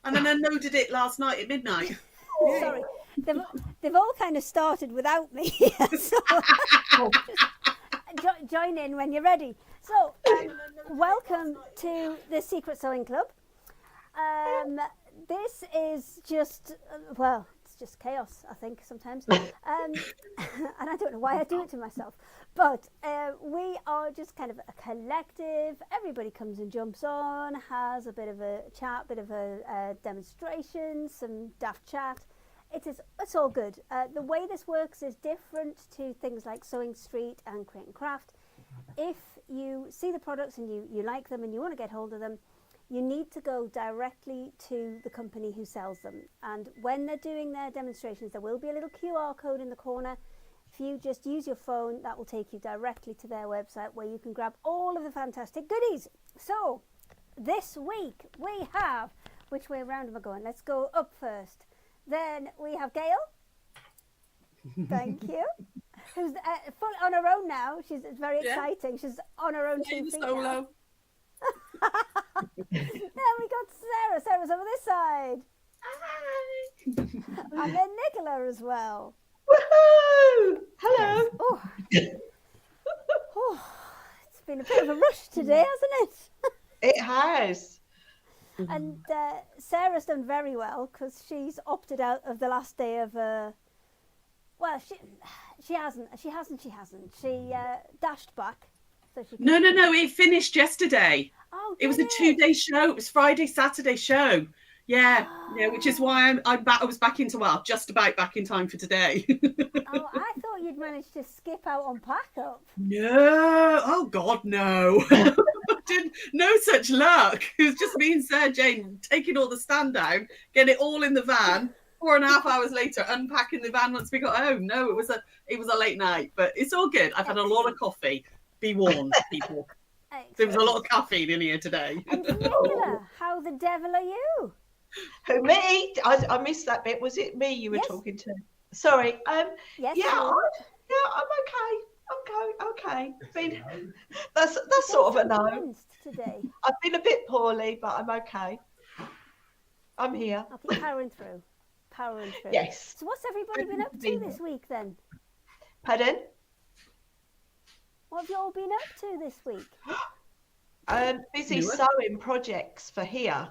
and then unloaded it last night at midnight. Sorry, they've all kind of started without me, so just join in when you're ready. So, welcome to the Secret Sewing Club. This is just, it's just chaos, I think, sometimes. And I don't know why I do it to myself. But we are just kind of a collective. Everybody comes and jumps on, has a bit of a chat, bit of a demonstration, some daft chat. It's all good. The way this works is different to things like Sewing Street and Create and Craft. If you see the products and you like them and you want to get hold of them, you need to go directly to the company who sells them. And when they're doing their demonstrations, there will be a little QR code in the corner. If you just use your phone, that will take you directly to their website where you can grab all of the fantastic goodies. So this week we have, which way around am I going? Let's go up first. Then we have Gail. Thank you. Who's full on her own now. It's very exciting. She's on her own 2 feet now. Then we got Sara. Sara's over this side. Hi. And then Nicola as well. Woohoo! Hello. It's been a bit of a rush today, hasn't it? It has. And Sarah's done very well because she's opted out of the last day of well, she hasn't. She dashed back. So she No. It finished yesterday. Oh, it was a 2-day show. It was Friday, Saturday show. Yeah, which is why I was back into just about back in time for today. Oh, I thought you'd managed to skip out on pack up. No, oh God, no. No such luck. It was just me and Sarah Jane taking all the stand down, getting it all in the van. 4.5 hours later, unpacking the van once we got home. No, it was a late night, but it's all good. I've had a lot of coffee. Be warned, people. There was a lot of caffeine in here today. And Nicola, how the devil are you? Who, me? I missed that bit. Was it me you were talking to? Sorry. Yes. I'm okay. That's sort of a no. Today. I've been a bit poorly, but I'm okay. I'm here. I'll keep powering through. Yes. So what's everybody been up to this week then? Pardon? What have you all been up to this week? Busy sewing projects for here.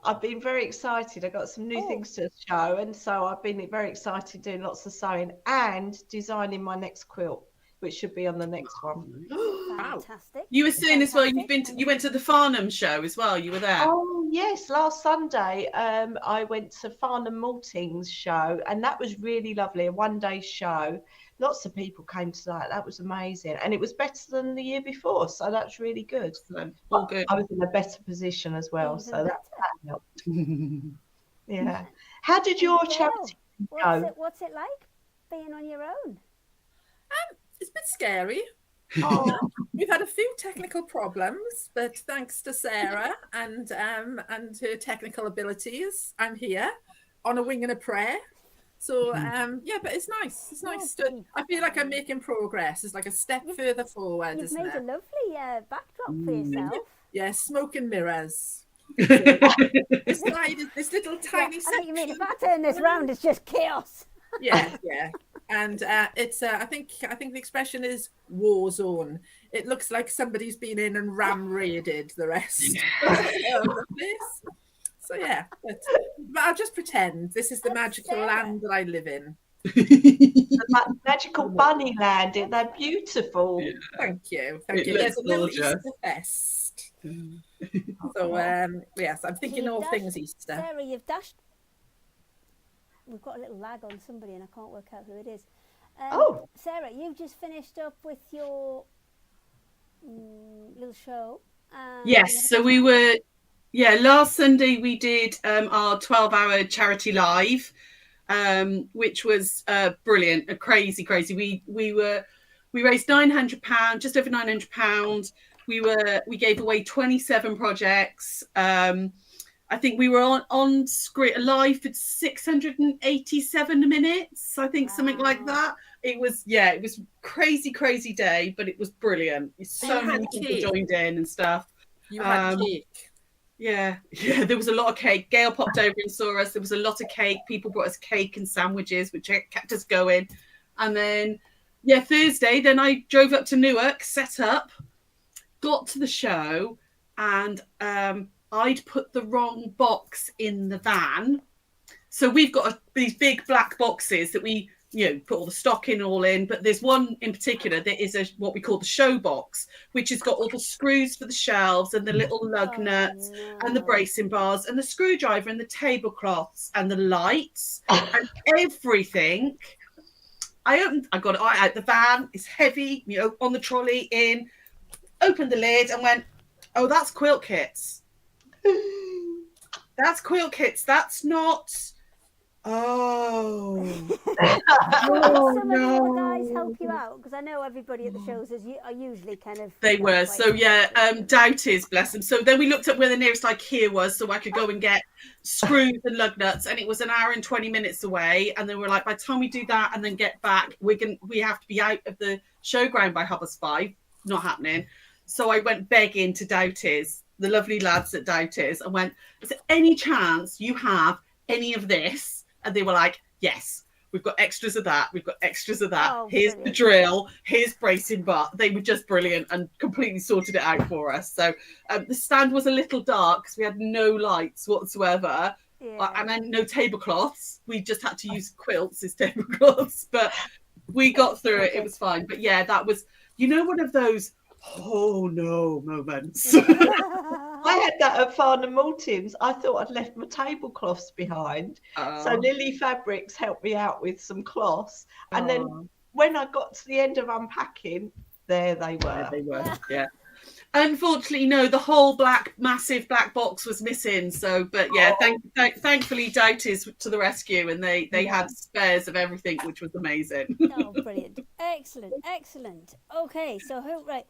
I've been very excited. I got some new things to show, and so I've been very excited doing lots of sewing and designing my next quilt, which should be on the next one. Fantastic. You were saying as well, you went to the Farnham show as well. You were there. Oh yes, last Sunday I went to Farnham Malting's show, and that was really lovely. A 1-day show. Lots of people came to that. That was amazing, and it was better than the year before, so that's really good. All good. I was in a better position as well, so that helped. Yeah. How did your charity go? What's it like being on your own? It's a bit scary. We've had a few technical problems, but thanks to Sara and her technical abilities, I'm here on a wing and a prayer. So but it's nice. It's nice to. I feel like I'm making progress. It's like a step further forward. You've made a lovely backdrop for yourself. Yeah, smoke and mirrors. This little tiny. I think you mean if I turn this round, it's just chaos. Yeah. And it's I think the expression is war zone. It looks like somebody's been in and ram raided the rest of the place. So yeah, but I'll just pretend this is the magical land that I live in. The magical bunny land. They're beautiful. Yeah. Thank you. There's a little Easter fest. So yes, I'm thinking all things Easter. Sarah, you've dashed. We've got a little lag on somebody, and I can't work out who it is. Sarah, you've just finished up with your little show. Yes, so we were. Yeah, last Sunday we did our 12-hour charity live, which was brilliant, crazy. We raised £900, just over £900. We gave away 27 projects. I think we were on screen live for 687 minutes. I think something like that. It was crazy day, but it was brilliant. So many people joined in and stuff. You had cake. Yeah, there was a lot of cake. Gail popped over and saw us. There was a lot of cake. People brought us cake and sandwiches, which kept us going. And then, Thursday, then I drove up to Newark, set up, got to the show, and I'd put the wrong box in the van. So we've got these big black boxes that we put all the stock in, all in. But there's one in particular that is what we call the show box, which has got all the screws for the shelves and the little lug nuts and the bracing bars and the screwdriver and the tablecloths and the lights and everything. I got it out the van. It's heavy, on the trolley in. Opened the lid and went, oh, that's quilt kits. That's quilt kits. That's not. Oh. Oh, some of the other guys help you out, because I know everybody at the shows are usually kind of. They were. So Doubties, bless them. So then we looked up where the nearest IKEA was, so I could go and get screws and lug nuts, and it was an hour and 20 minutes away. And then we're like, by the time we do that and then get back, we have to be out of the showground by 5:30. Not happening. So I went begging to Doubties, the lovely lads at Doubties, and went, is there any chance you have any of this? And they were like, yes, we've got extras of that. We've got extras of that. Oh, here's brilliant. the drill. Here's bracing bar. They were just brilliant and completely sorted it out for us. So the stand was a little dark because we had no lights whatsoever. Yeah. And then no tablecloths. We just had to use quilts as tablecloths. But we got through it. It was fine. But that was, one of those, oh no moments. I had that at Farnham Maltings. I thought I'd left my tablecloths behind. So Lily Fabrics helped me out with some cloths. And then when I got to the end of unpacking, there they were. They were, yeah. Unfortunately, no, the whole massive black box was missing. So, but thankfully, Doubties to the rescue, and they had spares of everything, which was amazing. Oh, brilliant. Excellent. Okay, so right.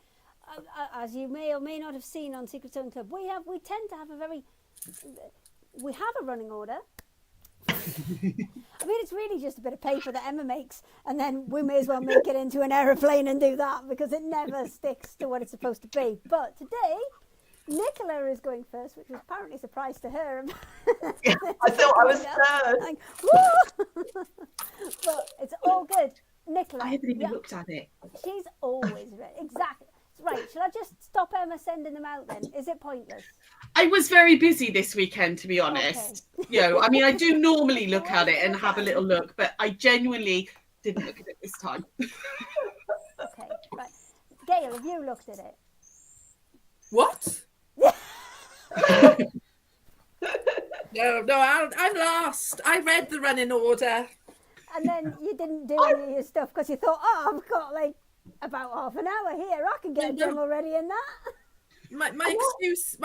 As you may or may not have seen on Secret Zone Club, we tend to have a running order. I mean, it's really just a bit of paper that Emma makes, and then we may as well make it into an aeroplane and do that, because it never sticks to what it's supposed to be. But today, Nicola is going first, which was apparently a surprise to her. I thought I was third. Like, but it's all good. Nicola. I haven't even looked at it. She's always ready. Exactly. Right, shall I just stop Emma sending them out then? Is it pointless? I was very busy this weekend, to be honest. Okay. I mean, I do normally look at it and have a little look, but I genuinely didn't look at it this time. Okay, right. Gail, have you looked at it? What? No, I'm lost. I read the running order. And then you didn't do any of your stuff because you thought, I've got like about half an hour here. I can get a demo ready in that. My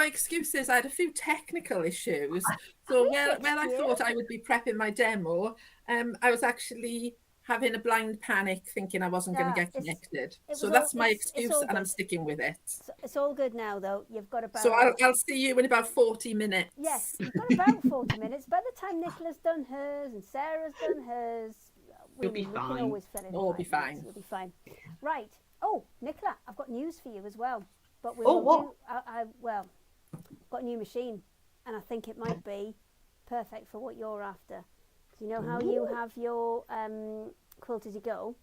excuse is I had a few technical issues. So where I thought I would be prepping my demo, I was actually having a blind panic, thinking I wasn't going to get connected. So that's my excuse, and I'm sticking with it. It's all good now, though. You've got about. So I'll see you in about 40 minutes. Yes, you've got about 40 minutes. By the time Nicola's done hers and Sarah's done hers, You'll be fine. Can always fit in. You'll be fine. You'll be fine. Right. Oh, Nicola, I've got news for you as well. But what? Got a new machine, and I think it might be perfect for what you're after. Do you know how you have your Quilt-as-you-go?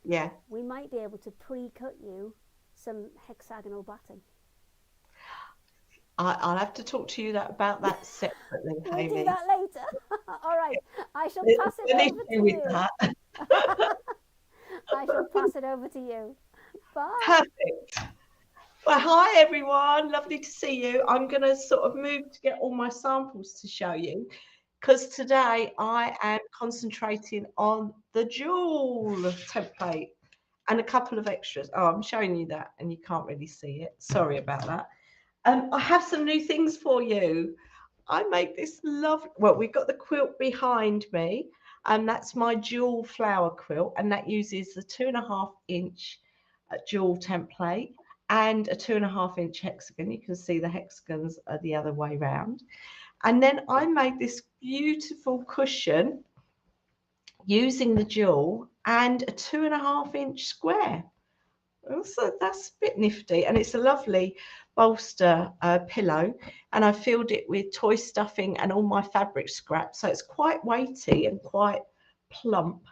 Yeah. We might be able to pre-cut you some hexagonal batting. I'll have to talk to you about that separately, Hayley. We'll do that later. All right. I shall pass it over to you. I shall pass it over to you. Bye. Perfect. Well, hi everyone. Lovely to see you. I'm going to sort of move to get all my samples to show you, because today I am concentrating on the jewel template and a couple of extras. Oh, I'm showing you that and you can't really see it. Sorry about that. I have some new things for you. I make this lovely, we've got the quilt behind me, and that's my jewel flower quilt, and that uses the 2.5 inch jewel template and a 2.5 inch hexagon. You can see the hexagons are the other way round. And then I made this beautiful cushion using the jewel and a 2.5 inch square. So that's a bit nifty, and it's a lovely bolster pillow, and I filled it with toy stuffing and all my fabric scraps, so it's quite weighty and quite plump.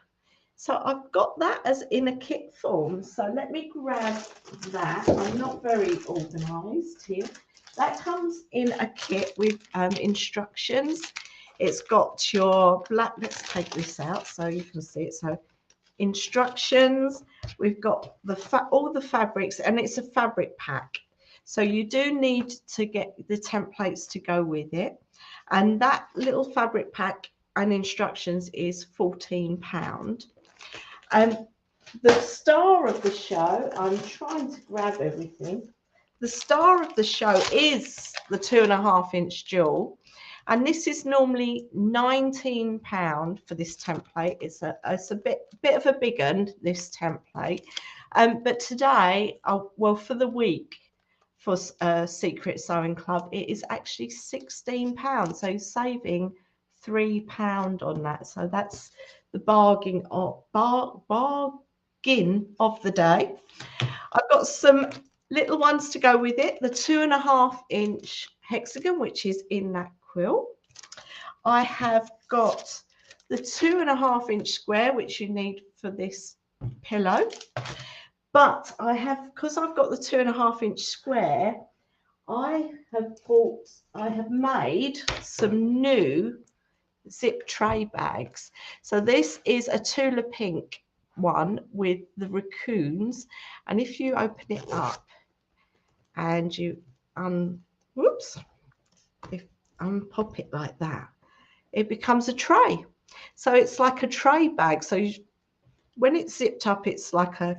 So I've got that as in a kit form. So let me grab that. I'm not very organised here. That comes in a kit with instructions. It's got your black, let's take this out so you can see it. So instructions, we've got all the fabrics, and it's a fabric pack. So you do need to get the templates to go with it. And that little fabric pack and instructions is £14. And the star of the show, I'm trying to grab everything. The star of the show is the 2.5-inch jewel. And this is normally £19 for this template. It's a bit of a big one, this template. But today, well, for the week, for Secret Sewing Club, it is actually £16. So saving £3 on that. So that's the bargain of the day. I've got some little ones to go with it. The 2.5-inch hexagon, which is in that quilt. I have got the 2.5-inch square, which you need for this pillow. But I have, because I've got the 2.5-inch square, I have made some new zip tray bags. So this is a Tula pink one with the raccoons, and if you open it up and you unpop it like that, it becomes a tray. So it's like a tray bag. So when it's zipped up, it's like a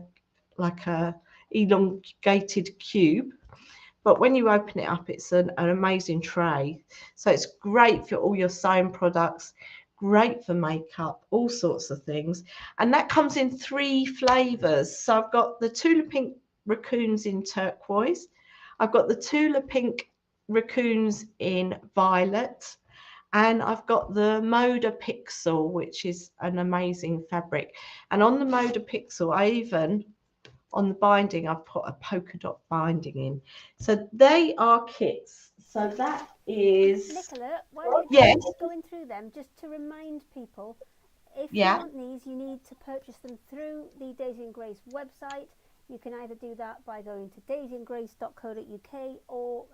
elongated cube. But when you open it up, it's an amazing tray. So it's great for all your sewing products, great for makeup, all sorts of things. And that comes in 3 flavours. So I've got the Tula pink raccoons in turquoise. I've got the Tula pink raccoons in violet. And I've got the Moda Pixel, which is an amazing fabric. And on the Moda Pixel, on the binding, I've put a polka dot binding in. So they are kits. So that is... Nicola, while you're just going through them, just to remind people, if you want these, you need to purchase them through the Daisy and Grace website. You can either do that by going to daisyandgrace.co.uk or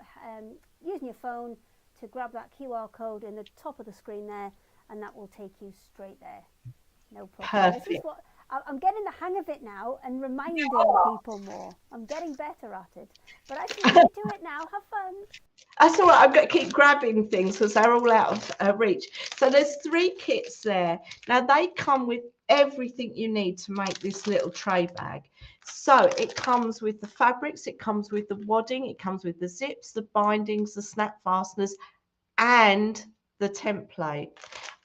using your phone to grab that QR code in the top of the screen there, and that will take you straight there. No problem. Perfect. This is what I'm getting the hang of it now, and reminding people more. I'm getting better at it. But I think you do it now. Have fun. That's all right. I've got to keep grabbing things because they're all out of reach. So there's 3 kits there. Now they come with everything you need to make this little tray bag. So it comes with the fabrics, it comes with the wadding, it comes with the zips, the bindings, the snap fasteners, and the template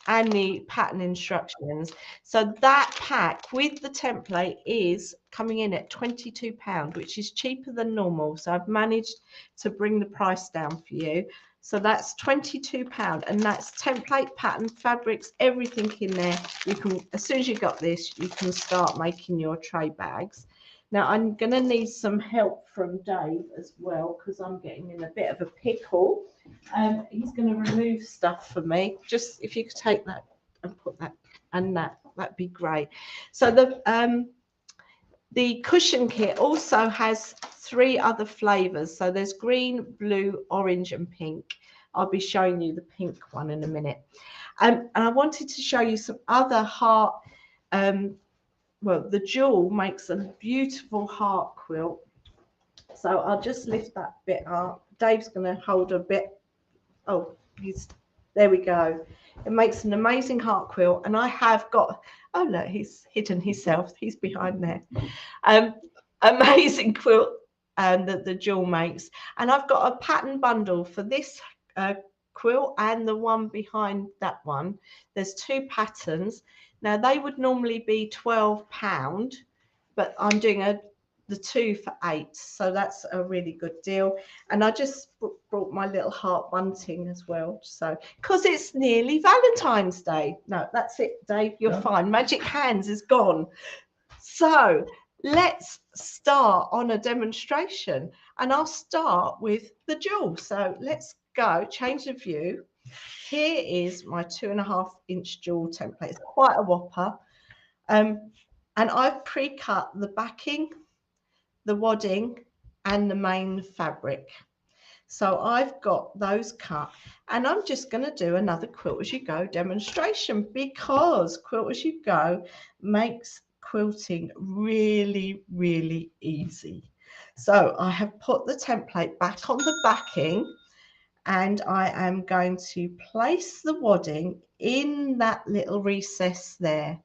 and the pattern instructions. So that pack with the template is coming in at £22, which is cheaper than normal. So I've managed to bring the price down for you. So that's £22, and that's template, pattern, fabrics, everything in there. You can, as soon as you got this, you can start making your tray bags. Now I'm going to need some help from Dave as well, because I'm getting in a bit of a pickle. He's going to remove stuff for me. Just if you could take that and put that and that'd be great. So the cushion kit also has 3 other flavors. So there's green, blue, orange, and pink. I'll be showing you the pink one in a minute. And I wanted to show you some other heart. Well, the jewel makes a beautiful heart quilt. So I'll just lift that bit up. Dave's going to hold a bit. Oh, there we go. It makes an amazing heart quilt. And I have got, oh no, he's hidden himself. He's behind there. Amazing quilt that the jewel makes. And I've got a pattern bundle for this quilt and the one behind that one. There's 2 patterns. Now they would normally be £12, but I'm doing the 2 for £8, so that's a really good deal. And I just brought my little heart bunting as well, so because it's nearly Valentine's Day. No, that's it, Dave. You're fine. Magic hands is gone. So let's start on a demonstration, and I'll start with the jewel. So let's go, change the view. Here is my 2.5-inch jewel template. It's quite a whopper. And I've pre-cut the backing, the wadding, and the main fabric. So I've got those cut, and I'm just going to do another Quilt As You Go demonstration, because Quilt As You Go makes quilting really, really easy. So I have put the template back on the backing, and I am going to place the wadding in that little recess there.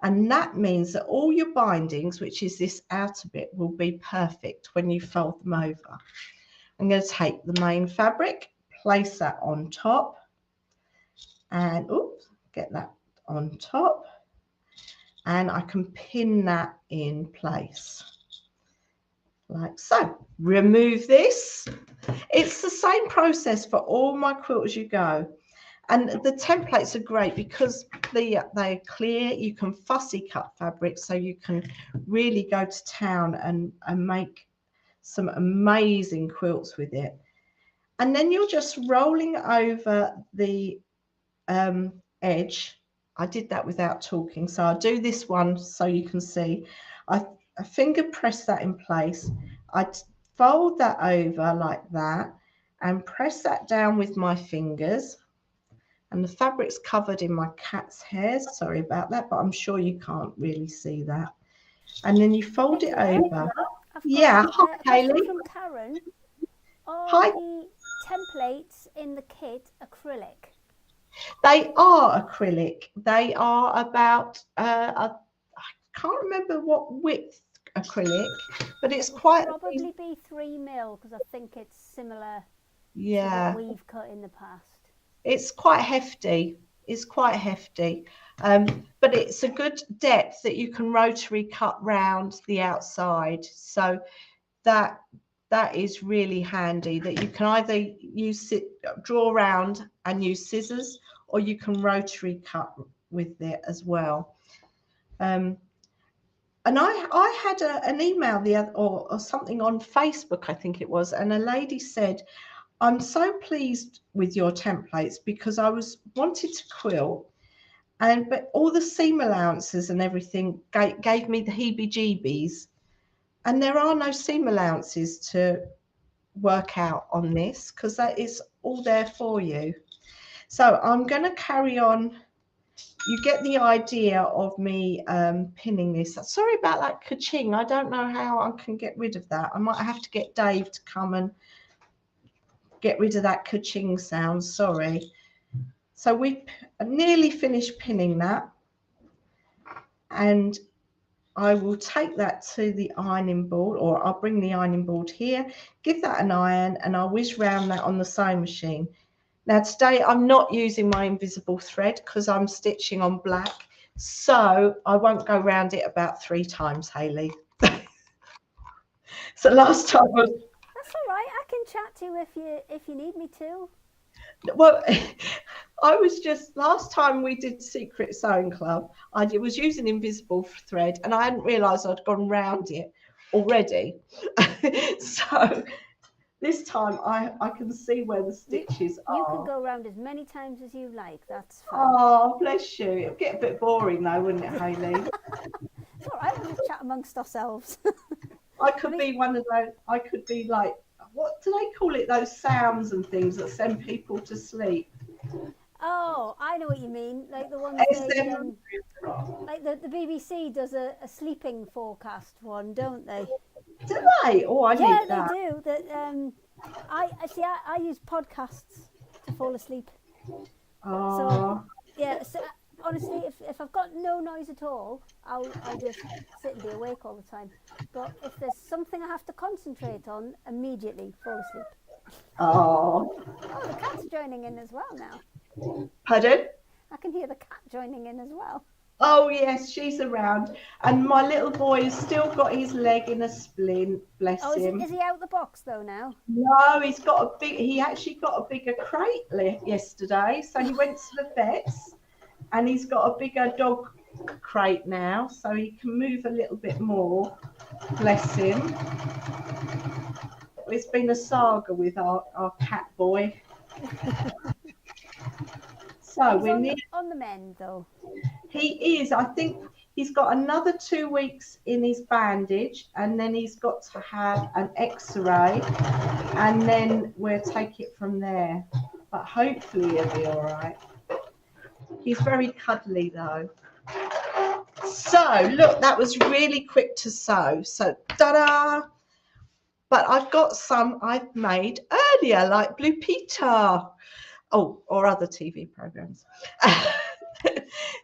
And that means that all your bindings, which is this outer bit, will be perfect when you fold them over. I'm going to take the main fabric, place that on top, and oops, get that on top, and I can pin that in place like so. Remove this. It's the same process for all my Quilt As You Go. And the templates are great because they're clear. You can fussy cut fabric, so you can really go to town and make some amazing quilts with it. And then you're just rolling over the edge. I did that without talking, so I'll do this one so you can see. I finger press that in place. I fold that over like that and press that down with my fingers. And the fabric's covered in my cat's hairs. Sorry about that, but I'm sure you can't really see that. And then you fold it over. Yeah, hi, Kaylee. From Karen. Hi. The templates in the kit acrylic? They are acrylic. They are about, I can't remember what width acrylic, but it's quite. Probably be 3 mil, because I think it's similar to what we've cut in the past. It's quite hefty. It's quite hefty, but it's a good depth that you can rotary cut round the outside. So that is really handy, that you can either use it, draw around and use scissors, or you can rotary cut with it as well. And I had an email the other, or something on Facebook, I think it was, and a lady said, I'm so pleased with your templates because I wanted to quilt, but all the seam allowances and everything gave me the heebie-jeebies, and there are no seam allowances to work out on this because that is all there for you. So I'm going to carry on. You get the idea of me pinning this. Sorry about that ka-ching. I don't know how I can get rid of that. I might have to get Dave to come and get rid of that ka-ching sound. Sorry. So we nearly finished pinning that, and I will take that to the ironing board, or I'll bring the ironing board here, give that an iron, and I'll whiz round that on the sewing machine. Now today I'm not using my invisible thread because I'm stitching on black, so I won't go round it about 3 times, Hayley. So last time was. That's all right. I can chat to you if you need me to. Well, I was just, last time we did Secret Sewing Club, I was using invisible thread and I hadn't realised I'd gone round it already. So this time I can see where the stitches are. You can go around as many times as you like. That's fine. Oh, bless you. It'll get a bit boring though, wouldn't it, Hayley? It's all right. We'll just chat amongst ourselves. I could be one of those, I could be like, what do they call it, those sounds and things that send people to sleep? Oh, I know what you mean. Like the ones like the BBC does a sleeping forecast one, don't they? Do they? Oh, I need that. Yeah, they do. That I use podcasts to fall asleep. Oh. So yeah. So honestly, if I've got no noise at all, I'll just sit and be awake all the time. But if there's something I have to concentrate on, immediately fall asleep. Oh. Oh, the cat's joining in as well now. Pardon? I can hear the cat joining in as well. Oh yes, she's around, and my little boy has still got his leg in a splint. Bless him. Is he out the box though now? No, he actually got a bigger crate yesterday, so he went to the vets, and he's got a bigger dog crate now, so he can move a little bit more. Bless him. It's been a saga with our cat boy. So He's on the mend though. He is. I think he's got another 2 weeks in his bandage, and then he's got to have an X-ray, and then we'll take it from there. But hopefully he'll be all right. He's very cuddly though. So look, that was really quick to sew. So ta-da! But I've got some I've made earlier, like Blue Peter. Oh, or other TV programs.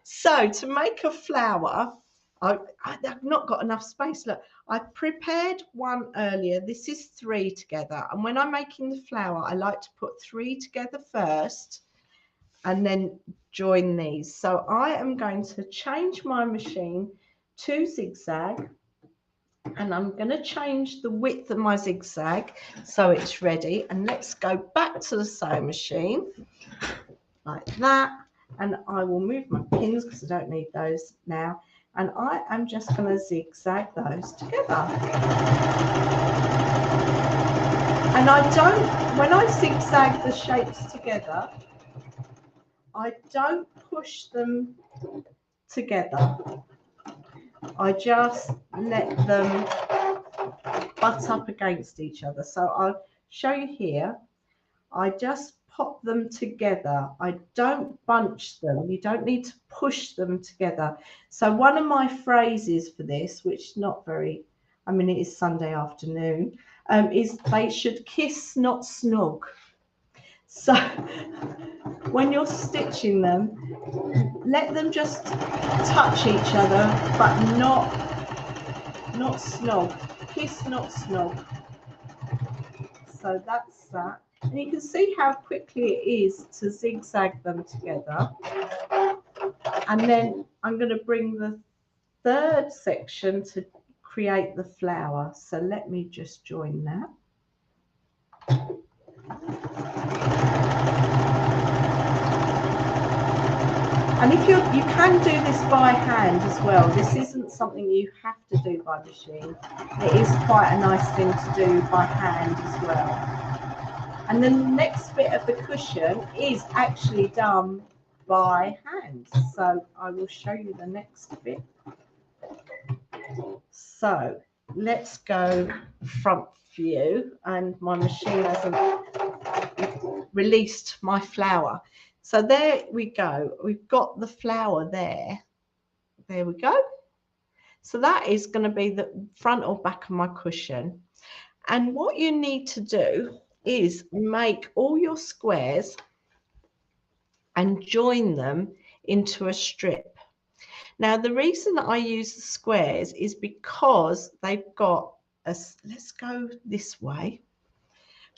So to make a flower, I've not got enough space. Look, I prepared one earlier. This is 3 together. And when I'm making the flower, I like to put 3 together first and then join these. So I am going to change my machine to zigzag. And I'm going to change the width of my zigzag so it's ready. And let's go back to the sewing machine like that. And I will move my pins because I don't need those now. And I am just going to zigzag those together. And I don't, when I zigzag the shapes together, I don't push them together. I just let them butt up against each other. So I'll show you here. I just pop them together. I don't bunch them. You don't need to push them together. So one of my phrases for this, which is not very, I mean, it is Sunday afternoon, is they should kiss, not snug. So when you're stitching them, let them just touch each other, but not snug. Kiss, not snug. So that's that. And you can see how quickly it is to zigzag them together. And then I'm going to bring the 3rd section to create the flower. So let me just join that. And if you can do this by hand as well. This isn't something you have to do by machine. It is quite a nice thing to do by hand as well. And the next bit of the cushion is actually done by hand. So I will show you the next bit. So let's go front view, and my machine hasn't released my flower. So there we go. We've got the flower there. There we go. So that is going to be the front or back of my cushion. And what you need to do is make all your squares and join them into a strip. Now, the reason that I use the squares is because they've got a, let's go this way.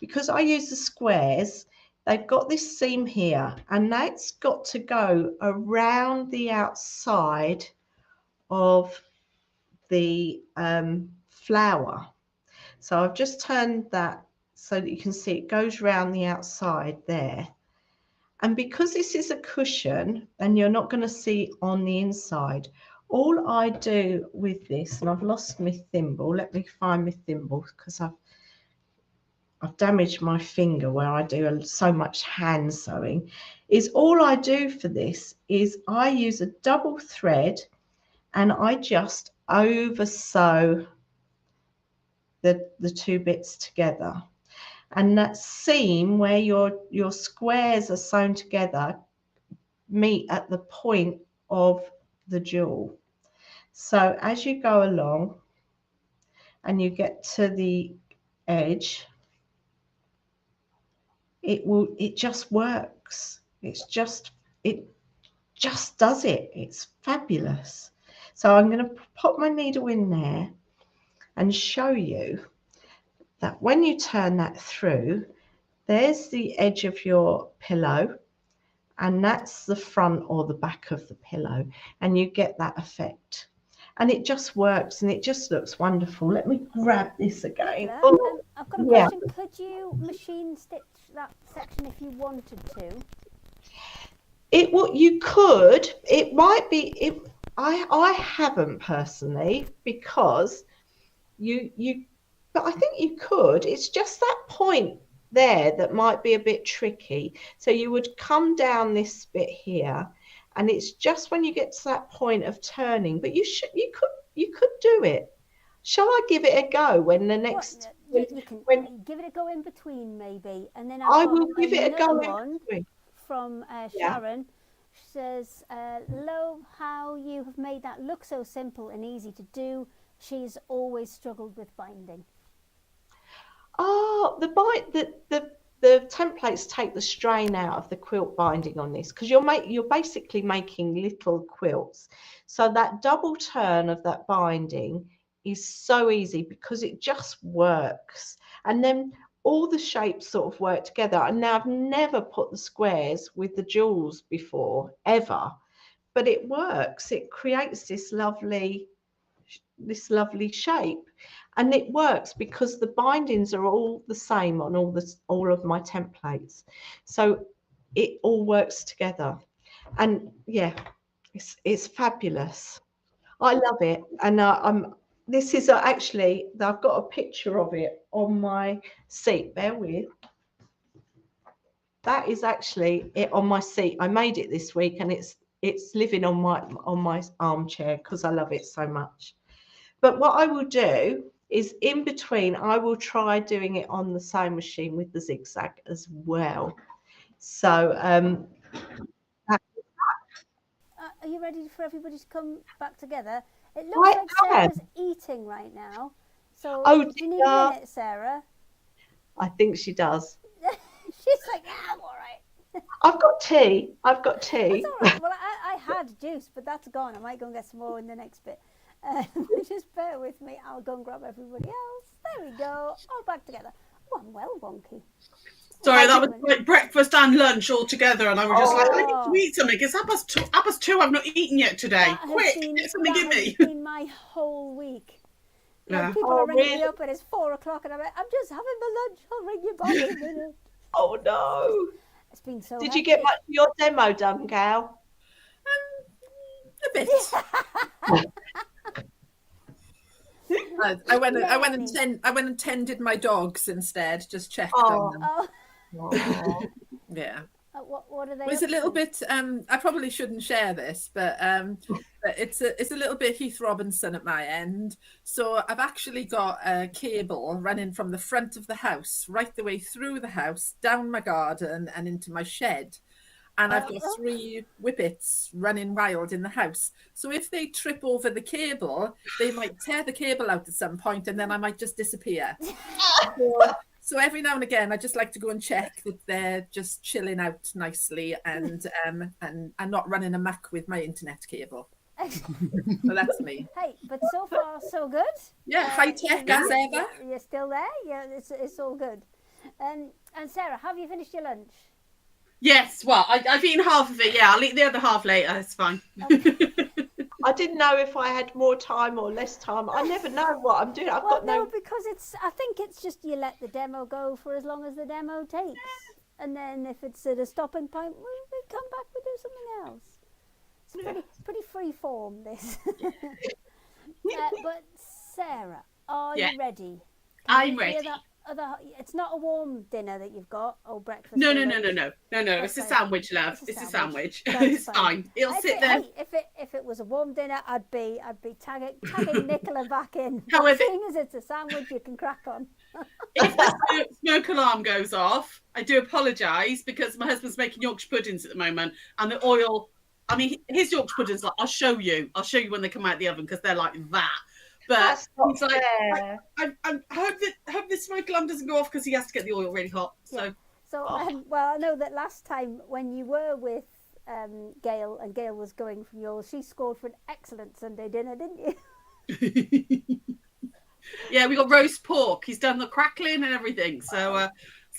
Because I use the squares, they've got this seam here, and that's got to go around the outside of the flower. So I've just turned that so that you can see it goes around the outside there. And because this is a cushion and you're not going to see on the inside, all I do with this, and I've lost my thimble, let me find my thimble because I've damaged my finger where I do so much hand sewing, is all I do for this is I use a double thread and I just over sew the 2 bits together. And that seam where your squares are sewn together meet at the point of the jewel. So as you go along and you get to the edge, it just works. It just does it. It's fabulous. So I'm going to pop my needle in there and show you that when you turn that through, there's the edge of your pillow, and that's the front or the back of the pillow, and you get that effect. And it just works, and it just looks wonderful. Let me grab this again. Oh, I've got a question. Yeah. Could you machine stitch that section if you wanted to? You could. It might be. I haven't personally, because but I think you could. It's just that point there that might be a bit tricky. So you would come down this bit here, and it's just when you get to that point of turning. But you could do it. Shall I give it a go when the next? You can when give it a go in between, maybe, and then I I've will got give it a go another in one between. from Yeah. Sharon. She says, "Love how you have made that look so simple and easy to do. She's always struggled with binding." Oh, the templates take the strain out of the quilt binding on this, because you're basically making little quilts. So that double turn of that binding is so easy because it just works. And then all the shapes sort of work together. And now I've never put the squares with the jewels before, ever, but it works. It creates this lovely shape, and it works because the bindings are all the same on all of my templates, so it all works together. And yeah, it's fabulous. I love it. And I'm this is actually, I've got a picture of it on my seat. Bear with. That is actually it on my seat. I made it this week, and it's living on my armchair because I love it so much. But what I will do is, in between, I will try doing it on the sewing machine with the zigzag as well. So Are you ready for everybody to come back together? It looks like Sarah's eating right now. So do you need a minute, Sarah? I think she does. She's like, yeah, I'm all right. I've got tea. That's all right. Well, I had juice, but that's gone. I might go and get some more in the next bit. Just bear with me. I'll go and grab everybody else. There we go. All back together. Oh, I'm well wonky. Sorry, that was like breakfast and lunch all together, and I was just like, I need to eat something. It's half past two. I've not eaten yet today. Quick, get something in me. That has been my whole week. Yeah. People are ringing me up, and it's 4 o'clock, and I'm like, I'm just having my lunch. I'll ring you back in a minute. Oh no! It's been so. Did you get much of your demo done, Gail? A bit. I went and tended my dogs instead. Just checked on them. Oh. Yeah. What are they? Well, it's a little bit. I probably shouldn't share this, but it's a little bit Heath Robinson at my end. So I've actually got a cable running from the front of the house right the way through the house, down my garden, and into my shed. And I've got 3 whippets running wild in the house. So if they trip over the cable, they might tear the cable out at some point, and then I might just disappear. So every now and again, I just like to go and check that they're just chilling out nicely and not running amok with my internet cable. So that's me. Hey, but so far so good. Yeah, high tech as ever. You're still there. Yeah, it's all good. And Sarah, have you finished your lunch? Yes, well, I've eaten half of it. Yeah, I'll eat the other half later. It's fine. Okay. I didn't know if I had more time or less time. I never know what I'm doing. Because I think it's just you let the demo go for as long as the demo takes, and then if it's at a stopping point, we come back, we do something else. It's pretty free form, this. But Sarah, are you ready? I'm ready. It's not a warm dinner that you've got, or breakfast. No. It's a sandwich, love. It's a sandwich. It's fine. It'll sit there. Hey, if it was a warm dinner, I'd be tagging Nicola back in. However, as soon as it's a sandwich, you can crack on. If the smoke alarm goes off, I do apologise, because my husband's making Yorkshire puddings at the moment, and the oil. I mean, his Yorkshire puddings, like, I'll show you when they come out of the oven, because they're like that. But he's like, I hope the smoke alarm doesn't go off, because he has to get the oil really hot. So, well, I know that last time when you were with Gail, and Gail was going from yours, she scored for an excellent Sunday dinner, didn't you? Yeah, we got roast pork. He's done the crackling and everything. So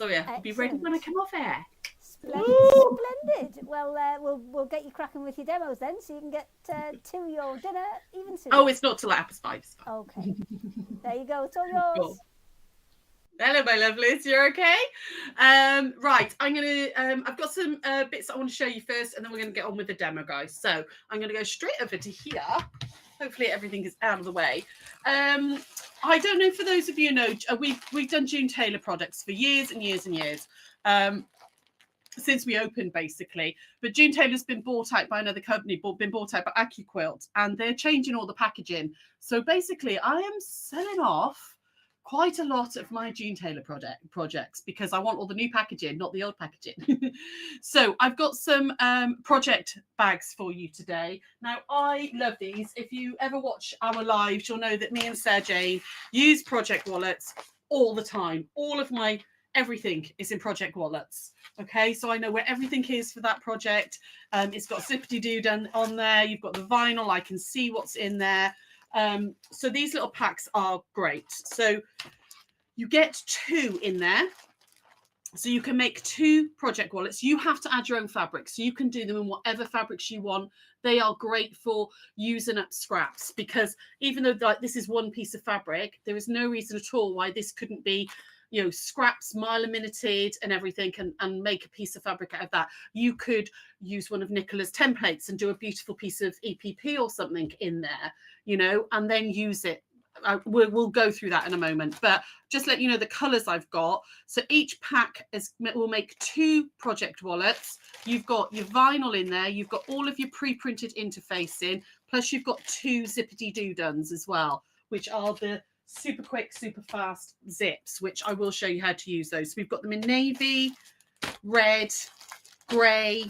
yeah, Excellent. Be ready when I come off air. Splendid. Well, we'll get you cracking with your demos then, so you can get to your dinner even sooner. Oh, it's not till 5:30. Okay. There you go. It's all yours. Hello, my lovelies. You're okay? Right, I'm gonna. I've got some bits I want to show you first, and then we're gonna get on with the demo, guys. So I'm gonna go straight over to here. Hopefully, everything is out of the way. I don't know, for those of you who know, we've done June Taylor products for years and years and years. Since we opened, basically, but June Taylor's been bought out by another company, been bought out by AccuQuilt, and they're changing all the packaging. So basically, I am selling off quite a lot of my June Taylor projects because I want all the new packaging, not the old packaging. So I've got some project bags for you today. Now, I love these. If you ever watch our lives, you'll know that me and Sarah Jane use project wallets all the time. All of my everything is in project wallets. Okay, so I know where everything is for that project. It's got zippity-doo done on there. You've got the vinyl. I can see what's in there. So these little packs are great. So you get 2 in there. So you can make 2 project wallets. You have to add your own fabric. So you can do them in whatever fabrics you want. They are great for using up scraps, because even though like this is one piece of fabric, there is no reason at all why this couldn't be, you know, scraps, mylaminated and everything, and make a piece of fabric out of that. You could use one of Nicola's templates and do a beautiful piece of EPP or something in there, you know, and then use it. We'll go through that in a moment, but just let you know the colors I've got. So each pack will make 2 project wallets. You've got your vinyl in there. You've got all of your pre-printed interfacing, plus you've got 2 zippity-doo duns as well, which are the super quick, super fast zips, which I will show you how to use those. So we've got them in navy, red, grey,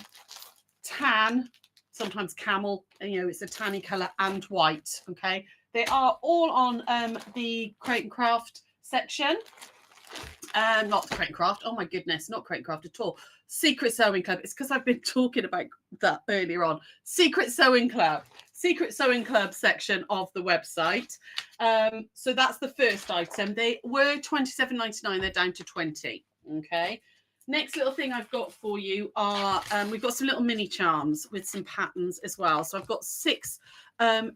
tan, sometimes camel, and you know, it's a tanny colour, and white. Okay, they are all on the Crate and Craft section. Not Crate and Craft. Oh my goodness, not Crate and Craft at all. Secret Sewing Club. It's because I've been talking about that earlier on. Secret Sewing Club section of the website. So that's the first item. They were £27.99. They're down to 20. Okay. Next little thing I've got for you are we've got some little mini charms with some patterns as well. So I've got 6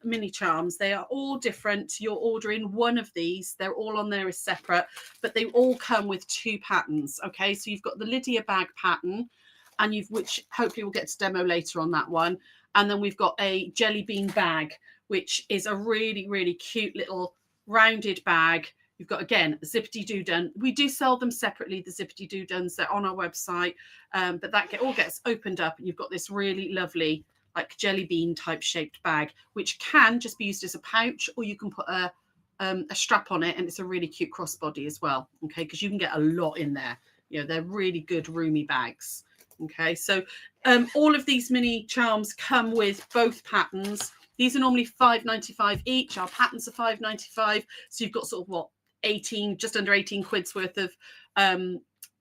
mini charms. They are all different. You're ordering one of these. They're all on there as separate, but they all come with 2 patterns. Okay, so you've got the Lydia bag pattern, and which hopefully we'll get to demo later on that one. And then we've got a jelly bean bag, which is a really, really cute little rounded bag. You've got, again, a zippity-doo dun. We do sell them separately, the zippity-doo duns. They're on our website, but that all gets opened up, and you've got this really lovely, like, jelly bean type shaped bag, which can just be used as a pouch, or you can put a strap on it, and it's a really cute crossbody as well. Okay, because you can get a lot in there. You know, they're really good roomy bags. Okay, so all of these mini charms come with both patterns. These are normally £5.95 each. Our patterns are £5.95. So you've got sort of what, 18, just under 18 quid's worth of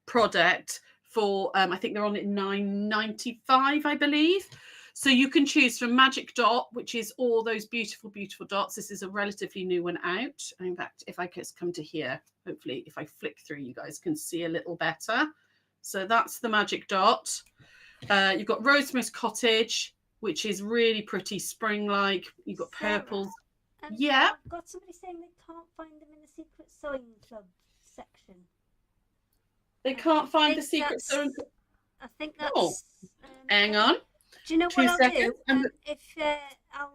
product for I think they're on at £9.95, I believe. So you can choose from Magic Dot, which is all those beautiful, beautiful dots. This is a relatively new one out. In fact, if I just come to here, hopefully if I flick through, you guys can see a little better. So that's the Magic Dot. You've got Rosemoose Cottage, which is really pretty spring-like. You've got purples. Yeah. I've got somebody saying they can't find them in the Secret Sewing Club section. They can't find the Secret Sewing Club. I think that's... Oh, hang on. Do you know 2 what seconds. I'll do? If I'll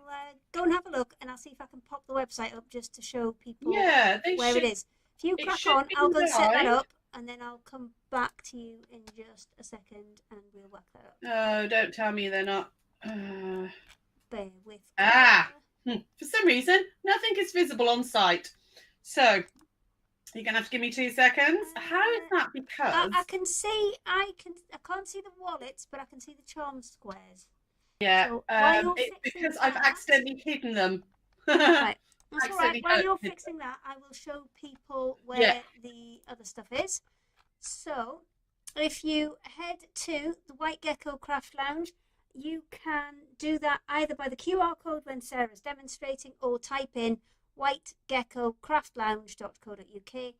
go and have a look, and I'll see if I can pop the website up just to show people where it is. If you crack on, I'll go and set that up, and then I'll come back to you in just a second, and we'll whack that up. Oh, don't tell me they're not. Bear with me. For some reason, nothing is visible on site. So you're gonna have to give me 2 seconds. How is that? Because I can see. I can't see the wallets, but I can see the charm squares. Yeah, so it's because I've accidentally hidden them. Right. That's all right. While you're fixing that, I will show people where the other stuff is. So, if you head to the White Gecko Craft Lounge, you can do that either by the QR code when Sarah's demonstrating, or type in whitegeckocraftlounge.co.uk.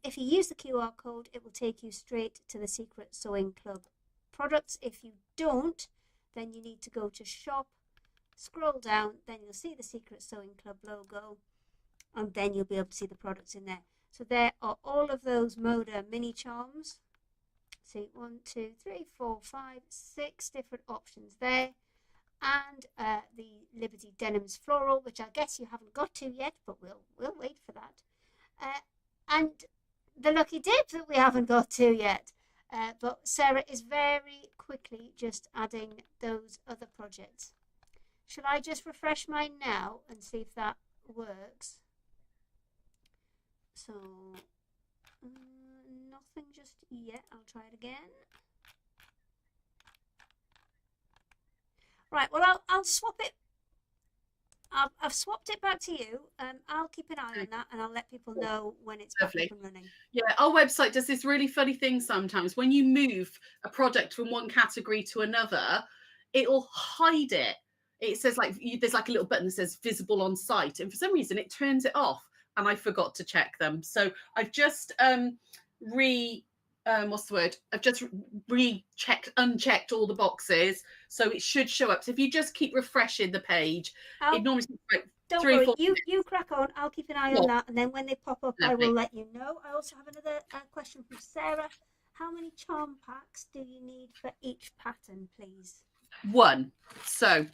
If you use the QR code, it will take you straight to the Secret Sewing Club products. If you don't, then you need to go to shop, scroll down, then you'll see the Secret Sewing Club logo, and then you'll be able to see the products in there. So there are all of those Moda mini charms. See, 1, 2, 3, 4, 5, 6 different options there. And the Liberty Denims Floral, which I guess you haven't got to yet, but we'll wait for that. And the Lucky Dip that we haven't got to yet. But Sarah is very quickly just adding those other projects. Shall I just refresh mine now and see if that works? So, nothing just yet. I'll try it again. Right, well, I'll swap it. I've swapped it back to you. I'll keep an eye on that, and I'll let people know when it's back up and running. Yeah, our website does this really funny thing sometimes. When you move a product from one category to another, it'll hide it. It says there's like a little button that says visible on site, and for some reason it turns it off, and I forgot to check them. So I've just I've just unchecked all the boxes, so it should show up. So if you just keep refreshing the page, it normally takes like don't 3 or worry, 4 you crack on. I'll keep an eye on that, and then when they pop up, I will let you know. I also have another question from Sarah. How many charm packs do you need for each pattern, please? 1. So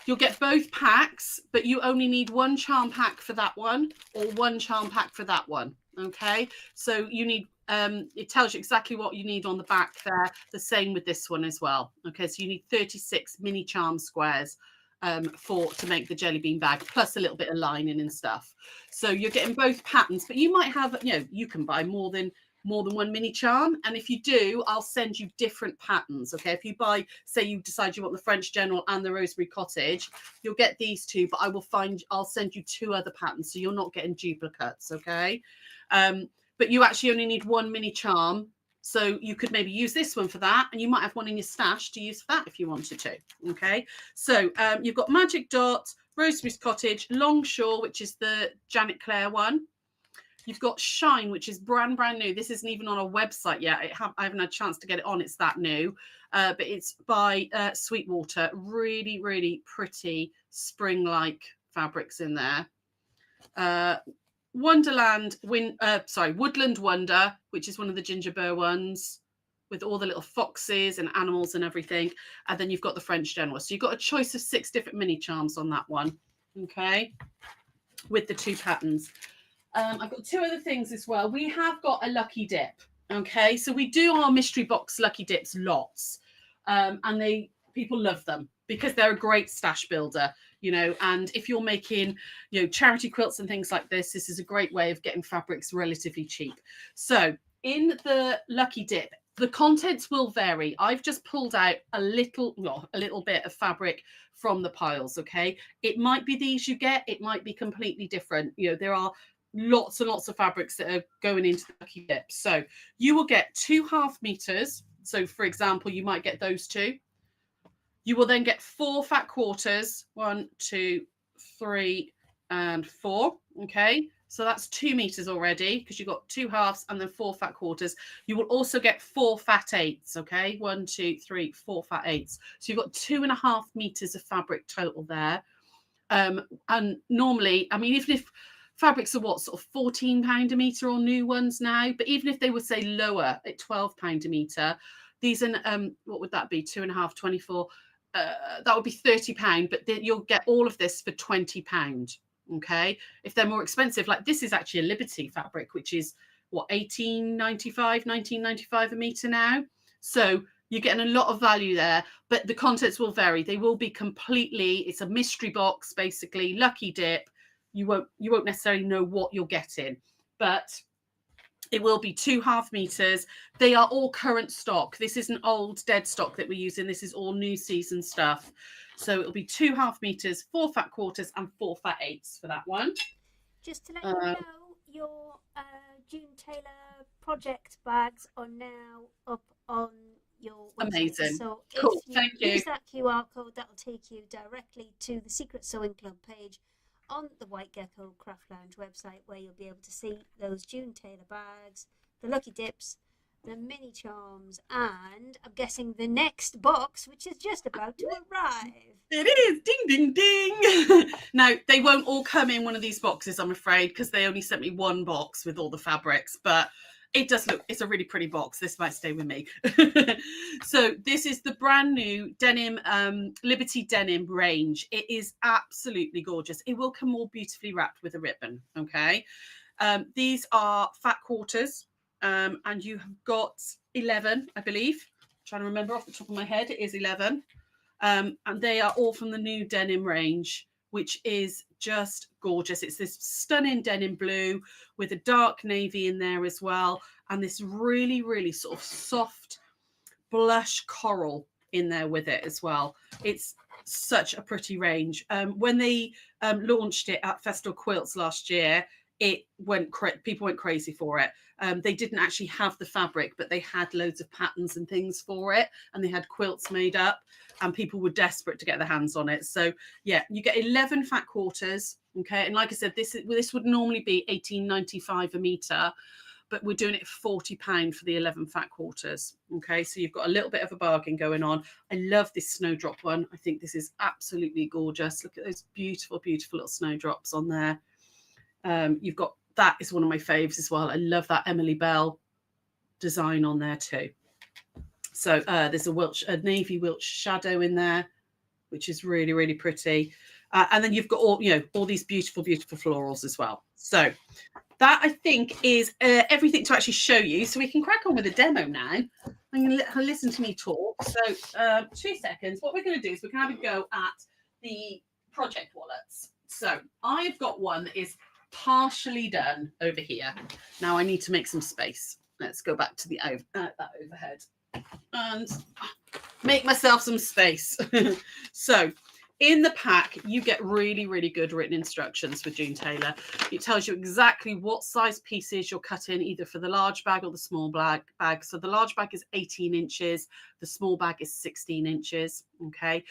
you'll get both packs, but you only need 1 charm pack for that one, or 1 charm pack for that one. Okay, so you need it tells you exactly what you need on the back there. The same with this one as well. Okay, so you need 36 mini charm squares to make the jelly bean bag, plus a little bit of lining and stuff. So you're getting both patterns, but you might have, you can buy more than 1 mini charm, and if you do, I'll send you different patterns. Okay, if you buy, say you decide you want the French General and the Rosemary Cottage, you'll get these 2, but I'll send you 2 other patterns, so you're not getting duplicates. Okay, but you actually only need 1 mini charm, so you could maybe use this one for that, and you might have one in your stash to use for that if you wanted to. Okay, so you've got Magic Dot, Rosemary's Cottage, Longshore, which is the Janet Claire one. You've got Shine, which is brand new. This isn't even on a website yet. I haven't had a chance to get it on. It's that new, but it's by Sweetwater. Really, really pretty spring-like fabrics in there. Woodland Wonder, which is one of the Ginger Burr ones, with all the little foxes and animals and everything. And then you've got the French General. So you've got a choice of 6 different mini charms on that one. Okay, with the 2 patterns. I've got 2 other things as well. We have got a Lucky Dip. Okay, so we do our mystery box Lucky Dips lots, and people love them because they're a great stash builder. And if you're making, charity quilts and things like this is a great way of getting fabrics relatively cheap. So in the Lucky Dip, the contents will vary. I've just pulled out a little bit of fabric from the piles. Okay, it might be these you get. It might be completely different. There are lots and lots of fabrics that are going into the Lucky Dip. So you will get 2 half meters. So for example, you might get those 2. You will then get 4 fat quarters, 1, 2, 3, and 4. Okay, so that's 2 meters already because you've got 2 halves and then 4 fat quarters. You will also get 4 fat 8s. Okay, 1, 2, 3, 4 fat 8s. So you've got 2.5 meters of fabric total there. And normally, I mean, even if fabrics are sort of £14 a meter or new ones now, but even if they would say lower at £12 a meter, these are what would that be? 2.5, 24. That would be £30, but you'll get all of this for £20. Okay, if they're more expensive, like this is actually a Liberty fabric, which is what, $19.95 a meter now. So you're getting a lot of value there, but the contents will vary. They will be it's a mystery box, basically, Lucky Dip. You won't necessarily know what you're getting, but it will be 2 half meters. They are all current stock. This isn't old dead stock that we're using. This is all new season stuff. So it'll be 2 half meters, 4 fat quarters, and 4 fat 8s for that one. Just to let you know, your June Taylor project bags are now up on your website. Amazing. So cool. if Thank you. Use that QR code, that'll take you directly to the Secret Sewing Club page on the White Gecko Craft Lounge website, where you'll be able to see those June Taylor bags, the Lucky Dips, the mini charms, and I'm guessing the next box, which is just about to arrive. It is. Ding, ding, ding. Now, they won't all come in one of these boxes, I'm afraid, because they only sent me one box with all the fabrics. But it does look, it's a really pretty box. This might stay with me. So this is the brand new denim, Liberty denim range. It is absolutely gorgeous. It will come all beautifully wrapped with a ribbon. Okay. These are fat quarters. And you have got 11, I believe. I'm trying to remember off the top of my head. It is 11. And they are all from the new denim range, which is just gorgeous. It's this stunning denim blue with a dark navy in there as well. And this really, really sort of soft blush coral in there with it as well. It's such a pretty range. When they launched it at Festival Quilts last year, it went people went crazy for it. They didn't actually have the fabric, but they had loads of patterns and things for it, and they had quilts made up, and people were desperate to get their hands on it. So yeah, you get 11 fat quarters. Okay, and like I said, this would normally be $18.95 a meter, but we're doing it for £40 for the 11 fat quarters. Okay, so you've got a little bit of a bargain going on. I love this snowdrop one. I think this is absolutely gorgeous. Look at those beautiful, beautiful little snowdrops on there. You've got, that is one of my faves as well. I love that Emily Bell design on there too. So there's a navy Wiltshire shadow in there, which is really, really pretty. And then you've got all these beautiful, beautiful florals as well. So that, I think, is everything to actually show you. So we can crack on with the demo now. I'm going to let her listen to me talk. So 2 seconds. What we're going to do is we're going to have a go at the project wallets. So I've got one that is partially done over here. Now I need to make some space. Let's go back to the that overhead and make myself some space. So in the pack, you get really, really good written instructions with June Taylor. It tells you exactly what size pieces you're cutting, either for the large bag or the small bag. So the large bag is 18 inches. The small bag is 16 inches. Okay.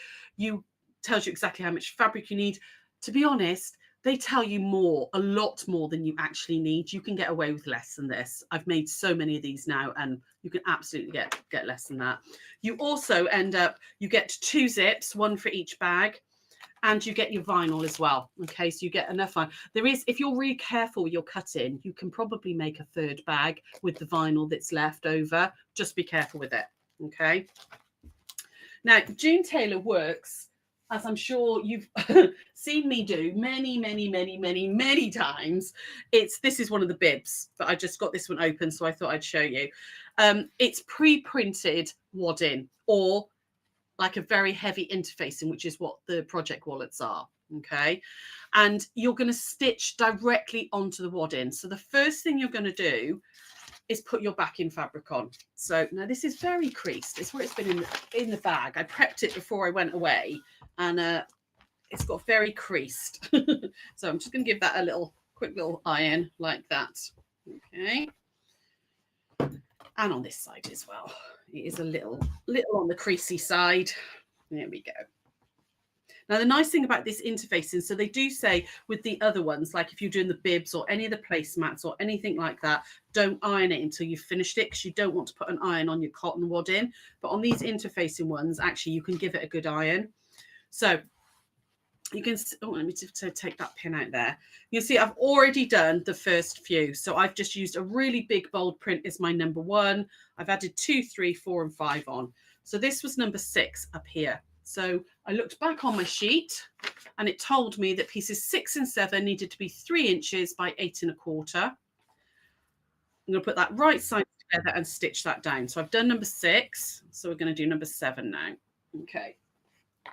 Tells you exactly how much fabric you need. To be honest, they tell you a lot more than you actually need. You can get away with less than this. I've made so many of these now, and you can absolutely get less than that. You also you get 2 zips, one for each bag, and you get your vinyl as well. Okay, so you get enough vinyl. If you're really careful with your cutting, you can probably make a 3rd bag with the vinyl that's left over. Just be careful with it. Okay. Now, June Taylor works, as I'm sure you've seen me do many, many, many, many, many times. This is one of the bibs, but I just got this one open, so I thought I'd show you. It's pre-printed wadding, or like a very heavy interfacing, which is what the project wallets are. Okay, and you're going to stitch directly onto the wadding. So the first thing you're going to do is put your backing fabric on. So now this is very creased. It's where it's been in the bag. I prepped it before I went away, and it's got very creased. So I'm just going to give that a quick little iron like that. Okay. And on this side as well. It is a little on the creasy side. There we go. Now, the nice thing about this interfacing, so they do say with the other ones, like if you're doing the bibs or any of the placemats or anything like that, don't iron it until you've finished it, because you don't want to put an iron on your cotton wadding. But on these interfacing ones, actually, you can give it a good iron. So you can, let me take that pin out there. You can see I've already done the first few. So I've just used a really big bold print as my number 1. I've added 2, 3, 4, and 5 on. So this was number 6 up here. So I looked back on my sheet, and it told me that pieces 6 and 7 needed to be 3 inches by 8 1/4. I'm going to put that right side together and stitch that down. So I've done number 6. So we're going to do number 7 now. Okay.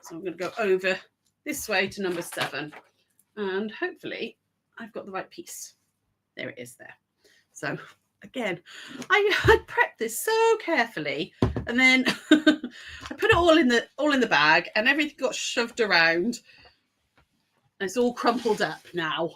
So I'm going to go over this way to number 7, and hopefully I've got the right piece. There it is there. So again, I prepped this so carefully, and then I put it all in the bag, and everything got shoved around, and it's all crumpled up now.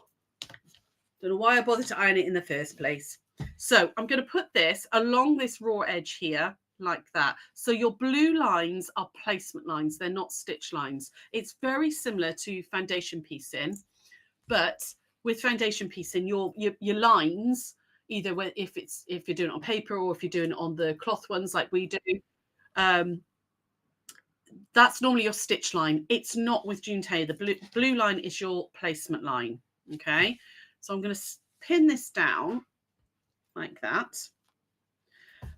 Don't know why I bothered to iron it in the first place. So I'm going to put this along this raw edge here, like that. So your blue lines are placement lines. They're not stitch lines. It's very similar to foundation piecing, but with foundation piecing, your lines, either if you're doing it on paper or if you're doing it on the cloth ones like we do. That's normally your stitch line. It's not with June Taylor. The blue line is your placement line. Okay, so I'm going to pin this down like that.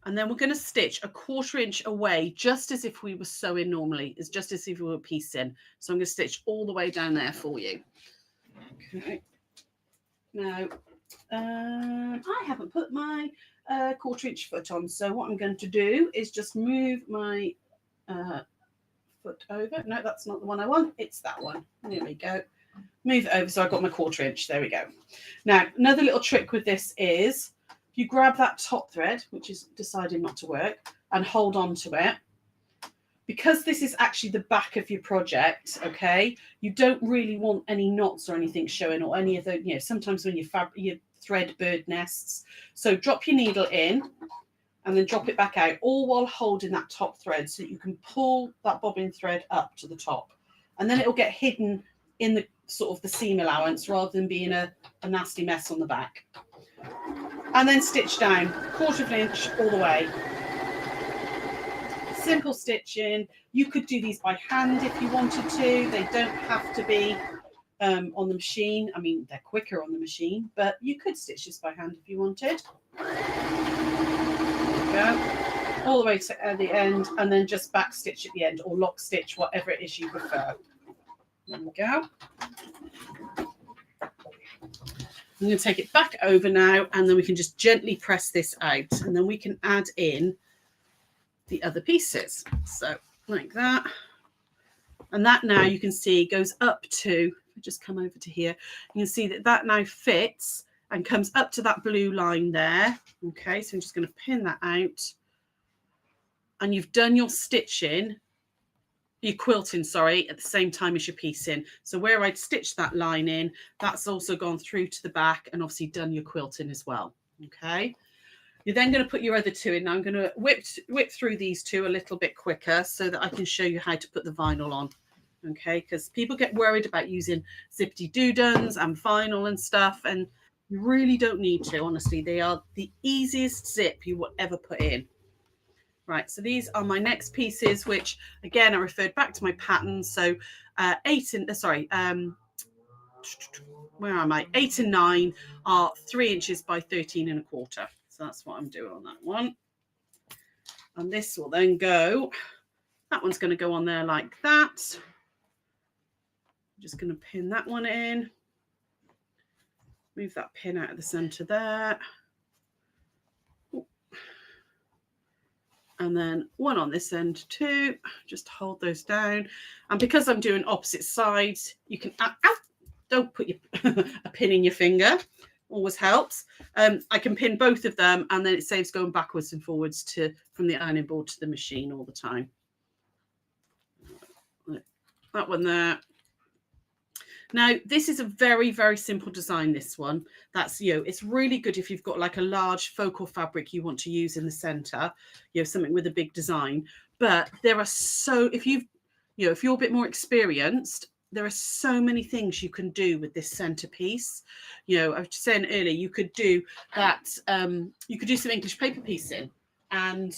And then we're going to stitch a 1/4 inch away, just as if we were sewing normally. It's just as if we were piecing. So I'm going to stitch all the way down there for you. Okay. Now, I haven't put my 1/4 inch foot on. So what I'm going to do is just move my foot over. No, that's not the one I want. It's that one. There we go. Move it over. So I've got my 1/4 inch. There we go. Now, another little trick with this is you grab that top thread, which is deciding not to work, and hold on to it. Because this is actually the back of your project, okay, you don't really want any knots or anything showing, or any of the, you know, sometimes when you thread bird nests. So drop your needle in and then drop it back out, all while holding that top thread so that you can pull that bobbin thread up to the top. And then it'll get hidden in the sort of the seam allowance rather than being a nasty mess on the back. And then stitch down 1/4 inch all the way. Simple stitching. You could do these by hand if you wanted to. They don't have to be on the machine. I mean, they're quicker on the machine, but you could stitch this by hand if you wanted. There you go. All the way to the end, and then just back stitch at the end, or lock stitch, whatever it is you prefer. There we go. I'm going to take it back over now, and then we can just gently press this out, and then we can add in the other pieces. So like that. And that now you can see goes up to, just come over to here, you can see that that now fits and comes up to that blue line there. Okay, so I'm just going to pin that out. And you've done your stitching, your quilting, sorry, at the same time as your piecing. So where I'd stitched that line in, that's also gone through to the back and obviously done your quilting as well. Okay. You're then going to put your other two in. Now I'm going to whip through these two a little bit quicker so that I can show you how to put the vinyl on. Okay, because people get worried about using zippity doo-duns and vinyl and stuff, and you really don't need to, honestly. They are the easiest zip you will ever put in. Right, so these are my next pieces, which again I referred back to my pattern. So 8 and where am I? 8 and 9 are 3 inches by 13 1/4. So that's what I'm doing on that one. And this will then go, that one's going to go on there like that. I'm just going to pin that one in. Move that pin out of the center there. And then one on this end too. Just hold those down. And because I'm doing opposite sides, you can, don't put a pin in your finger. Always helps. I can pin both of them, and then it saves going backwards and forwards from the ironing board to the machine all the time. That one there. Now, this is a very, very simple design, this one. That's, you know, it's really good if you've got like a large focal fabric you want to use in the center, you know, something with a big design. But there are if you're a bit more experienced, there are so many things you can do with this centerpiece. You know, I was saying earlier, you could do that. You could do some English paper piecing and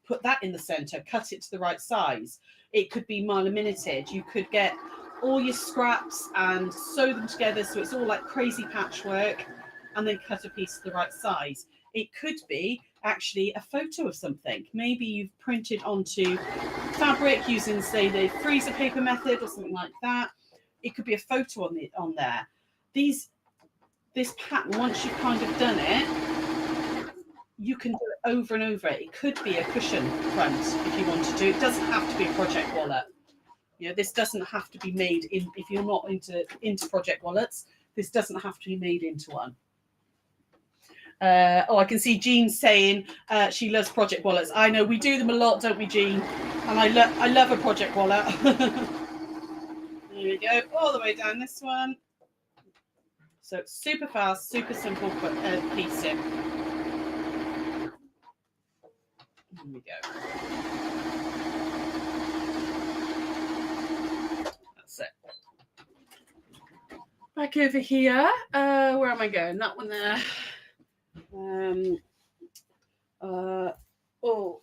put that in the center, cut it to the right size. It could be laminated. You could get all your scraps and sew them together so it's all like crazy patchwork, and then cut a piece to the right size. It could be actually a photo of something. Maybe you've printed onto fabric using, say, the freezer paper method or something like that. It could be a photo on there. This pattern, once you've kind of done it, you can do it over and over. It could be a cushion front if you want to do. It doesn't have to be a project wallet. You know, this doesn't have to be made in, if you're not into project wallets, this doesn't have to be made into one. I can see Jean saying she loves project wallets. I know, we do them a lot, don't we, Jean? And I love a project wallet. There we go, all the way down this one. So it's super fast, super simple piecing. There we go. That's it. Back over here. Where am I going? That one there. Oh,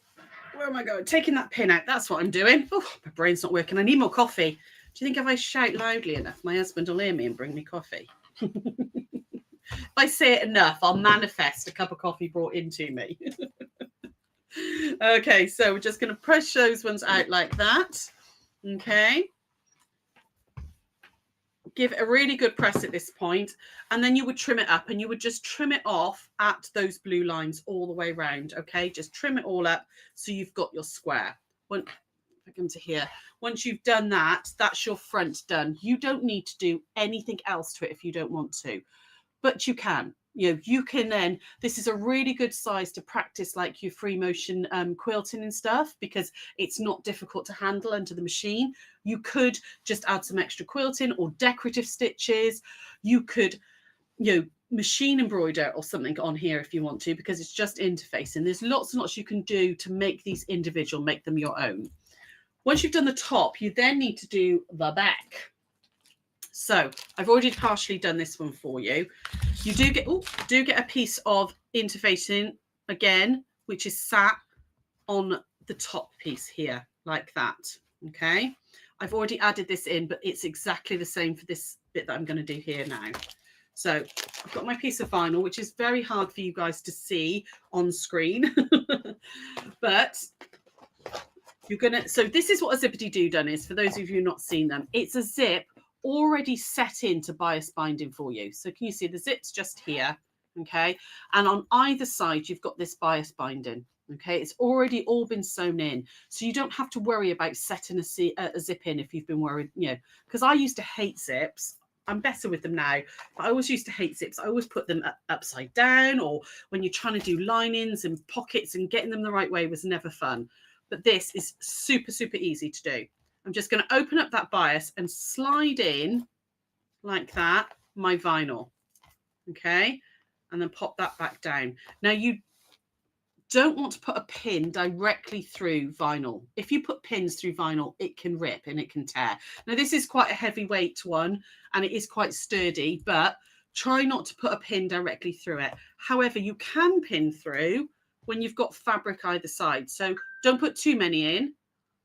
where am I going? Taking that pin out. That's what I'm doing. Oh, my brain's not working. I need more coffee. Do you think if I shout loudly enough, my husband will hear me and bring me coffee? If I say it enough, I'll manifest a cup of coffee brought into me. Okay, so we're just going to push those ones out like that. Okay. Give it a really good press at this point, and then you would trim it up, and you would just trim it off at those blue lines all the way around. Okay, just trim it all up so you've got your square. When I come to here, once you've done that, that's your front done. You don't need to do anything else to it if you don't want to, but you can. You can then, this is a really good size to practice like your free motion quilting and stuff, because it's not difficult to handle under the machine. You could just add some extra quilting or decorative stitches. You could, machine embroider or something on here if you want to, because it's just interfacing. There's lots and lots you can do to make these individual, make them your own. Once you've done the top, you then need to do the back. So I've already partially done this one for you. You do get a piece of interfacing again, which is sat on the top piece here, like that. Okay. I've already added this in, but it's exactly the same for this bit that I'm going to do here now. So I've got my piece of vinyl, which is very hard for you guys to see on screen, but so this is what a zippity-doo done is, for those of you who've not seen them. It's a zip already set into bias binding for you. So can you see the zip's just here? Okay. And on either side, you've got this bias binding. Okay. It's already all been sewn in. So you don't have to worry about setting a zip in if you've been worried, because I used to hate zips. I'm better with them now, but I always used to hate zips. I always put them upside down, or when you're trying to do linings and pockets and getting them the right way was never fun. But this is super, super easy to do. I'm just going to open up that bias and slide in like that, my vinyl. Okay. And then pop that back down. Now you don't want to put a pin directly through vinyl. If you put pins through vinyl, it can rip and it can tear. Now this is quite a heavyweight one and it is quite sturdy, but try not to put a pin directly through it. However, you can pin through when you've got fabric either side. So don't put too many in.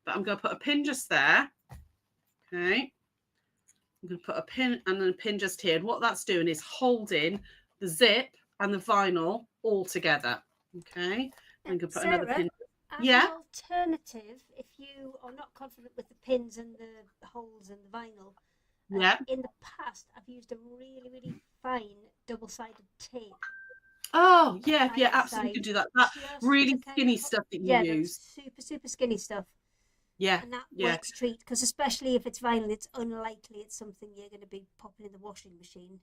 But I'm going to put a pin just there. Okay. I'm going to put a pin and then a pin just here. And what that's doing is holding the zip and the vinyl all together. Okay. I'm going to put Sarah, another pin. As an alternative, if you are not confident with the pins and the holes and the vinyl, in the past, I've used a really, really fine double-sided tape. Oh, yeah, absolutely. You can do that. That really skinny stuff that you use. Super, super skinny stuff. Yeah. And that works a treat, because especially if it's vinyl, it's unlikely it's something you're going to be popping in the washing machine.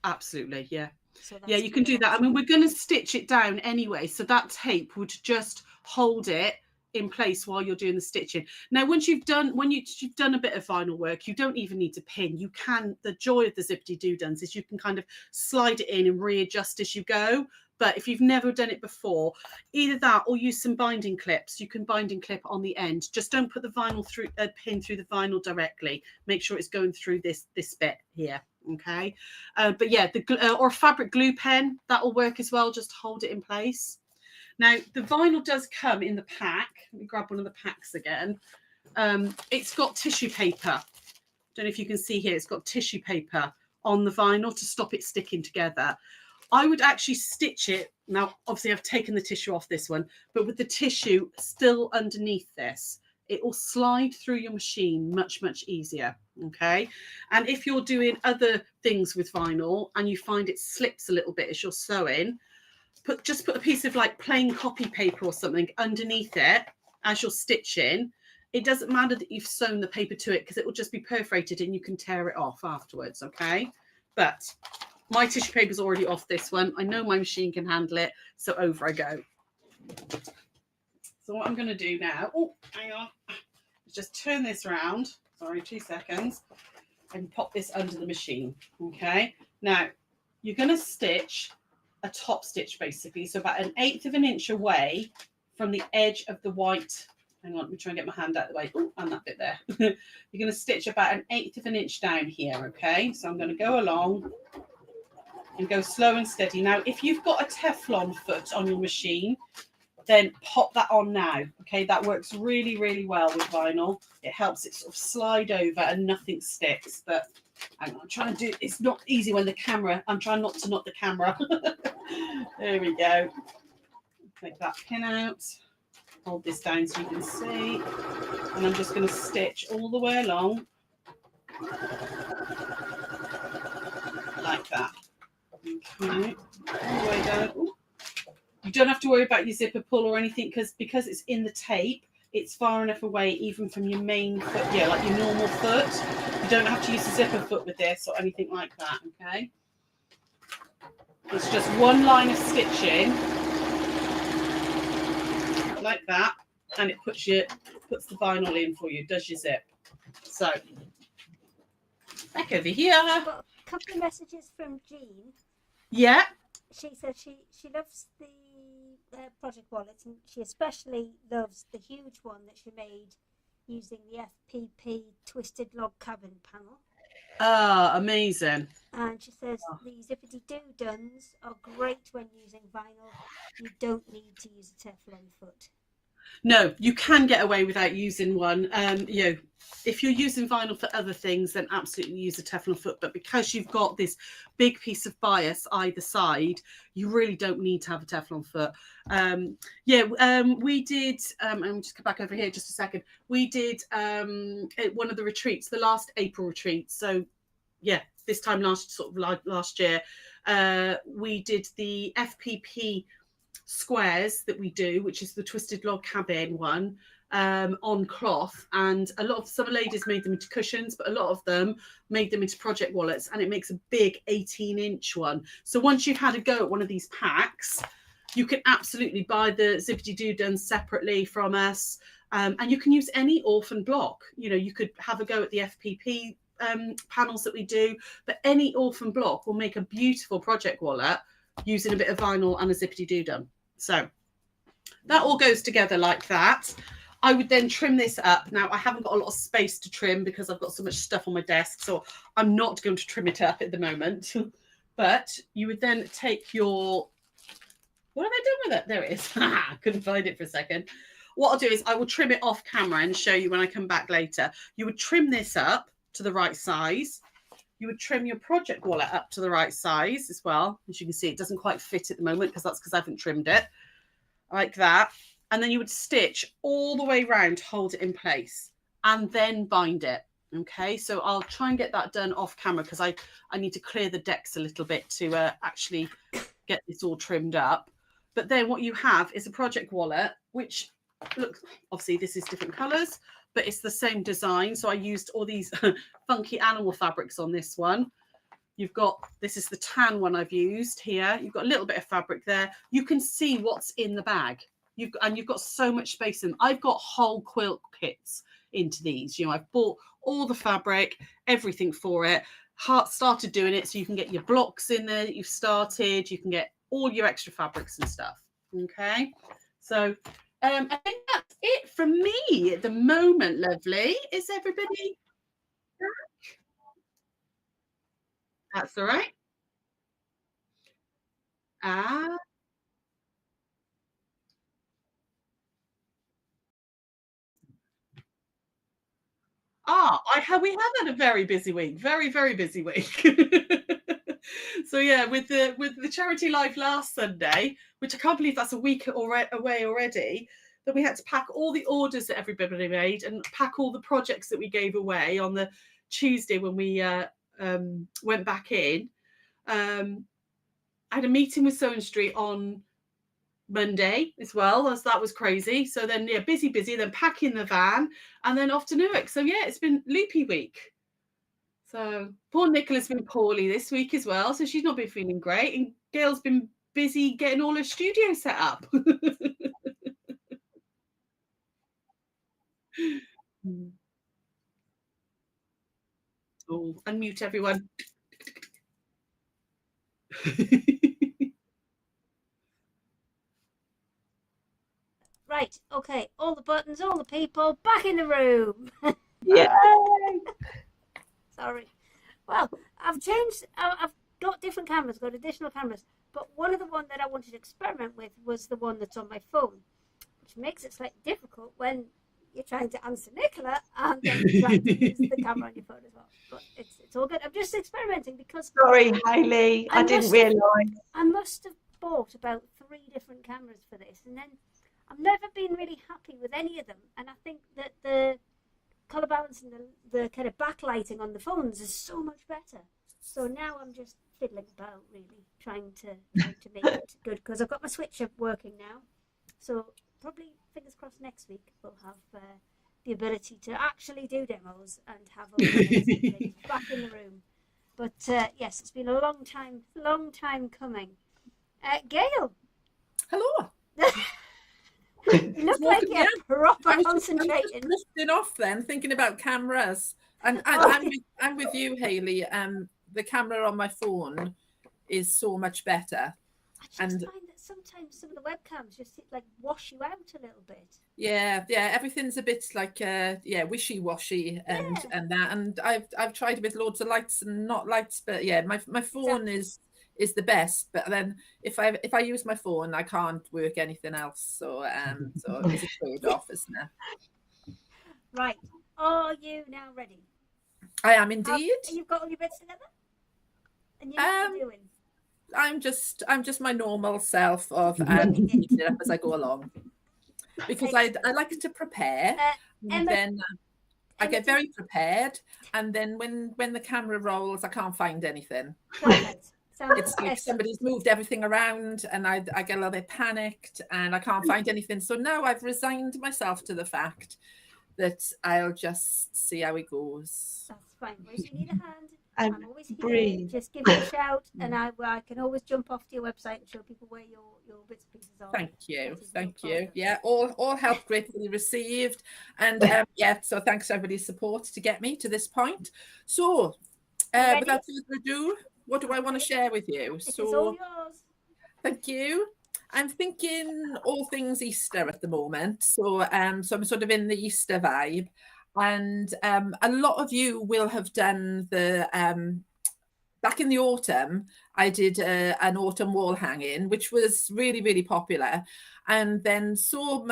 Absolutely, yeah. So you can do that. I mean, we're going to stitch it down anyway, so that tape would just hold it in place while you're doing the stitching. Now, once you've done a bit of vinyl work, you don't even need to pin. You can. The joy of the zippity-doo duns is you can kind of slide it in and readjust as you go. But if you've never done it before, either that or use some binding clips. You can binding clip on the end. Just don't put the vinyl through pin through the vinyl directly. Make sure it's going through this bit here. Okay. But yeah, or fabric glue pen, that will work as well. Just hold it in place. Now, the vinyl does come in the pack. Let me grab one of the packs again. It's got tissue paper. Don't know if you can see here. It's got tissue paper on the vinyl to stop it sticking together. I would actually stitch it. Now, obviously, I've taken the tissue off this one, but with the tissue still underneath this, it will slide through your machine much, much easier. Okay. And if you're doing other things with vinyl and you find it slips a little bit as you're sewing, just put a piece of like plain copy paper or something underneath it as you're stitching. It doesn't matter that you've sewn the paper to it, because it will just be perforated and you can tear it off afterwards. Okay. But my tissue paper is already off this one. I know my machine can handle it. So over I go. So what I'm going to do now, hang on, just turn this around. Sorry, 2 seconds. And pop this under the machine. Okay. Now, you're going to stitch a top stitch basically. So about 1/8 of an inch away from the edge of the white. Hang on, let me try and get my hand out of the way. Oh, and that bit there. You're going to stitch about 1/8 of an inch down here. Okay. So I'm going to go along and go slow and steady. Now, if you've got a Teflon foot on your machine, then pop that on now. Okay, that works really, really well with vinyl. It helps it sort of slide over and nothing sticks. But I'm trying to do, it's not easy when the camera, I'm trying not to knock the camera. There we go. Take that pin out. Hold this down so you can see. And I'm just going to stitch all the way along. Like that. Okay. All the way down. Ooh. You don't have to worry about your zipper pull or anything because it's in the tape, it's far enough away even from your main foot, yeah, like your normal foot. You don't have to use a zipper foot with this or anything like that, okay? It's just one line of stitching, like that, and it puts the vinyl in for you, does your zip. So, back over here. I've got a couple of messages from Jean. Yeah. She said she loves the project wallets, and she especially loves the huge one that she made using the FPP twisted log cabin panel. Ah, amazing. And she says the zippity-doo-duns are great when using vinyl. You don't need to use a Teflon foot. No, you can get away without using one. You know, if you're using vinyl for other things, then absolutely use a Teflon foot. But because you've got this big piece of bias either side, you really don't need to have a Teflon foot. We did. I'm just go back over here just a second. We did at one of the retreats, the last April retreat. So, yeah, this time last year, we did the FPP squares that we do, which is the twisted log cabin one, on cloth, and some ladies made them into cushions, but a lot of them made them into project wallets, and it makes a big 18-inch one. So once you've had a go at one of these packs, you can absolutely buy the zippity-doo-duns separately from us, and you can use any orphan block. You know, you could have a go at the FPP panels that we do, but any orphan block will make a beautiful project wallet using a bit of vinyl and a zippity-doo-dun. So that all goes together like that. I would then trim this up. Now, I haven't got a lot of space to trim because I've got so much stuff on my desk, so I'm not going to trim it up at the moment. But you would then take your... What have I done with it? There it is. I couldn't find it for a second. What I'll do is I will trim it off camera and show you when I come back later. You would trim this up to the right size. You would trim your project wallet up to the right size as well. As you can see, it doesn't quite fit at the moment because I haven't trimmed it. Like that. And then you would stitch all the way around to hold it in place and then bind it. Okay, so I'll try and get that done off camera because I need to clear the decks a little bit to actually get this all trimmed up. But then what you have is a project wallet, which, look, obviously this is different colours, but it's the same design. So I used all these funky animal fabrics on this one. You've got, this is the tan one I've used here. You've got a little bit of fabric there. You can see what's in the bag. You've got so much space in them. I've got whole quilt kits into these. You know, I've bought all the fabric, everything for it. Started doing it so you can get your blocks in there that you've started. You can get all your extra fabrics and stuff. Okay, so I think that's it from me at the moment. Lovely. Is everybody back? That's all right. We have had a very busy week, very, very busy week. So yeah, with the charity live last Sunday, which I can't believe that's a week away already, that we had to pack all the orders that everybody made and pack all the projects that we gave away on the Tuesday when we went back in. I had a meeting with Sewing Street on Monday as well, as that was crazy. So then, yeah, busy, then packing the van and then off to Newark. So yeah, it's been loopy week. So poor Nicola's been poorly this week as well. So she's not been feeling great. And Gail's been busy getting all her studio set up. Oh, unmute everyone. Right, okay, all the buttons, all the people, back in the room. Yay! Sorry. Well, I've changed, I've got different cameras, got additional cameras, but one of the one that I wanted to experiment with was the one that's on my phone, which makes it slightly difficult when you're trying to answer Nicola and then you're trying to use the camera on your phone as well. But it's all good. I'm just experimenting because Sorry, Hayley, I didn't realise. I must have bought about 3 different cameras for this, and then I've never been really happy with any of them. And I think that the colour balance and the kind of backlighting on the phones is so much better. So now I'm just fiddling about, really, trying to make it good, because I've got my switcher working now. So probably, fingers crossed, next week we'll have the ability to actually do demos and have all the things back in the room. But yes, it's been a long time coming. Gail. Hello. You look like you're proper concentrating. I'm just drifting off then, thinking about cameras. And I'm with you, Hayley. The camera on my phone is so much better. I just find that sometimes some of the webcams just like wash you out a little bit. Yeah, everything's a bit like wishy-washy and that. And I've tried with loads of lights and not lights, but yeah, my phone is the best. But then if I use my phone, I can't work anything else. So it's a trade-off, isn't it? Right. Are you now ready? I am indeed. You've got all your bits together? And you know what you're doing? I'm just my normal self of keeping it up as I go along, because I like to prepare, and then I get very prepared, and then when the camera rolls, I can't find anything. Perfect. It's like somebody's moved everything around, and I get a little bit panicked, and I can't find anything. So now I've resigned myself to the fact that I'll just see how it goes. That's fine. If you need a hand, And I'm always here. breathe. Just give me a shout, and I can always jump off to your website and show people where your bits and pieces are. Thank you. Yeah, all help gratefully received, and so thanks for everybody's support to get me to this point. So, without further ado, what do I want to share with you? It's all yours. Thank you. I'm thinking all things Easter at the moment, so I'm sort of in the Easter vibe. And a lot of you will have done the back in the autumn. I did an autumn wall hanging, which was really, really popular, and then so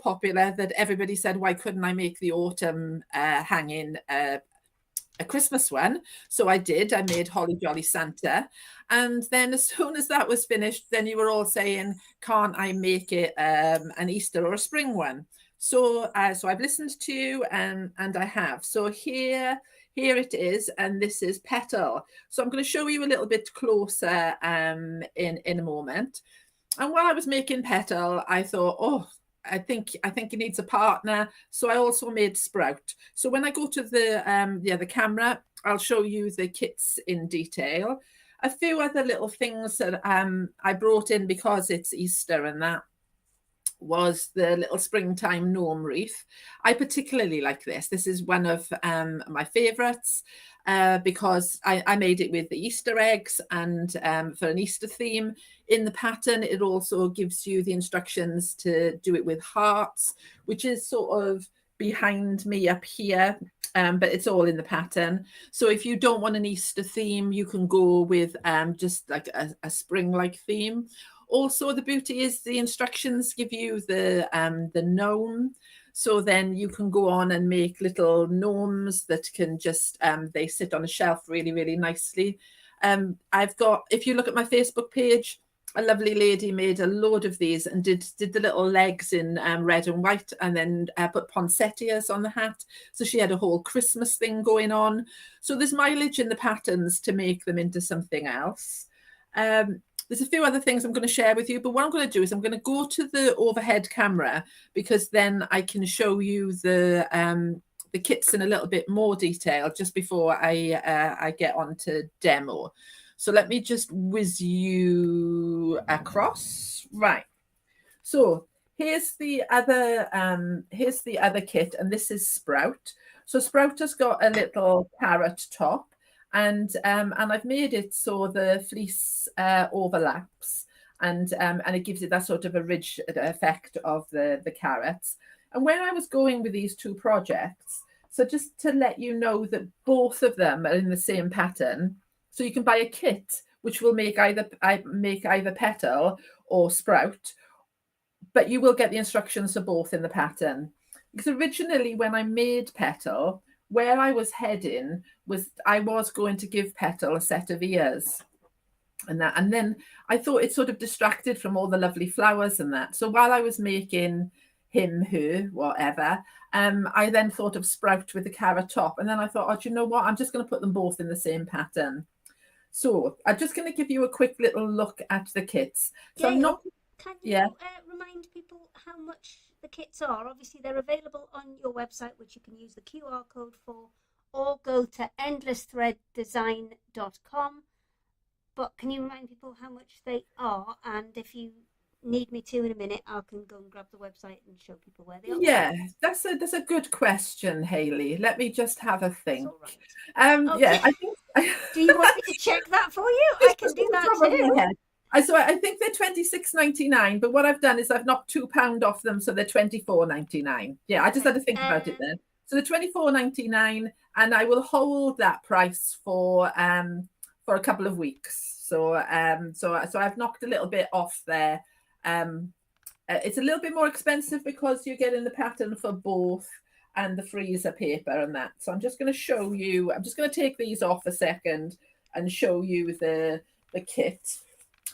popular that everybody said, "Why couldn't I make the autumn hanging a Christmas one?" So I did. I made Holly Jolly Santa, and then as soon as that was finished, then you were all saying, "Can't I make it an Easter or a spring one?" So I've listened to you, and I have. So here it is, and this is Petal. So I'm going to show you a little bit closer in a moment. And while I was making Petal, I thought, oh, I think it needs a partner. So I also made Sprout. So when I go to the camera, I'll show you the kits in detail. A few other little things that I brought in because it's Easter, and that was the little springtime gnome wreath. I particularly like this. This is one of my favorites because I made it with the Easter eggs, and for an Easter theme. In the pattern, it also gives you the instructions to do it with hearts, which is sort of behind me up here, but it's all in the pattern. So if you don't want an Easter theme, you can go with just like a spring-like theme. Also, the beauty is the instructions give you the gnome, so then you can go on and make little gnomes that can just they sit on a shelf really, really nicely. I've got, if you look at my Facebook page, a lovely lady made a load of these and did the little legs in red and white, and then put poinsettias on the hat. So she had a whole Christmas thing going on. So there's mileage in the patterns to make them into something else. There's a few other things I'm going to share with you, but what I'm going to do is I'm going to go to the overhead camera, because then I can show you the kits in a little bit more detail just before I get on to demo. So let me just whiz you across. Right. So here's the other kit, and this is Sprout. So Sprout has got a little carrot top. And I've made it so the fleece overlaps, and it gives it that sort of a ridge effect of the carrots. And when I was going with these two projects, so just to let you know that both of them are in the same pattern, so you can buy a kit which will make either petal or sprout, but you will get the instructions for both in the pattern. Because originally when I made petal, where I was heading was I was going to give petal a set of ears and that, and then I thought it sort of distracted from all the lovely flowers and that. So while I was making him, her, whatever, I then thought of sprout with the carrot top, and then I thought, oh, do you know what? I'm just going to put them both in the same pattern. So I'm just going to give you a quick little look at the kits. So Gail, I'm not. can you remind people how much the kits are? Obviously, they're available on your website, which you can use the QR code for, or go to endlessthreaddesign.com. But can you remind people how much they are? And if you need me to in a minute, I can go and grab the website and show people where they are. Yeah, that's a good question, Hayley. Let me just have a think. Right. Yeah, I think. Do you want me to check that for you? I can do that too. So I think they're £26.99, but what I've done is I've knocked £2 off them, so they're £24.99. Yeah, I just had to think about it then. So they're £24.99, and I will hold that price for a couple of weeks. So I've knocked a little bit off there. It's a little bit more expensive because you're getting the pattern for both and the freezer paper and that. So I'm just going to show you. I'm just going to take these off a second and show you the kit.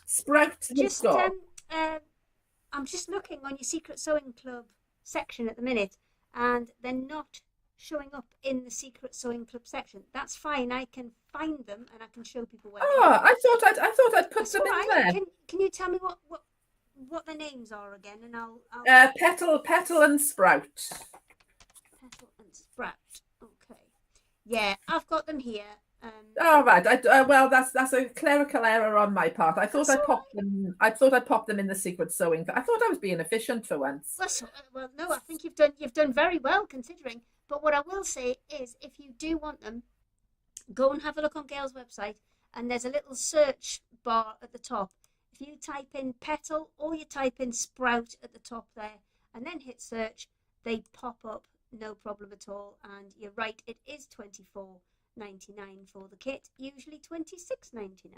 Sprout. Just I'm just looking on your Secret Sewing Club section at the minute, and they're not showing up in the Secret Sewing Club section. That's fine. I can find them and I can show people where. Oh, I thought I'd put them in there. Can you tell me what the names are again? And I'll Petal and Sprout. Petal and Sprout. Okay. Yeah, I've got them here. Oh right. Well, that's a clerical error on my part. I thought I'd pop them. I thought I'd pop them in the Secret Sewing. I thought I was being efficient for once. Well, no, I think you've done very well considering. But what I will say is, if you do want them, go and have a look on Gail's website, and there's a little search bar at the top. If you type in petal or you type in sprout at the top there, and then hit search, they pop up, no problem at all. And you're right, it is $24.99 for the kit, usually $26.99.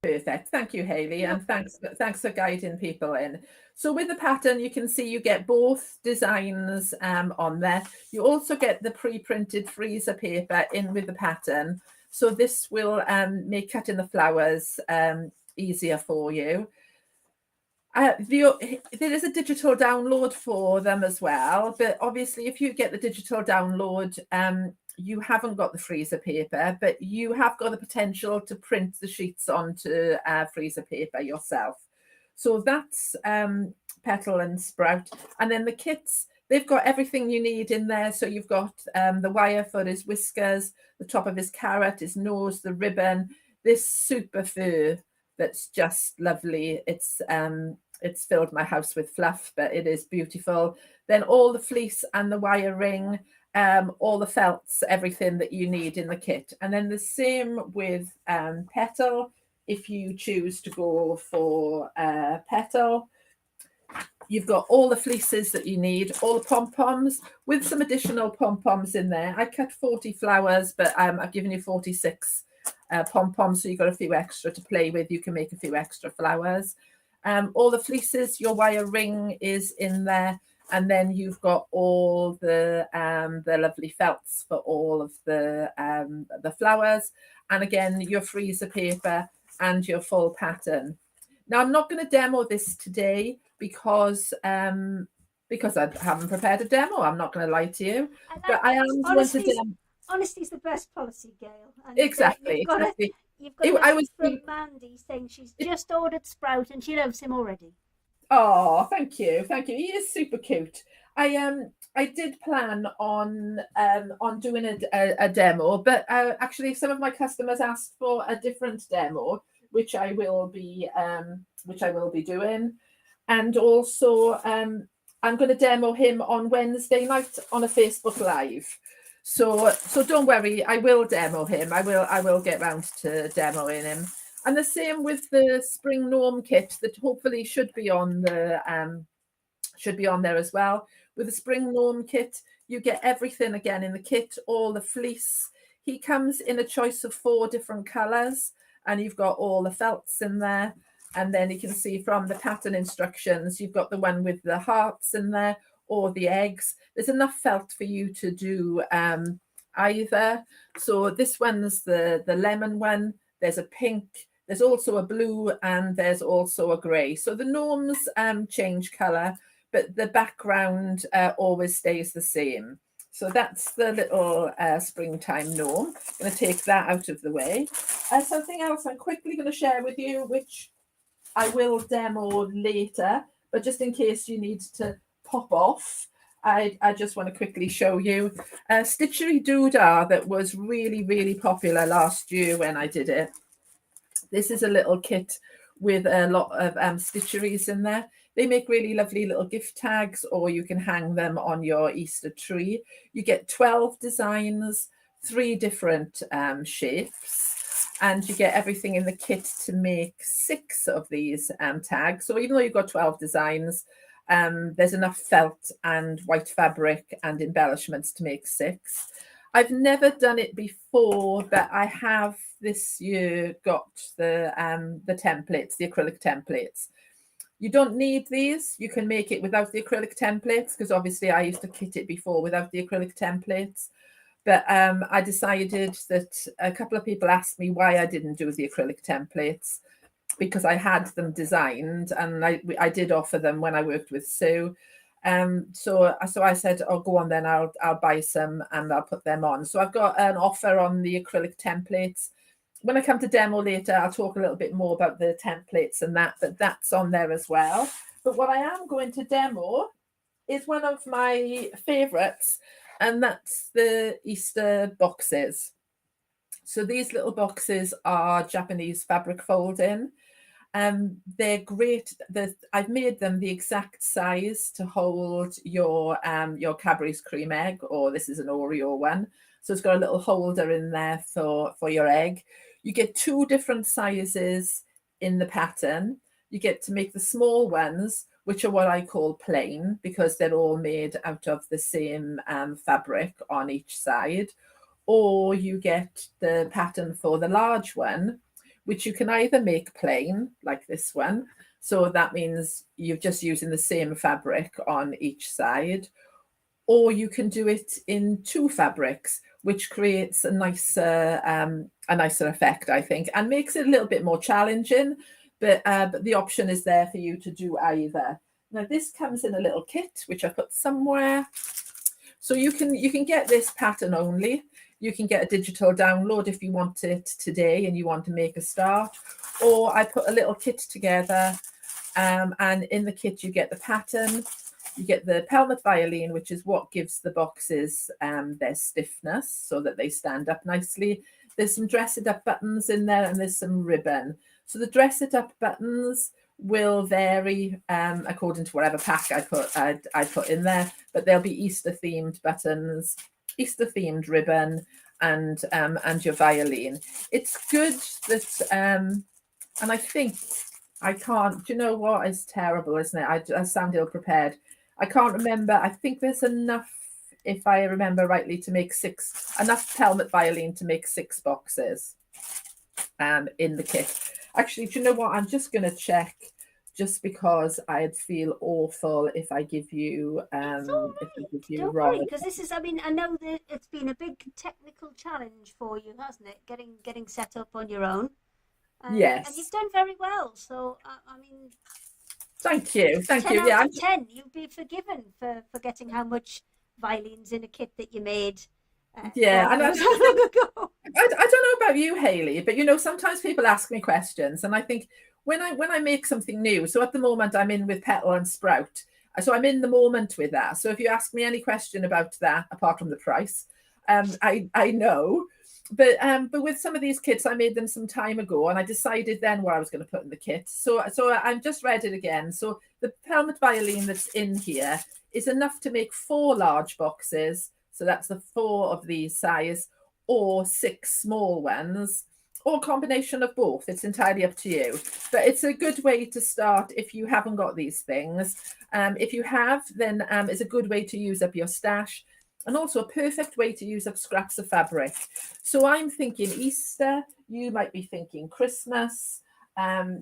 Perfect. Thank you, Hayley, and thanks for guiding people in. So with the pattern, you can see you get both designs on there. You also get the pre-printed freezer paper in with the pattern. So this will make cutting the flowers easier for you. There is a digital download for them as well, but obviously if you get the digital download, you haven't got the freezer paper, but you have got the potential to print the sheets onto freezer paper yourself. So that's Petal and Sprout. And then the kits, they've got everything you need in there. So you've got the wire for his whiskers, the top of his carrot, his nose, the ribbon, this super fur that's just lovely. It's filled my house with fluff, but it is beautiful. Then all the fleece and the wire ring, all the felts, everything that you need in the kit. And then the same with Petal. If you choose to go for Petal, you've got all the fleeces that you need, all the pom-poms with some additional pom-poms in there. I cut 40 flowers, but I've given you 46 pom-poms, so you've got a few extra to play with. You can make a few extra flowers. All the fleeces, your wire ring is in there. And then you've got all the lovely felts for all of the flowers, and again your freezer paper and your full pattern. Now I'm not going to demo this today because I haven't prepared a demo. I'm not going to lie to you, but I am going to demo. Honesty is the best policy, Gail. And exactly. You've got a message from Mandy saying she's just ordered Sprout and she loves him already. Oh, thank you. He is super cute. I did plan on doing a demo, but actually some of my customers asked for a different demo, which I will be doing, and also I'm going to demo him on Wednesday night on a Facebook Live. So don't worry, I will demo him. I will get round to demoing him. And the same with the spring gnome kit that hopefully should be on there as well. With the spring gnome kit, you get everything again in the kit, all the fleece. He comes in a choice of 4 different colours. and you've got all the felts in there. And then you can see from the pattern instructions, you've got the one with the hearts in there or the eggs. There's enough felt for you to do either. So this one's the lemon one. There's a pink, there's also a blue, and there's also a grey. So the gnomes change colour, but the background always stays the same. So that's the little springtime gnome. I'm going to take that out of the way. Something else I'm quickly going to share with you, which I will demo later, but just in case you need to pop off, I just want to quickly show you a Stitchery Doodah that was really, really popular last year when I did it. This is a little kit with a lot of stitcheries in there. They make really lovely little gift tags, or you can hang them on your Easter tree. You get 12 designs, 3 different shapes, and you get everything in the kit to make 6 of these tags. So even though you've got 12 designs, there's enough felt and white fabric and embellishments to make 6. I've never done it before, but I have this year got the templates, the acrylic templates. You don't need these. You can make it without the acrylic templates, because obviously I used to kit it before without the acrylic templates. But I decided that a couple of people asked me why I didn't do the acrylic templates, because I had them designed, and I did offer them when I worked with Sue. So I said, oh, go on then, I'll buy some and I'll put them on. So I've got an offer on the acrylic templates. When I come to demo later, I'll talk a little bit more about the templates and that, but that's on there as well. But what I am going to demo is one of my favorites, and that's the Easter boxes. So these little boxes are Japanese fabric fold-in. They're great. I've made them the exact size to hold your Cadbury's cream egg, or this is an Oreo one. So it's got a little holder in there for your egg. You get 2 different sizes in the pattern. You get to make the small ones, which are what I call plain, because they're all made out of the same fabric on each side. Or you get the pattern for the large one, which you can either make plain, like this one. So that means you're just using the same fabric on each side. Or you can do it in 2 fabrics, which creates a nicer effect, I think, and makes it a little bit more challenging. But the option is there for you to do either. Now this comes in a little kit, which I put somewhere. So you can get this pattern only. You can get a digital download if you want it today and you want to make a start. Or I put a little kit together, and in the kit you get the pattern. You get the pelmet violin, which is what gives the boxes their stiffness so that they stand up nicely. There's some dress-it-up buttons in there, and there's some ribbon. So the dress-it-up buttons will vary according to whatever pack I put in there, but there'll be Easter-themed buttons, Easter-themed ribbon, and your violin. It's good that, and I think I can't. Do you know what? It's terrible, isn't it? I sound ill-prepared. I can't remember. I think there's enough, if I remember rightly, to make 6, enough pelmet violin to make 6 boxes in the kit. Actually, do you know what? I'm just going to check, just because I'd feel awful if I give you Don't wrong. worry, because this is, I mean, I know that it's been a big technical challenge for you, hasn't it? Getting set up on your own. Yes. And you've done very well. So, I mean, Thank you. 10 Yeah, out of 10, you'll be forgiven for forgetting how much violins in a kit that you made. Yeah, and long ago. I don't know about you, Hayley, but you know, sometimes people ask me questions, and I think when I make something new, so at the moment I'm in with Petal and Sprout, so I'm in the moment with that. So if you ask me any question about that, apart from the price, I know. But with some of these kits, I made them some time ago, and I decided then what I was going to put in the kit. So I've just read it again. So the pelmet violin that's in here is enough to make 4 large boxes. So that's the 4 of these size, or 6 small ones, or a combination of both. It's entirely up to you. But it's a good way to start if you haven't got these things. If you have, then it's a good way to use up your stash. and also a perfect way to use up scraps of fabric. So I'm thinking Easter, you might be thinking Christmas,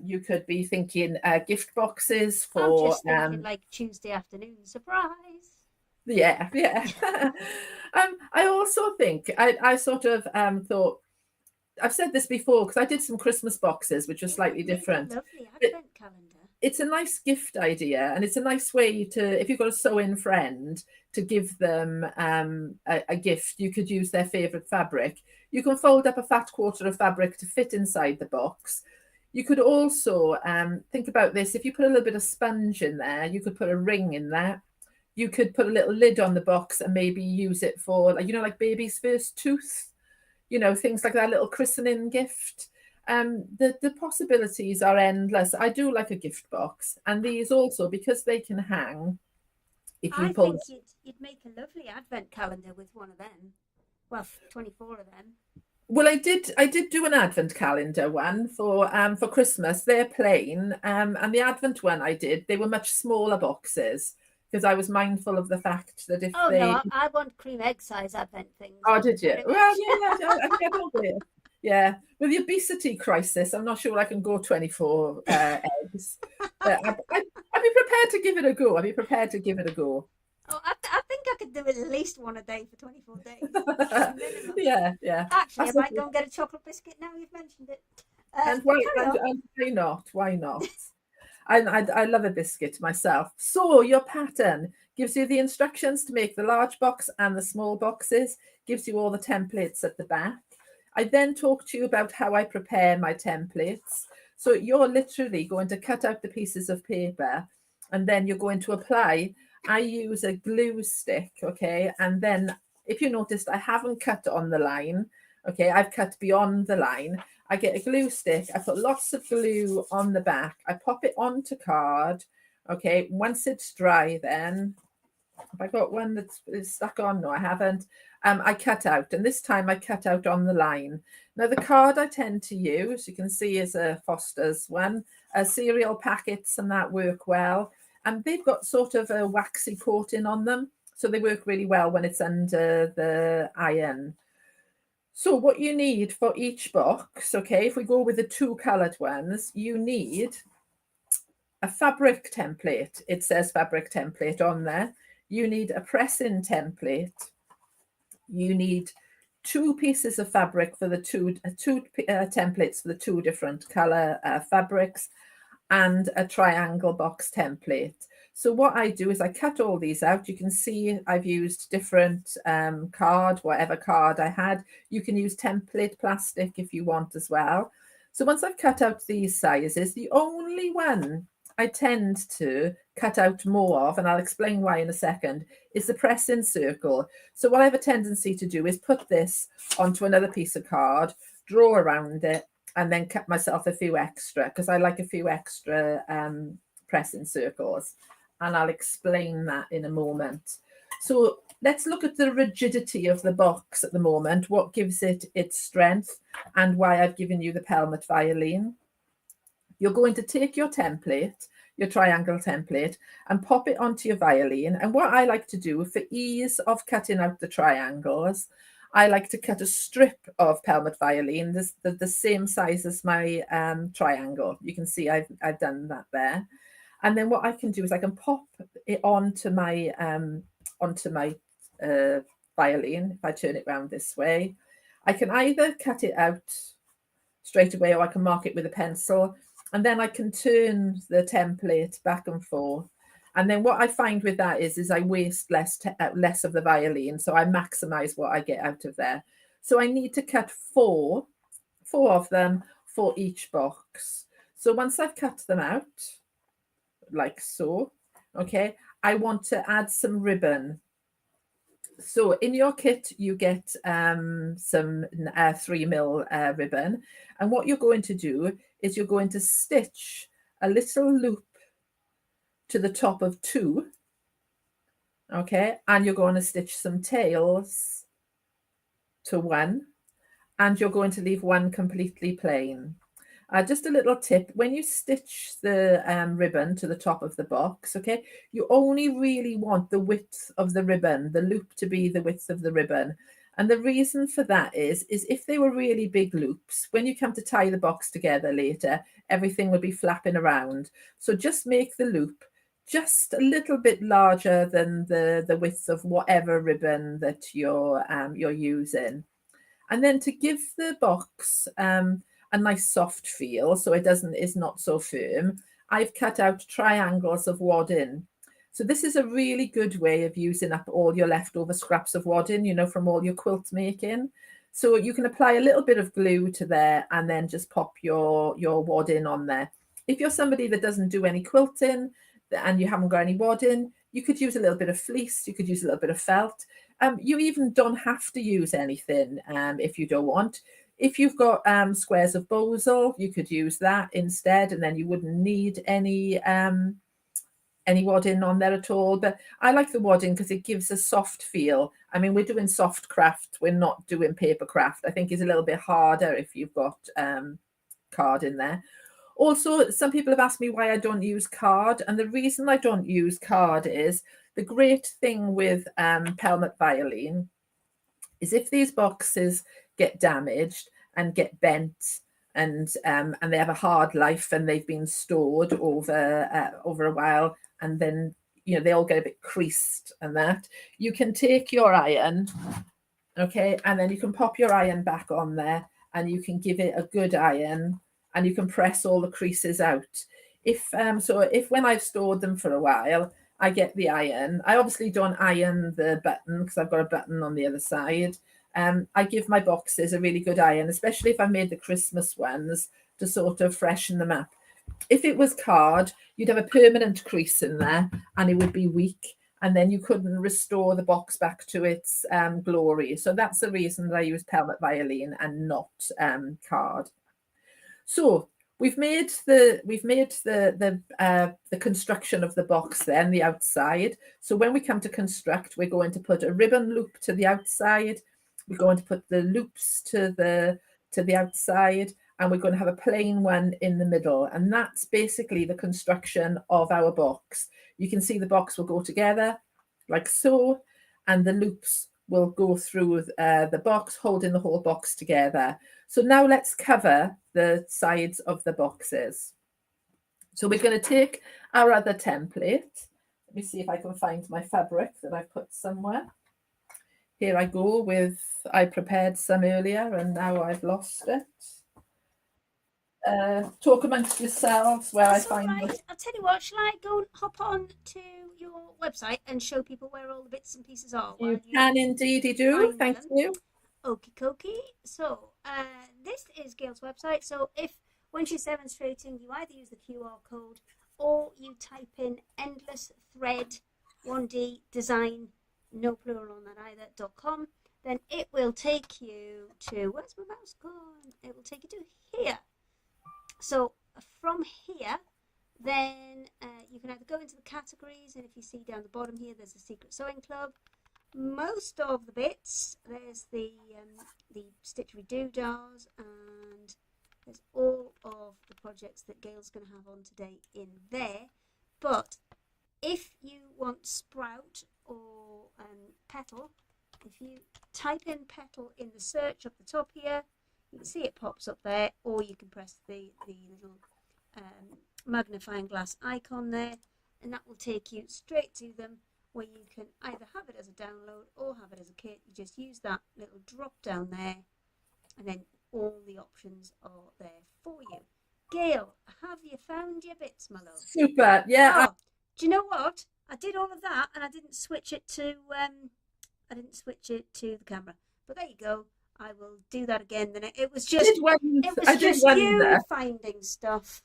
you could be thinking gift boxes I'm for just thinking like Tuesday afternoon surprise. yeah. I also think I sort of thought, I've said this before because I did some Christmas boxes which are It slightly would make different. a lovely But advent calendar. it's a nice gift idea, and it's a nice way to, if you've got a sew-in friend, to give them a gift. You could use their favorite fabric. You can fold up a fat quarter of fabric to fit inside the box. You could also think about this. If you put a little bit of sponge in there, you could put a ring in there. You could put a little lid on the box and maybe use it for, like, like baby's first tooth, things like that, little christening gift. The possibilities are endless. I do like a gift box, and these also, because they can hang. If you I pull, think you'd make a lovely advent calendar with one of them. Well, 24 of them. well, I did do an advent calendar one for Christmas. They're plain, and the advent one I did, they were much smaller boxes because I was mindful of the fact that if Oh they, no, I want cream egg size advent things. oh, did you? Pretty Well, much. yeah, I don't blame you. Yeah, with the obesity crisis, I'm not sure I can go 24 eggs, but I'd be prepared to give it a go. I'd be prepared to give it a go. Oh, I think I could do at least one a day for 24 days. Minimum. Yeah. Actually, I That's might lovely. go and get a chocolate biscuit now you've mentioned it. And why, Carry and, on. and why not? Why not? I love a biscuit myself. So your pattern gives you the instructions to make the large box and the small boxes, gives you all the templates at the back. I then talk to you about how I prepare my templates. So you're literally going to cut out the pieces of paper, and then you're going to apply. I use a glue stick, okay? And then if you noticed, I haven't cut on the line, okay? I've cut beyond the line. I get a glue stick, I put lots of glue on the back, I pop it onto card, okay? Once it's dry, then, have I got one that's stuck on? No, I haven't. I cut out, and this time I cut out on the line. Now, the card I tend to use, you can see, is a Foster's one. Cereal packets and that work well. And they've got sort of a waxy coating on them, so they work really well when it's under the iron. So what you need for each box, okay, if we go with the two coloured ones, you need a fabric template. It says fabric template on there. You need a press-in template. You need two pieces of fabric for the two templates for the two different colour fabrics, and a triangle box template. So what I do is I cut all these out. You can see I've used different card, whatever card I had. You can use template plastic if you want as well. So once I've cut out these sizes, the only one I tend to cut out more of, and I'll explain why in a second, is the press-in circle. So what I have a tendency to do is put this onto another piece of card, draw around it, and then cut myself a few extra because I like a few extra pressing circles, and I'll explain that in a moment. So let's look at the rigidity of the box at the moment, what gives it its strength, and why I've given you the pelmet violin. You're going to take your template, your triangle template, and pop it onto your violin. And what I like to do for ease of cutting out the triangles, I like to cut a strip of pelmet violin, the same size as my triangle. You can see I've done that there. And then what I can do is I can pop it onto my violin. If I turn it around this way, I can either cut it out straight away, or I can mark it with a pencil, and then I can turn the template back and forth. And then what I find with that is I waste less of the violin, so I maximize what I get out of there. So I need to cut four of them for each box. So once I've cut them out, like so, okay, I want to add some ribbon. So in your kit, you get some 3mm ribbon. And what you're going to do is you're going to stitch a little loop to the top of 2. Okay, and you're going to stitch some tails to 1, and you're going to leave 1 completely plain. Just a little tip, when you stitch the ribbon to the top of the box, okay, you only really want the width of the ribbon, the loop to be the width of the ribbon. And the reason for that is if they were really big loops, when you come to tie the box together later, everything would be flapping around. So just make the loop just a little bit larger than the width of whatever ribbon that you're using. And then to give the box a nice soft feel, so is not so firm, I've cut out triangles of wadding. So this is a really good way of using up all your leftover scraps of wadding, you know, from all your quilt making. So you can apply a little bit of glue to there and then just pop your wadding on there. If you're somebody that doesn't do any quilting and you haven't got any wadding, you could use a little bit of fleece, you could use a little bit of felt. You even don't have to use anything if you don't want. If you've got squares of bosal, you could use that instead, and then you wouldn't need any wadding on there at all. But I like the wadding because it gives a soft feel. I mean, we're doing soft craft, we're not doing paper craft. I think it's a little bit harder if you've got card in there. Also, some people have asked me why I don't use card, and the reason I don't use card is the great thing with pelmet violin is if these boxes get damaged and get bent and they have a hard life and they've been stored over a while, and then they all get a bit creased and that, you can take your iron, okay, and then you can pop your iron back on there and you can give it a good iron and you can press all the creases out. If when I've stored them for a while, I get the iron. I obviously don't iron the button because I've got a button on the other side. I give my boxes a really good iron, especially if I made the Christmas ones, to sort of freshen them up. If it was card, you'd have a permanent crease in there and it would be weak, and then you couldn't restore the box back to its glory. So that's the reason that I use pelmet violin and not card. So we've made the construction of the box then, the outside. So when we come to construct, we're going to put a ribbon loop to the outside. We're going to put the loops to the outside, and we're going to have a plain one in the middle. And that's basically the construction of our box. You can see the box will go together like so, and the loops will go through the box, holding the whole box together. So now let's cover the sides of the boxes. So we're going to take our other template. Let me see if I can find my fabric that I've put somewhere. Here I go I prepared some earlier and now I've lost it. Talk amongst yourselves where That's I find all right. it. I'll tell you what, shall I go and hop on to your website and show people where all the bits and pieces are? You can indeed do. Thank you. Okie dokie. So this is Gail's website. So when she's demonstrating, you either use the QR code or you type in endless thread 1D design, no plural on that either, .com. Then it will take you to, where's my mouse gone? It will take you to here. So from here, then you can either go into the categories, and if you see down the bottom here, there's a secret sewing club. Most of the bits, there's the stitchery doodahs, and there's all of the projects that Gail's going to have on today in there. But if you want sprout or petal, if you type in petal in the search up the top here, you can see it pops up there, or you can press the little magnifying glass icon there, and that will take you straight to them, where you can either have it as a download or have it as a kit. You just use that little drop down there, and then all the options are there for you. Gail, have you found your bits, my love? Super, yeah. Oh, do you know what? I did all of that, and I didn't switch it to the camera. But there you go. I will do that again. Then it was just you finding stuff.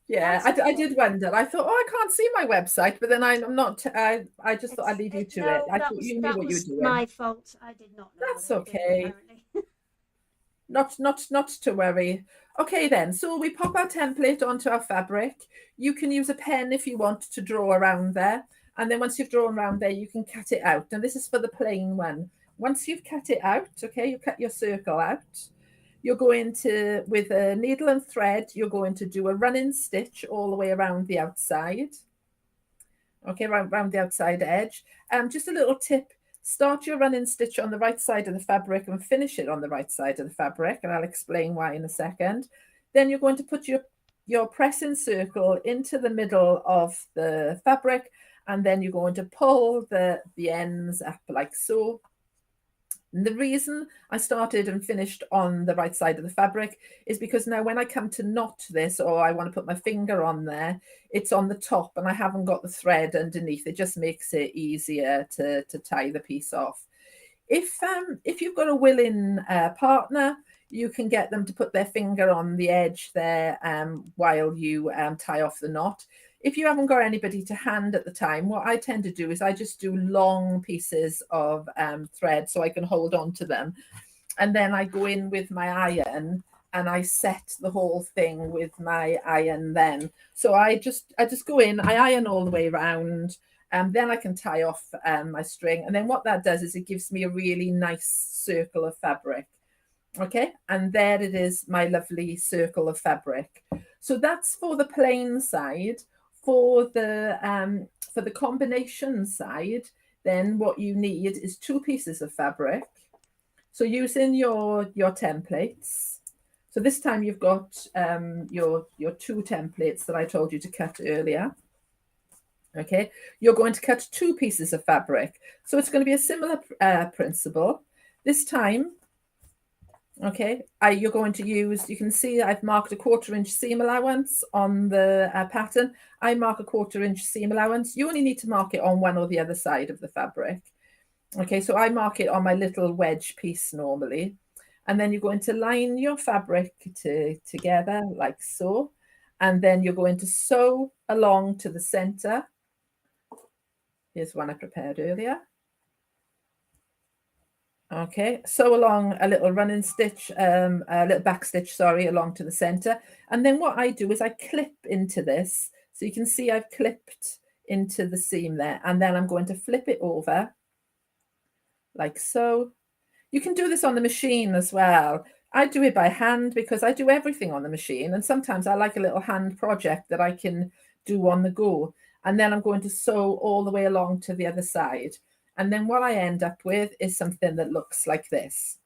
Yeah, I did wonder. I thought, I can't see my website, but then I'm not. I just thought I'd leave you to it. I thought you knew what you were doing. My fault. I did not know. That's okay. Not to worry. Okay then. So we pop our template onto our fabric. You can use a pen if you want to draw around there, and then once you've drawn around there, you can cut it out. And this is for the plain one. Once you've cut it out, okay, you cut your circle out, you're going to, with a needle and thread, you're going to do a running stitch all the way around the outside. Okay, around the outside edge. Just a little tip, start your running stitch on the right side of the fabric and finish it on the right side of the fabric, and I'll explain why in a second. Then you're going to put your pressing circle into the middle of the fabric, and then you're going to pull the ends up like so. And the reason I started and finished on the right side of the fabric is because now when I come to knot this, or I want to put my finger on there, it's on the top and I haven't got the thread underneath. It just makes it easier to tie the piece off. If you've got a willing partner, you can get them to put their finger on the edge there while you tie off the knot. If you haven't got anybody to hand at the time, what I tend to do is I just do long pieces of thread so I can hold on to them. And then I go in with my iron and I set the whole thing with my iron then. So I just go in, I iron all the way around, and then I can tie off my string. And then what that does is it gives me a really nice circle of fabric. Okay, and there it is, my lovely circle of fabric. So that's for the plain side. For the combination side, then what you need is 2 pieces of fabric. So using your templates. So this time you've got your 2 templates that I told you to cut earlier. Okay, you're going to cut 2 pieces of fabric. So it's going to be a similar principle. This time, okay, you're going to use, you can see I've marked a 1/4 inch seam allowance on the pattern. I mark a 1/4 inch seam allowance. You only need to mark it on one or the other side of the fabric. Okay, so I mark it on my little wedge piece normally. And then you're going to line your fabric together like so. And then you're going to sew along to the center. Here's one I prepared earlier. Okay, sew along a little running stitch, a little back stitch, sorry, along to the center. And then what I do is I clip into this. So you can see I've clipped into the seam there. And then I'm going to flip it over like so. You can do this on the machine as well. I do it by hand because I do everything on the machine. And sometimes I like a little hand project that I can do on the go. And then I'm going to sew all the way along to the other side. And then what I end up with is something that looks like this.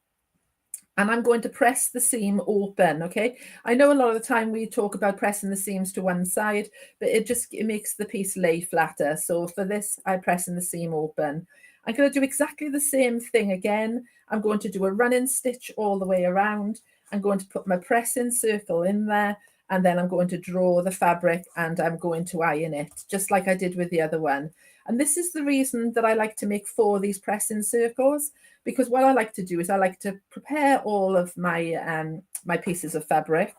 And I'm going to press the seam open, okay? I know a lot of the time we talk about pressing the seams to one side, but it makes the piece lay flatter. So for this, I'm pressing the seam open. I'm going to do exactly the same thing again. I'm going to do a running stitch all the way around. I'm going to put my pressing circle in there, and then I'm going to draw the fabric and I'm going to iron it, just like I did with the other one. And this is the reason that I like to make 4 of these pressing circles, because what I like to do is I like to prepare all of my my pieces of fabric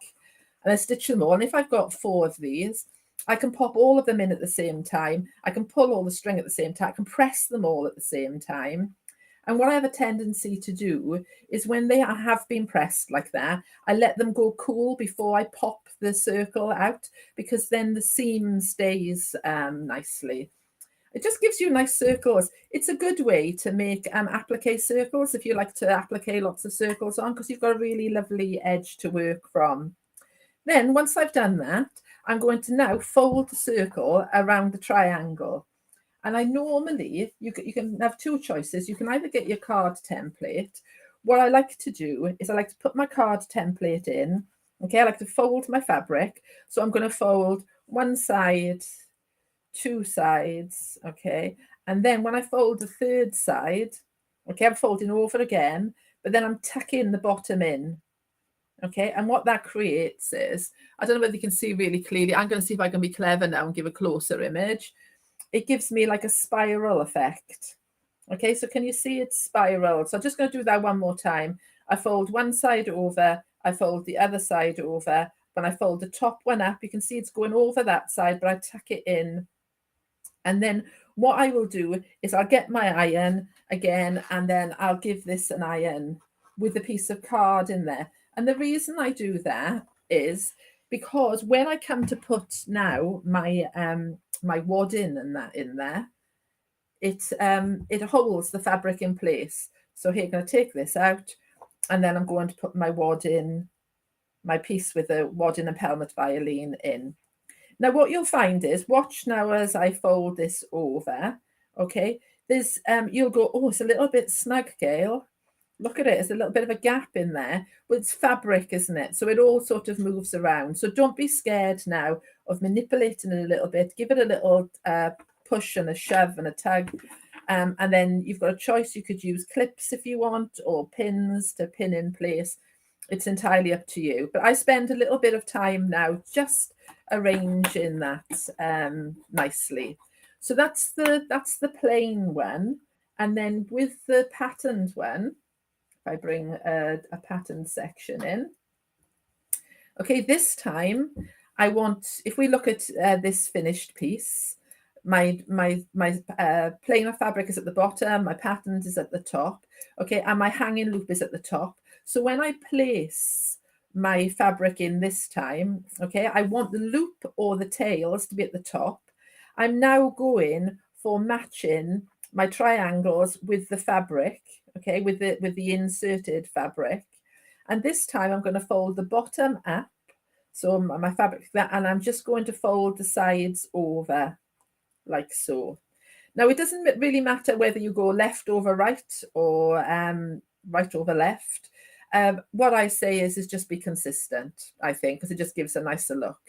and I stitch them all. And if I've got 4 of these, I can pop all of them in at the same time. I can pull all the string at the same time. I can press them all at the same time. And what I have a tendency to do is when they have been pressed like that, I let them go cool before I pop the circle out, because then the seam stays nicely. It just gives you nice circles. It's a good way to make applique circles if you like to applique lots of circles on, because you've got a really lovely edge to work from. Then once I've done that, I'm going to now fold the circle around the triangle. And I normally, you can have 2 choices. You can either get your card template. What I like to do is I like to put my card template in. Okay, I like to fold my fabric. So I'm going to fold one side, 2 sides, okay? And then when I fold the 3rd side, okay, I'm folding over again, but then I'm tucking the bottom in. Okay, and what that creates is, I don't know whether you can see really clearly. I'm going to see if I can be clever now and give a closer image. It gives me like a spiral effect. Okay, so can you see it spiral? So I'm just going to do that one more time. I fold one side over, I fold the other side over. When I fold the top one up, you can see it's going over that side, but I tuck it in. And then what I will do is I'll get my iron again, and then I'll give this an iron with a piece of card in there. And the reason I do that is because when I come to put now my my wadding and that in there, it holds the fabric in place. So here, I'm going to take this out, And then I'm going to put my wad in, my piece with the wadding and pelmet violin in. Now what you'll find is, watch now as I fold this over, okay? There's, you'll go, oh, it's a little bit snug, Gail. Look at it, there's a little bit of a gap in there. Well, it's fabric, isn't it? So it all sort of moves around. So don't be scared now of manipulating it a little bit. Give it a little push and a shove and a tug. And then you've got a choice. You could use clips if you want, or pins to pin in place. It's entirely up to you. But I spend a little bit of time now just arranging that nicely. So that's the plain one. And then with the patterned one, if I bring a pattern section in. Okay, this time I want, if we look at this finished piece, my plain of fabric is at the bottom, my pattern is at the top, okay, and my hanging loop is at the top. So when I place my fabric in this time, okay, I want the loop or the tails to be at the top. I'm now going for matching my triangles with the fabric, okay, with the inserted fabric. And this time I'm going to fold the bottom up, so my fabric, and I'm just going to fold the sides over like so. Now it doesn't really matter whether you go left over right or right over left. What I say is just be consistent, I think, because it just gives a nicer look.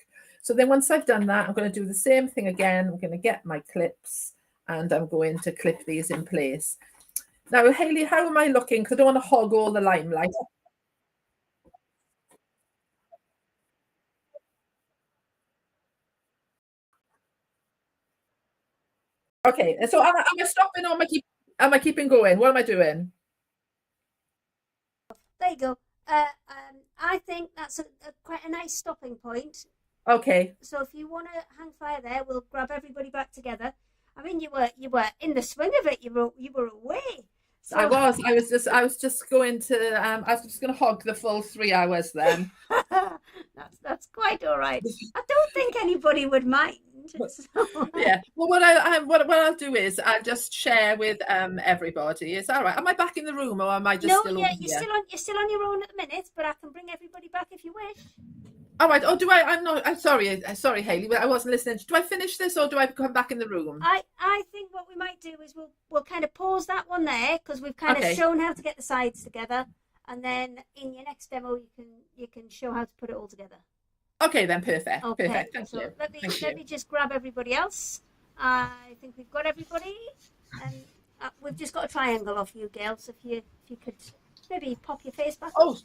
So then once I've done that, I'm going to do the same thing again. I'm going to get my clips and I'm going to clip these in place. Now, Hayley, how am I looking? Because I don't want to hog all the limelight. Okay, so am I stopping or am I keeping going? What am I doing? There you go. I think that's quite a nice stopping point. Okay. So if you want to hang fire there, we'll grab everybody back together. I mean, you were in the swing of it. You were away. So... I was just going to I was just going to hog the full 3 hours then. that's quite all right. I don't think anybody would mind. So... Yeah. Well, what I'll do is I'll just share with everybody. Is that all right? Am I back in the room or am I just still over you're still on your own at the minute, but I can bring everybody back if you wish. All right. Oh, do I? I'm sorry, Hayley. I wasn't listening. Do I finish this or do I come back in the room? I think what we might do is we'll kind of pause that one there because we've kind of shown how to get the sides together, and then in your next demo you can show how to put it all together. Okay, then perfect. Okay. Perfect. Thank you. Let me just grab everybody else. I think we've got everybody, and we've just got a triangle off you, Gail. So if you could maybe pop your face back. Oh.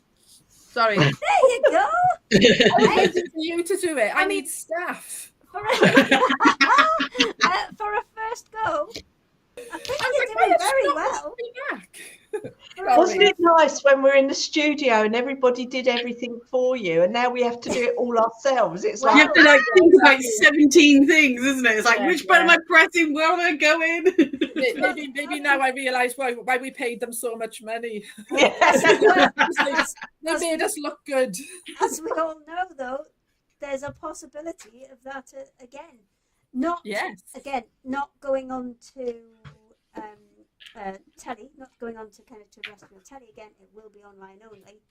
Sorry. There you go. I'm waiting for you to do it. I need staff. For a first go, I think you're doing very well. Wasn't it nice when we're in the studio and everybody did everything for you, and now we have to do it all ourselves? It's you have to think about 17 things, isn't it? It's like, which button am I pressing? Where am I going? Maybe now I realise why we paid them so much money. Yes. They made us look good. As we all know, though, there's a possibility of that again. Not going on to telly, not going on to kind of terrestrial telly again. It will be online only.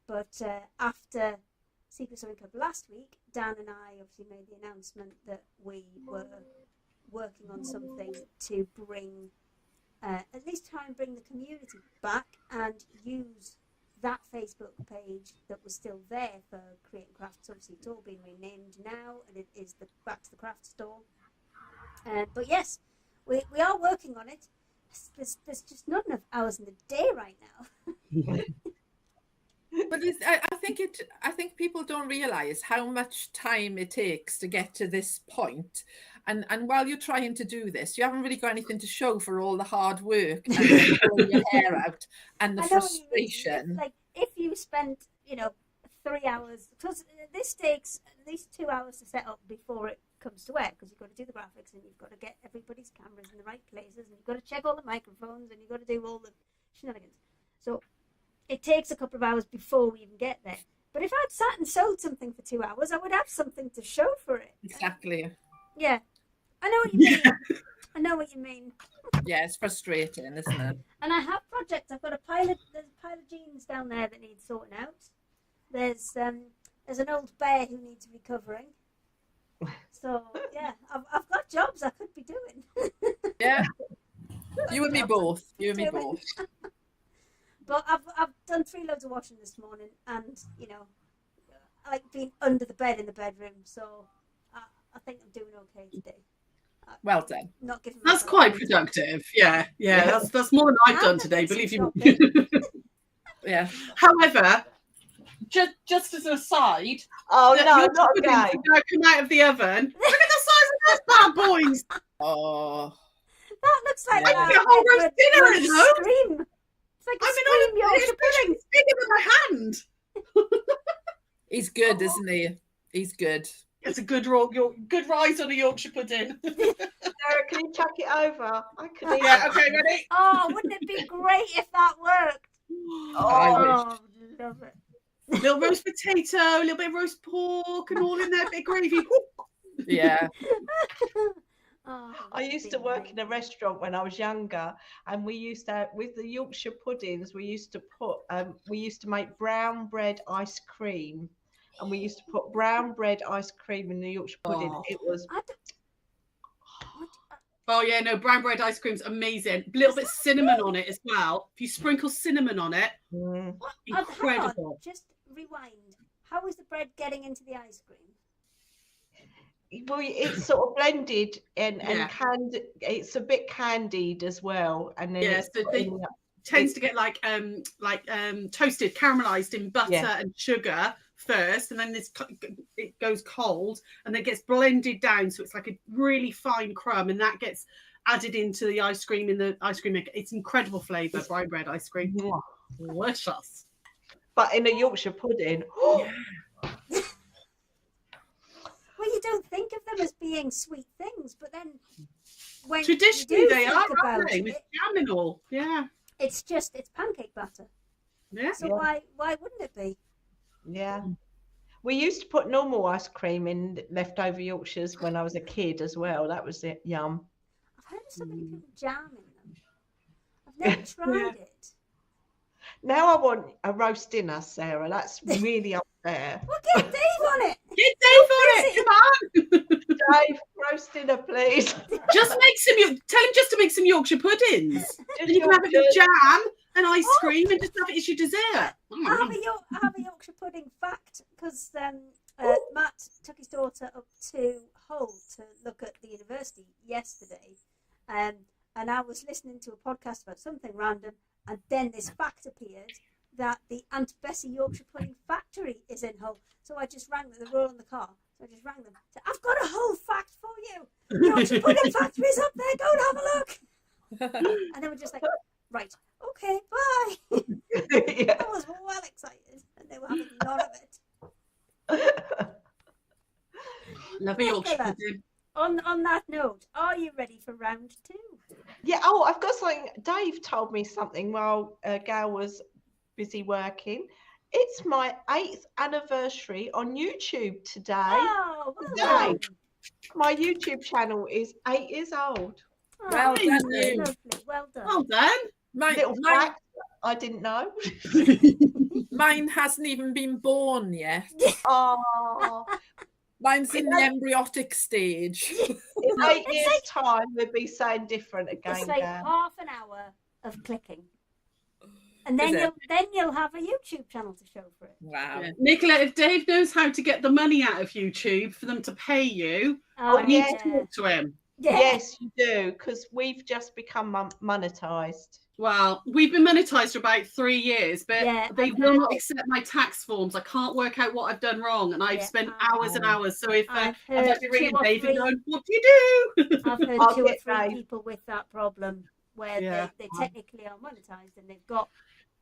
But after Secret Sewing Club last week, Dan and I obviously made the announcement that we were working on something to bring, at least try and bring the community back and use that Facebook page that was still there for Create and Crafts. Obviously, it's all been renamed now, and it is the Back to the Craft store. But yes, we are working on it. There's just not enough hours in the day right now. But I think people don't realise how much time it takes to get to this point. And while you're trying to do this, you haven't really got anything to show for all the hard work and pulling your hair out and the frustration. Like if you spend, 3 hours, because this takes at least 2 hours to set up before it comes to air, because you've got to do the graphics and you've got to get everybody's cameras in the right places and you've got to check all the microphones and you've got to do all the shenanigans. So it takes a couple of hours before we even get there. But if I'd sat and sewed something for 2 hours, I would have something to show for it. Exactly. Yeah. I know what you mean. I know what you mean. Yeah, it's frustrating, isn't it? And I have projects. I've got there's a pile of jeans things down there that need sorting out. There's an old bear who needs recovering. So yeah, I've got jobs I could be doing. Yeah. You and me both. You and me Doing. both. But I've done 3 loads of washing this morning, and I like being under the bed in the bedroom. So I think I'm doing okay today. Well done. Not giving That's myself quite credit. productive. Yeah. That's more than I've done today. Believe you me. Yeah. However, just as an aside, Oh that no, your not puddings again. now come out of the oven. Look at the size of those bad boys. Oh. That looks like Yeah. I can get a whole roast dinner in those. Scream. It's like a I scream mean, Yorkshire pudding. it's bigger than my hand. He's good, isn't he? He's good. It's a good good rise on a Yorkshire pudding. Sarah, can you chuck it over? I could eat Yeah, it. okay, ready? Oh, wouldn't it be great if that worked? I wish. Oh, love it. Little roast potato, a little bit of roast pork, and all in there, bit of gravy. Yeah. Oh, I used to work in a restaurant when I was younger, and we used to, with the Yorkshire puddings, we used to make brown bread ice cream, and we used to put brown bread ice cream in the Yorkshire pudding. Oh. It was Oh yeah, no, brown bread ice cream's amazing. A little bit of cinnamon on it as well. If you sprinkle cinnamon on it, incredible. Hang on, just rewind. How is the bread getting into the ice cream? well, it's sort of blended and Yeah. candied. It's a bit candied as well, and then Yeah, it's so put they- in the- Tends to get like toasted, caramelized in butter Yeah. and sugar first, and then it goes cold and then gets blended down, so it's like a really fine crumb, and that gets added into the ice cream in the ice cream maker. It's incredible flavour, brown bread ice cream. Mwah. Delicious. But in a Yorkshire pudding, Yeah. Well, you don't think of them as being sweet things, but then when Traditionally you do they think are, about aren't they? With it, jam and all. Yeah. it's pancake batter. Yeah. So Yeah. why wouldn't it be? yeah. We used to put normal ice cream in leftover Yorkshires when I was a kid as well. That was it. Yum. I've heard of so many people jam in them. I've never tried it. Now I want a roast dinner, Sarah. That's really up there. Well, get Dave on it. Get Dave on it. Come on. Dave, roast dinner, please. Just make some. Tell him just to make some Yorkshire puddings. Then you can have it Yorkshire. with jam and ice cream, and just have it as your dessert. I have a Yorkshire pudding fact because Matt took his daughter up to Hull to look at the university yesterday, and I was listening to a podcast about something random, and then this fact appeared that the Aunt Bessie Yorkshire pudding factory is in Hull. So I just rang them. They were all in the car. So I just rang them. Said, I've got a Hull fact for you. The Yorkshire pudding factory's up there. Go and have a look. And they were just like, right, okay, bye. Yeah. I was well excited, and they were having none of it. Love a Yorkshire Nicola. pudding. On that note, are you ready for round 2? Yeah. Oh, I've got something. Dave told me something while Gail was busy working. It's my 8th anniversary on YouTube today. Oh, well Today. done. My YouTube channel is 8 years old. Oh, Well done, lovely, you. well done. Well done. Little fact I didn't know. Mine hasn't even been born yet. Oh, Mine's in the embryotic stage. in 8 years' time, we'll be saying different again. It's like Gail. half an hour of clicking, and then Is it? you'll have a YouTube channel to show for it. Wow. Yeah. Nicola, if Dave knows how to get the money out of YouTube for them to pay you, Oh, I need yeah. to talk to him. Yeah. Yes, you do, because we've just become monetized. Well, we've been monetized for about 3 years, but Yeah, they I've will heard- not accept my tax forms. I can't work out what I've done wrong, and I've Yeah, spent hours and hours. So if I've I'm heard actually ringing 2 or Dave and 3 going, "What do you do?" I've heard I'll 2 or get 3 Dave. people with that problem where Yeah. they technically are monetized and they've got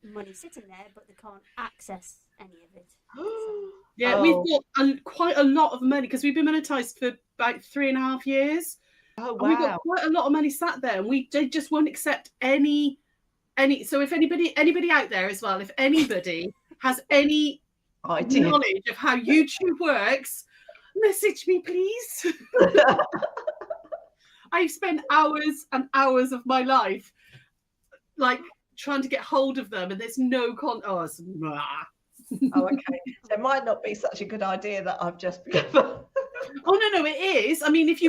money sitting there, but they can't access any of it. Yeah, Oh. we've got quite a lot of money because we've been monetized for about 3.5 years. Oh, And we've got wow. quite a lot of money sat there, and they just won't accept any. So if anybody out there as well, if anybody has any I did. knowledge of how YouTube works, message me, please. I've spent hours and hours of my life like trying to get hold of them, and there's no Oh, okay. So it might not be such a good idea that I've just become. Oh no, it is. I mean, if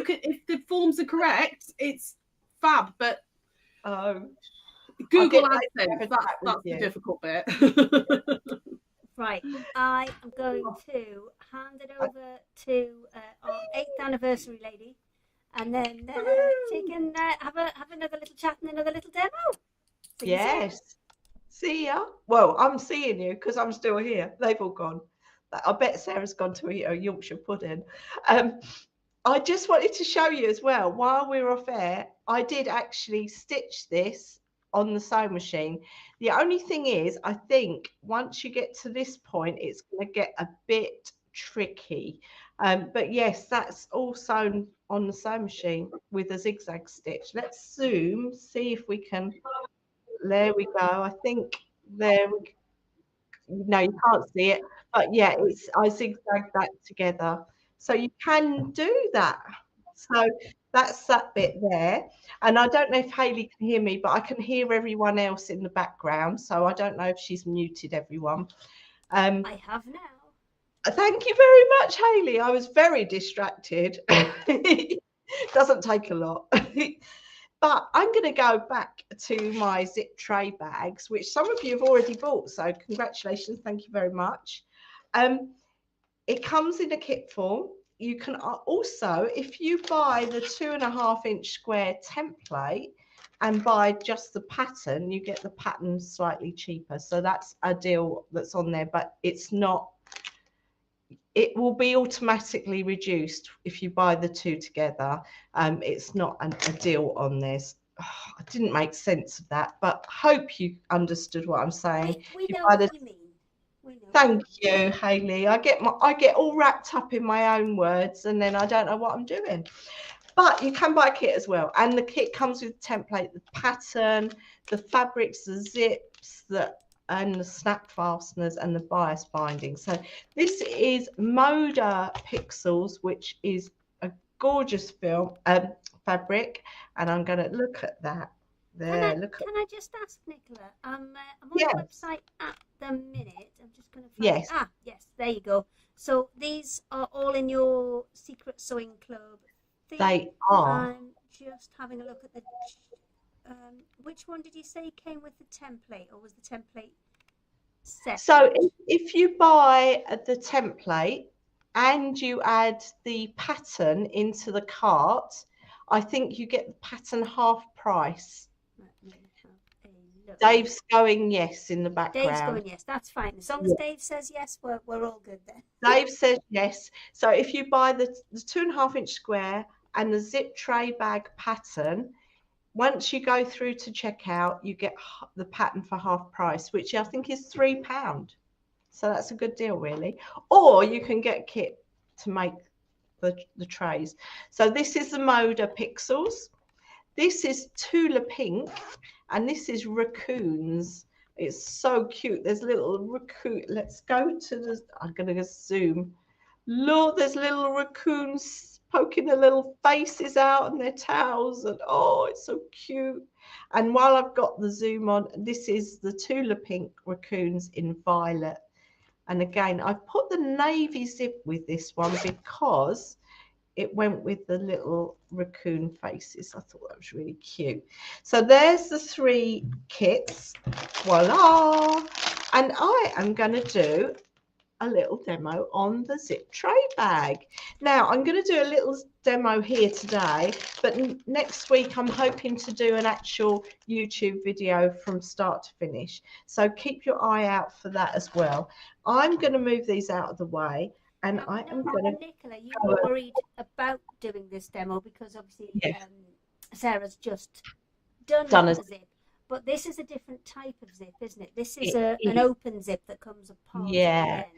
the forms are correct, it's fab. But Google AdSense, that's the difficult bit. Right, I am going to hand it over to our 8th anniversary lady, and then she can have another little chat and another little demo. Yes. See ya. Well, I'm seeing you because I'm still here. They've all gone. I bet Sarah's gone to eat her Yorkshire pudding. I just wanted to show you as well, while we were off air, I did actually stitch this on the sewing machine. The only thing is, I think once you get to this point, it's going to get a bit tricky. But yes, that's all sewn on the sewing machine with a zigzag stitch. Let's zoom, see if we can. There we go. I think there we go. No, you can't see it, but yeah, I zigzagged that together. So you can do that. So that's that bit there. And I don't know if Hayley can hear me, but I can hear everyone else in the background. So I don't know if she's muted everyone. I have now. Thank you very much, Hayley. I was very distracted. Doesn't take a lot. But I'm going to go back to my zip tray bags, which some of you have already bought. So congratulations. Thank you very much. It comes in a kit form. You can also, if you buy the 2.5-inch square template and buy just the pattern, you get the pattern slightly cheaper. So that's a deal that's on there, but it's not. It will be automatically reduced if you buy the two together. It's not a deal on this. I didn't make sense of that, but hope you understood what I'm saying. We know what you mean. Thank you, Hayley. I get all wrapped up in my own words, and then I don't know what I'm doing. But you can buy a kit as well, and the kit comes with the template, the pattern, the fabrics, the zips, and the snap fasteners and the bias binding. So this is Moda Pixels, which is a gorgeous fabric, and I'm going to look at that. There, can I just ask, Nicola? I'm on the website at the minute. I'm just going to find yes. Yes, there you go. So these are all in your Secret Sewing Club thing. They are. I'm just having a look at the. Which one did you say came with the template, or was the template set? So if you buy the template and you add the pattern into the cart, I think you get the pattern half price. Dave's going yes in the background. Dave's going yes, that's fine. As long as Dave says yes, we're all good then. Dave says yes. So if you buy the 2.5-inch square and the zip tray bag pattern, once you go through to checkout, you get the pattern for half price, which I think is £3. So that's a good deal, really. Or you can get a kit to make the trays. So this is the Moda Pixels. This is Tula Pink, and this is Raccoons. It's so cute. There's little raccoon. Let's go to the. I'm going to zoom. Look, there's little raccoons poking their little faces out and their tails, and oh, it's so cute. And while I've got the zoom on, this is the Tula Pink Raccoons in violet. And again, I've put the navy zip with this one because it went with the little raccoon faces. I thought that was really cute. So there's the 3 kits. Voila! And I am going to do a little demo on the zip tray bag. Now I'm going to do a little demo here today, but next week I'm hoping to do an actual YouTube video from start to finish. So keep your eye out for that as well. I'm going to move these out of the way. And I am going to. Nicola, you were worried about doing this demo because obviously Sarah's just done a zip, but this is a different type of zip, isn't it? This is an open zip that comes apart. Yeah. At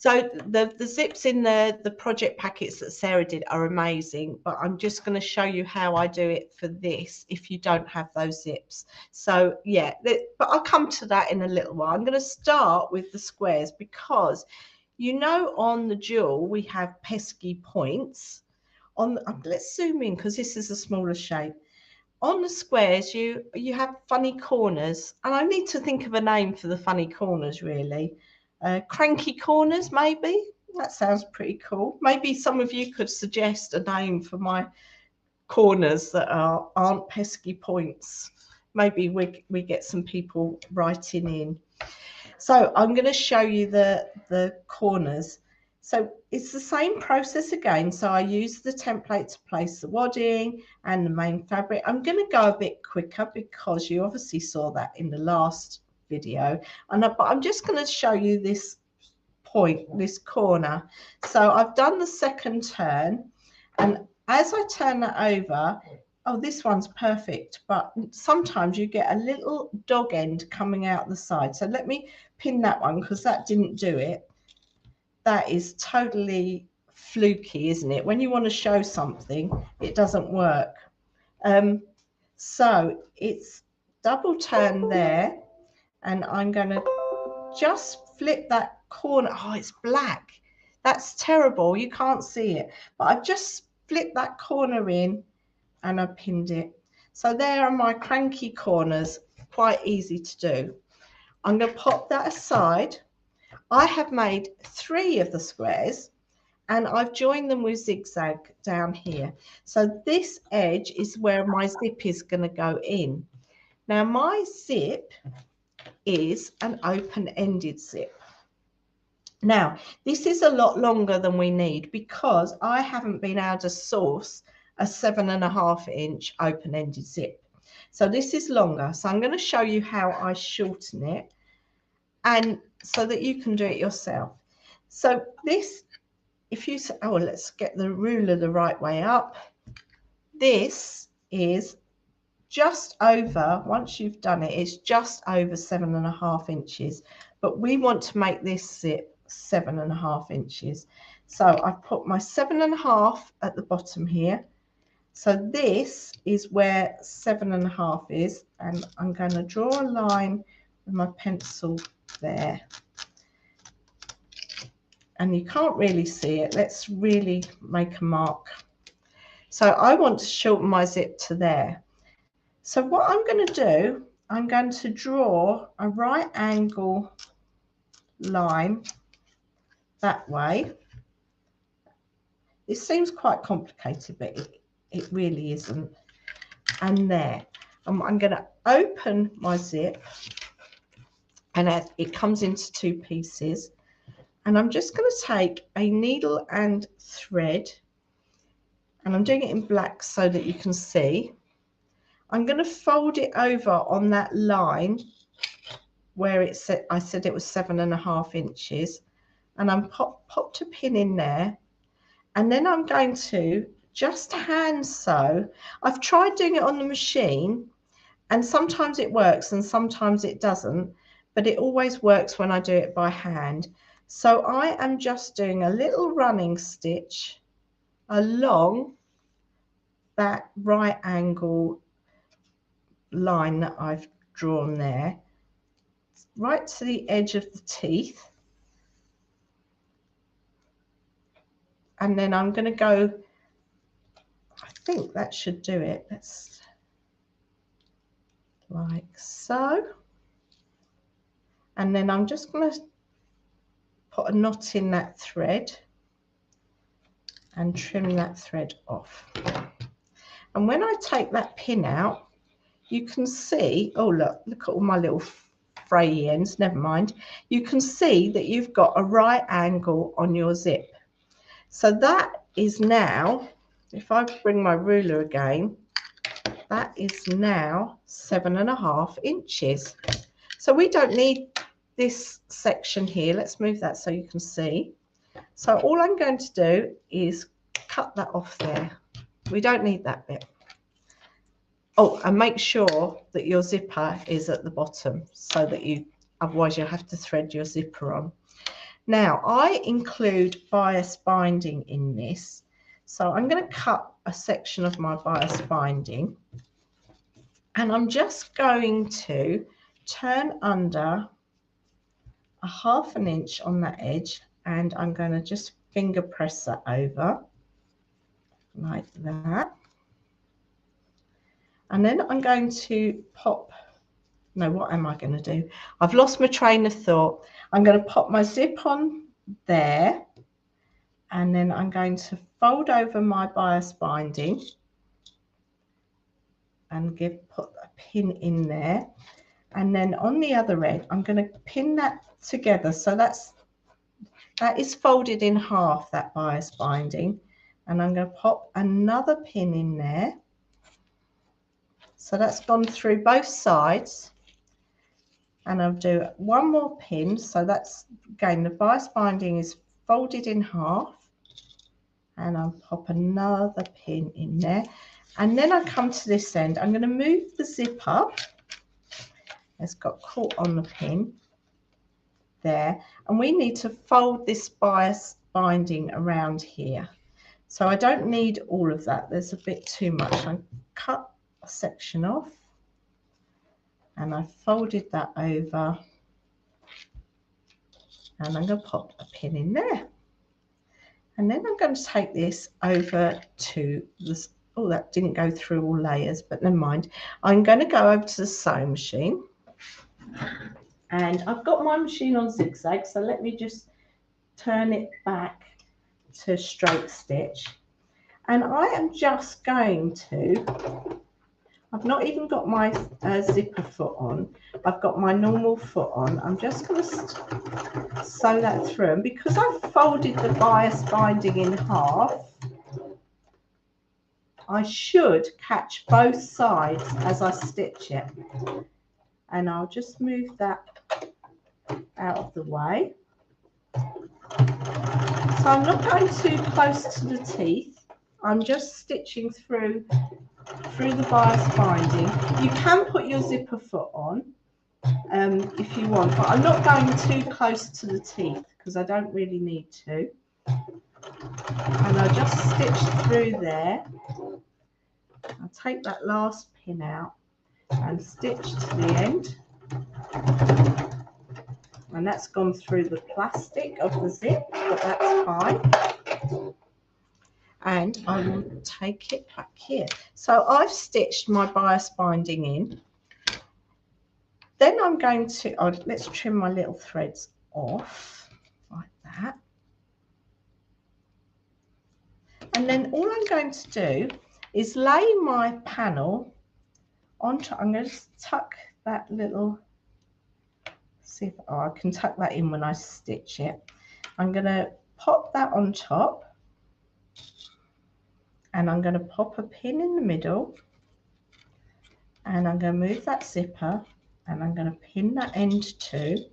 the end. So the zips in the project packets that Sarah did are amazing, but I'm just going to show you how I do it for this if you don't have those zips. So yeah, but I'll come to that in a little while. I'm going to start with the squares because you know on the jewel we have pesky points. Let's zoom in because this is a smaller shape. on the squares, you have funny corners, and I need to think of a name for the funny corners, really. Cranky corners, maybe? That sounds pretty cool. Maybe some of you could suggest a name for my corners that aren't pesky points. Maybe we get some people writing in. So I'm going to show you the corners. So it's the same process again. So I use the template to place the wadding and the main fabric. I'm going to go a bit quicker because you obviously saw that in the last video. But I'm just going to show you this point, this corner. So I've done the second turn, and as I turn that over, oh, this one's perfect, but sometimes you get a little dog end coming out the side. So let me pin that one because that didn't do it. That is totally fluky, isn't it? When you want to show something, it doesn't work. So it's double turn there, and I'm going to just flip that corner. Oh, it's black. That's terrible. You can't see it, but I've just flipped that corner in and I pinned it. So there are my cranky corners, quite easy to do. I'm going to pop that aside. I have made 3 of the squares and I've joined them with zigzag down here. So this edge is where my zip is going to go in. Now my zip is an open-ended zip. Now this is a lot longer than we need because I haven't been able to source a 7.5 inch open-ended zip. So this is longer. So I'm going to show you how I shorten it, and so that you can do it yourself. So this, if you say, oh, let's get the ruler the right way up. This is just over, once you've done it, it's just over 7.5 inches, but we want to make this zip 7.5 inches. So I've put my 7.5 at the bottom here. So this is where 7.5 is, and I'm going to draw a line with my pencil there. And you can't really see it. Let's really make a mark. So I want to shorten my zip to there. So what I'm going to do, I'm going to draw a right angle line that way. It seems quite complicated, but it really isn't. And there, I'm going to open my zip, and it comes into 2 pieces. And I'm just going to take a needle and thread, and I'm doing it in black so that you can see. I'm going to fold it over on that line where it said, I said it was 7.5 inches, and I'm popped a pin in there, and then I'm going to just hand sew. I've tried doing it on the machine, and sometimes it works and sometimes it doesn't, but it always works when I do it by hand. So I am just doing a little running stitch along that right angle line that I've drawn there, right to the edge of the teeth. And then I'm going to go, I think that should do it. Let's, like so. And then I'm just going to put a knot in that thread and trim that thread off. And when I take that pin out, you can see, oh look at all my little frayy ends, never mind. You can see that you've got a right angle on your zip. So that is now, if I bring my ruler again, that is now 7.5 inches. So we don't need this section here. Let's move that so you can see. So all I'm going to do is cut that off there. We don't need that bit. Oh, and make sure that your zipper is at the bottom so that otherwise you'll have to thread your zipper on. Now I include bias binding in this. So I'm going to cut a section of my bias binding, and I'm just going to turn under 1/2 inch on that edge, and I'm going to just finger press that over like that. And then I'm going to pop, no, what am I going to do? I've lost my train of thought. I'm going to pop my zip on there, and then I'm going to fold over my bias binding and put a pin in there. And then on the other end, I'm going to pin that together. So that is folded in half, that bias binding. And I'm going to pop another pin in there. So that's gone through both sides. And I'll do one more pin. So that's, again, the bias binding is folded in half. And I'll pop another pin in there. And then I come to this end. I'm going to move the zip up. It's got caught on the pin there. And we need to fold this bias binding around here. So I don't need all of that. There's a bit too much. I cut a section off. And I folded that over. And I'm going to pop a pin in there. And then I'm going to take this over to this. Oh, that didn't go through all layers, but never mind. I'm going to go over to the sewing machine. And I've got my machine on zigzag, so let me just turn it back to straight stitch. And I am just going to, I've not even got my zipper foot on. I've got my normal foot on. I'm just going to sew that through. And because I've folded the bias binding in half, I should catch both sides as I stitch it. And I'll just move that out of the way. So I'm not going too close to the teeth. I'm just stitching through the bias binding. You can put your zipper foot on if you want, but I'm not going too close to the teeth because I don't really need to. And I just stitch through there. I'll take that last pin out and stitch to the end. And that's gone through the plastic of the zip, but that's fine. And I will take it back here. So I've stitched my bias binding in. Then I'm going to, let's trim my little threads off like that. And then all I'm going to do is lay my panel onto, I'm going to tuck that little, see if, I can tuck that in when I stitch it. I'm going to pop that on top, and I'm going to pop a pin in the middle, and I'm going to move that zipper, and I'm going to pin that end too,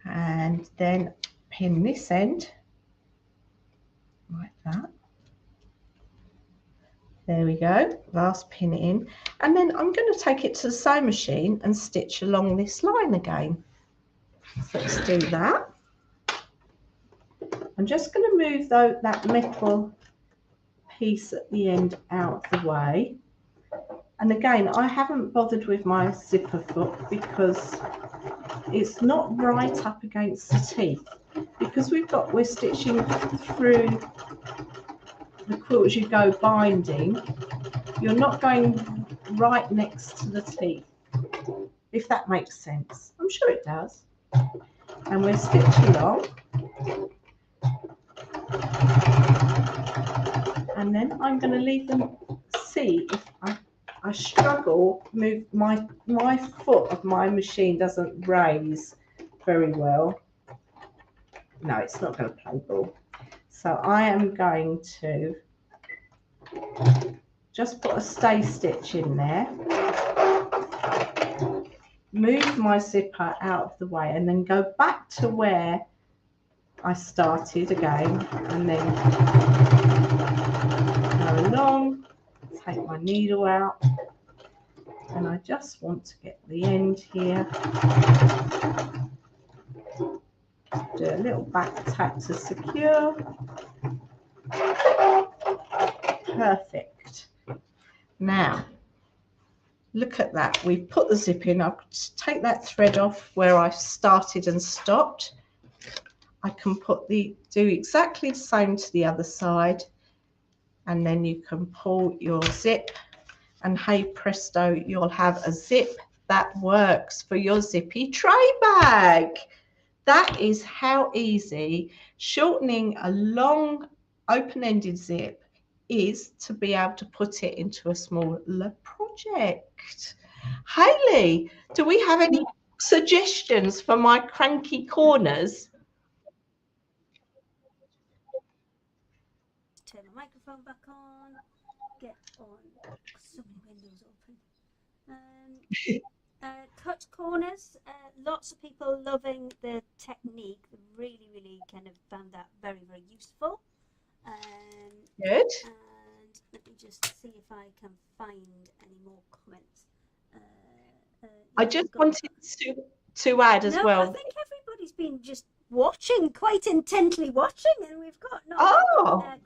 and then pin this end like that. There we go, last pin in, and then I'm going to take it to the sewing machine and stitch along this line again. So let's do that. I'm just going to move that metal piece at the end out of the way. And again, I haven't bothered with my zipper foot because it's not right up against the teeth. Because we're stitching through the Quilt-as-you-go binding, you're not going right next to the teeth, if that makes sense. I'm sure it does. And we're stitching along. And then I'm going to leave them, see if I struggle, move my foot of my machine doesn't raise very well. No, it's not going to play ball. So I am going to just put a stay stitch in there, move my zipper out of the way, and then go back to where I started again, and then go along, take my needle out, and I just want to get the end here. Do a little back tack to secure. Perfect. Now, look at that. We put the zip in. I'll take that thread off where I started and stopped. I can do exactly the same to the other side. and then you can pull your zip, and hey presto, you'll have a zip that works for your zippy tray bag. That is how easy shortening a long open-ended zip is to be able to put it into a smaller project. Hayley, do we have any suggestions for my cranky corners? Turn my microphone back on. Get on. So many windows open. Cut corners. Lots of people loving the technique. Really, really kind of found that very, very useful. Good. And let me just see if I can find any more comments. I just wanted to add as well. I think everybody's been just watching, quite intently watching, and we've got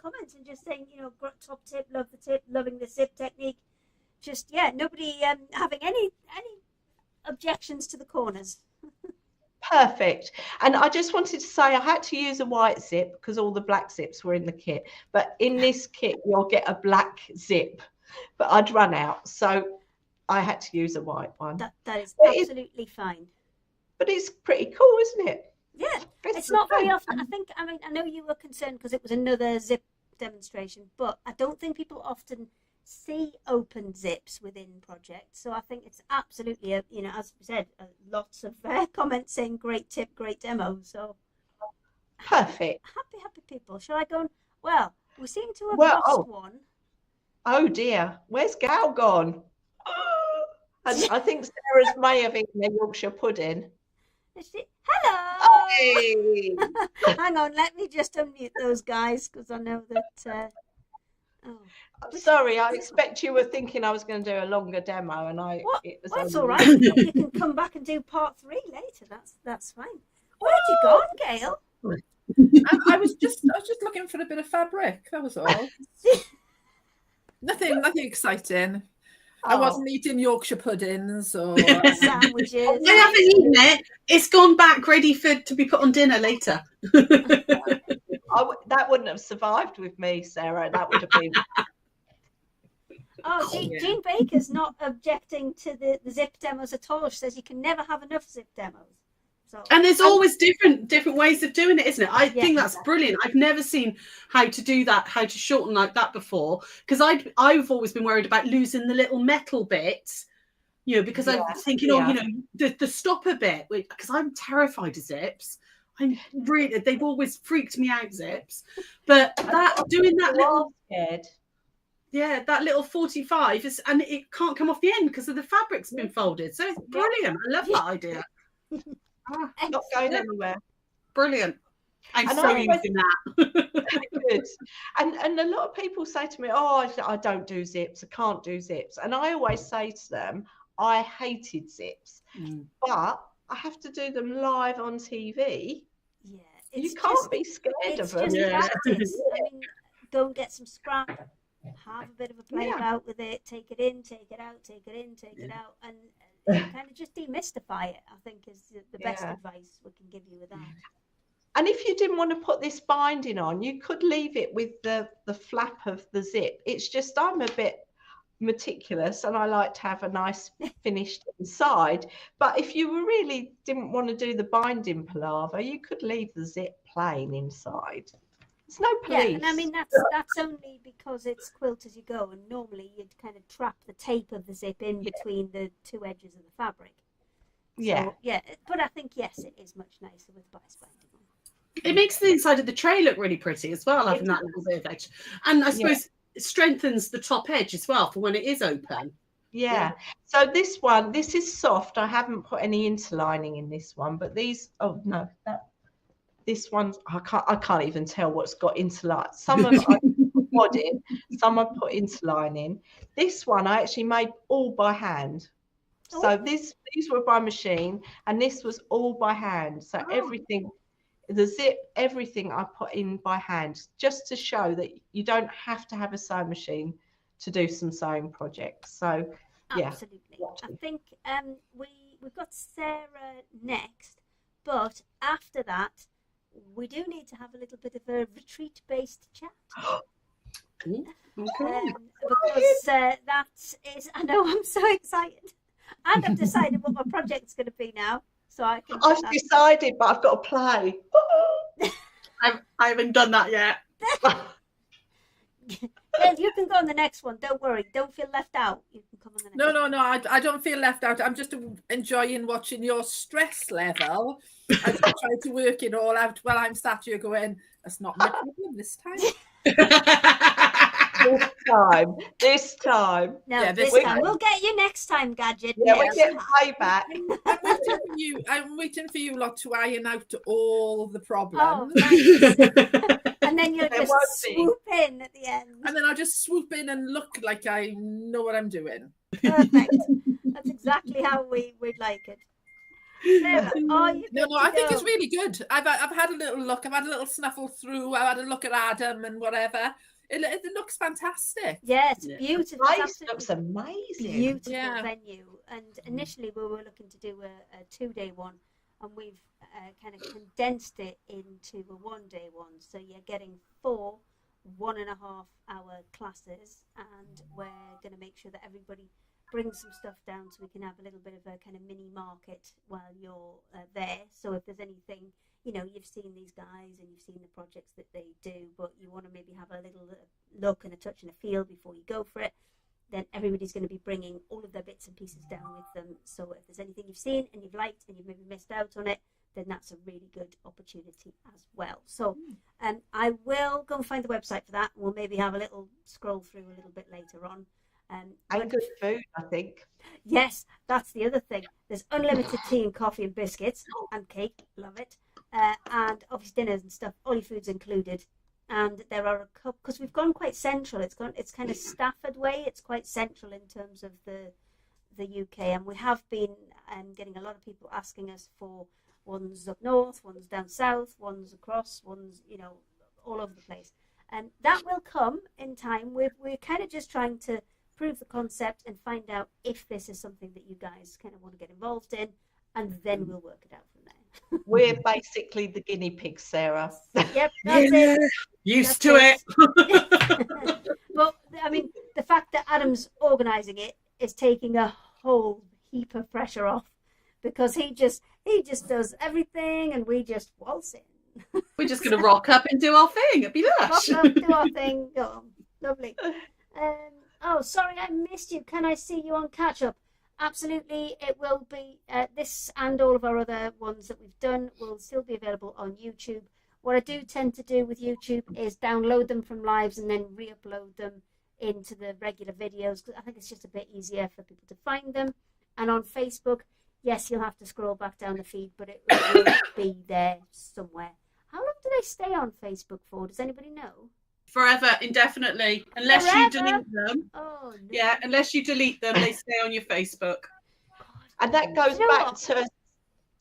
comments and just saying, top tip, love the tip, loving the zip technique. Just nobody having any objections to the corners. Perfect. And I just wanted to say I had to use a white zip because all the black zips were in the kit. But in this kit, you'll get a black zip. But I'd run out, so I had to use a white one. That is absolutely fine. But it's pretty cool, isn't it? Yeah. It's not very often. I know you were concerned because it was another zip demonstration, but I don't think people often see open zips within projects. So I think it's absolutely, as we said, lots of comments saying great tip, great demo. So perfect. Happy people. Shall I go? Well, we seem to have lost one. Oh dear, where's Gail gone? And I think Sarah's may have eaten a Yorkshire pudding. Hello. Hey. Hang on, let me just unmute those guys because I know that. I'm sorry, I expect you were thinking I was going to do a longer demo, and that's all right. You can come back and do part 3 later. That's fine. Where'd you gone, Gail? I was just looking for a bit of fabric. That was all. Nothing exciting. I wasn't eating Yorkshire puddings or sandwiches. I haven't eaten it. It's gone back ready to be put on dinner later. That wouldn't have survived with me, Sarah. That would have been. Jean Baker's not objecting to the zip demos at all. She says you can never have enough zip demos. So, and there's always different ways of doing it, isn't it? I think that's brilliant. I've never seen how to do that, how to shorten like that before, because I've always been worried about losing the little metal bits, because I'm thinking, the stopper bit, because I'm terrified of zips. They've always freaked me out, zips. But doing that little, that little 45 and it can't come off the end because of the fabric's been folded. So it's brilliant. I love that idea. Not going anywhere. Brilliant. I'm so using that. Good. And a lot of people say to me, I don't do zips. I can't do zips. And I always say to them, I hated zips, but I have to do them live on TV. Yeah. You can't be scared of them. It's just practice. I mean, go and get some scrap, have a bit of a play about with it, take it in, take it out, take it in, take it out, and kind of just demystify it, I think, is the best advice we can give you with that. And if you didn't want to put this binding on, you could leave it with the flap of the zip. It's just I'm a bit meticulous and I like to have a nice finished inside. But if you really didn't want to do the binding palaver, you could leave the zip plain inside. It's no police. Yeah, and I mean that's only because it's Quilt-as-you-go, and normally you'd kind of trap the tape of the zip in between the two edges of the fabric. So, but I think it is much nicer with bias binding on. It makes the inside of the tray look really pretty as well, having that little bit of edge, and I suppose it strengthens the top edge as well for when it is open. Yeah. So this is soft. I haven't put any interlining in this one, but these. Oh no, this one I can't even tell what's got interline. Some of I put wadding, some I put interlining. This one I actually made all by hand. So these were by machine, and this was all by hand. So everything, the zip, everything I put in by hand, just to show that you don't have to have a sewing machine to do some sewing projects. So absolutely. I think we've got Sarah next, but after that we do need to have a little bit of a retreat-based chat. Okay. Because that is, I know, I'm so excited. And I've decided what my project's going to be now. So I can. I've decided, but I've got to play. I haven't done that yet. Gail, you can go on the next one. Don't worry. Don't feel left out. You can come on the next one. No. I don't feel left out. I'm just enjoying watching your stress level as you try to work it all out. Well, I'm sat here going, that's not my problem this time. This time. No, Yeah, this time. We'll get you next time, Gadget. Yeah, we're getting payback. I'm waiting for you lot to iron out all the problems. Oh, nice. And then you'll just swoop in at the end. And then I'll just swoop in and look like I know what I'm doing. Perfect. That's exactly how we'd like it. Sarah, I think it's really good. I've had a little look. I've had a little snuffle through. I've had a look at Adam and whatever. It looks fantastic. Yeah, it's beautiful. It looks amazing. Beautiful venue. And initially we were looking to do a 2-day one, and we've kind of condensed it into a 1-day one. So you're getting 4 1.5-hour classes, and we're going to make sure that everybody brings some stuff down so we can have a little bit of a kind of mini market while you're there. So if there's anything, you've seen these guys and you've seen the projects that they do, but you want to maybe have a little look and a touch and a feel before you go for it, then everybody's going to be bringing all of their bits and pieces down with them. So if there's anything you've seen and you've liked and you've maybe missed out on it, then that's a really good opportunity as well. So I will go and find the website for that, and we'll maybe have a little scroll through a little bit later on. And good food, I think. Yes, that's the other thing. There's unlimited tea and coffee and biscuits and cake. Love it. And obviously dinners and stuff. All your food's included. And there are a couple, because we've gone quite central. It's kind of Stafford way. It's quite central in terms of the UK. And we have been getting a lot of people asking us for ones up north, ones down south, ones across, ones, all over the place. And that will come in time. We're kind of just trying to prove the concept and find out if this is something that you guys kind of want to get involved in, and then we'll work it out from there. We're basically the guinea pigs, Sarah. Yep, that's it. Used to it. But I mean, the fact that Adam's organising it is taking a whole heap of pressure off, because he just does everything and we just waltz in. We're just going to rock up and do our thing. It'd be lush. Rock up, do our thing. Go on. Lovely. Oh, sorry, I missed you. Can I see you on catch up? Absolutely, it will be. This and all of our other ones that we've done will still be available on YouTube. What I do tend to do with YouTube is download them from lives and then re-upload them into the regular videos, because I think it's just a bit easier for people to find them. And on Facebook, yes, you'll have to scroll back down the feed, but it will be there somewhere. How long do they stay on Facebook for? Does anybody know? Forever, indefinitely, unless you delete them. Oh, no. Yeah, unless you delete them, they stay on your Facebook. And that goes back to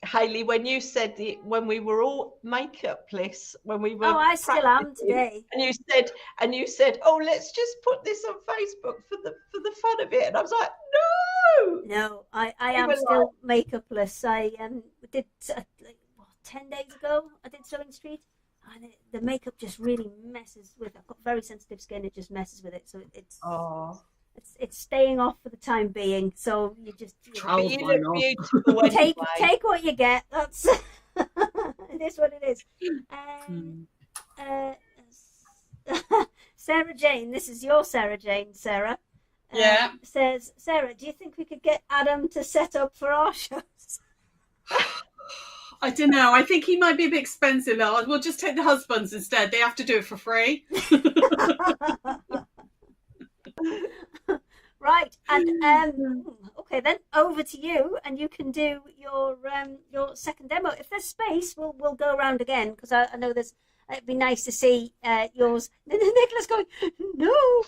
Hayley, when you said when we were all makeupless, when we were. Oh, I still am today. And you said, oh, let's just put this on Facebook for the fun of it. And I was like, no. No, I am still makeupless. I did 10 days ago. I did Sewing Street. And the makeup just really messes with. I've got very sensitive skin. It just messes with it. So it's staying off for the time being. So you just take what you get. That's it is what it is. Sarah Jane, this is your Sarah Jane, Sarah. Yeah. Says, Sarah, do you think we could get Adam to set up for our shows? I don't know. I think he might be a bit expensive. We'll just take the husbands instead. They have to do it for free. Right. And okay, then over to you, and you can do your second demo. If there's space, we'll go around again, because I know there's. It'd be nice to see yours. Nicola's going, no.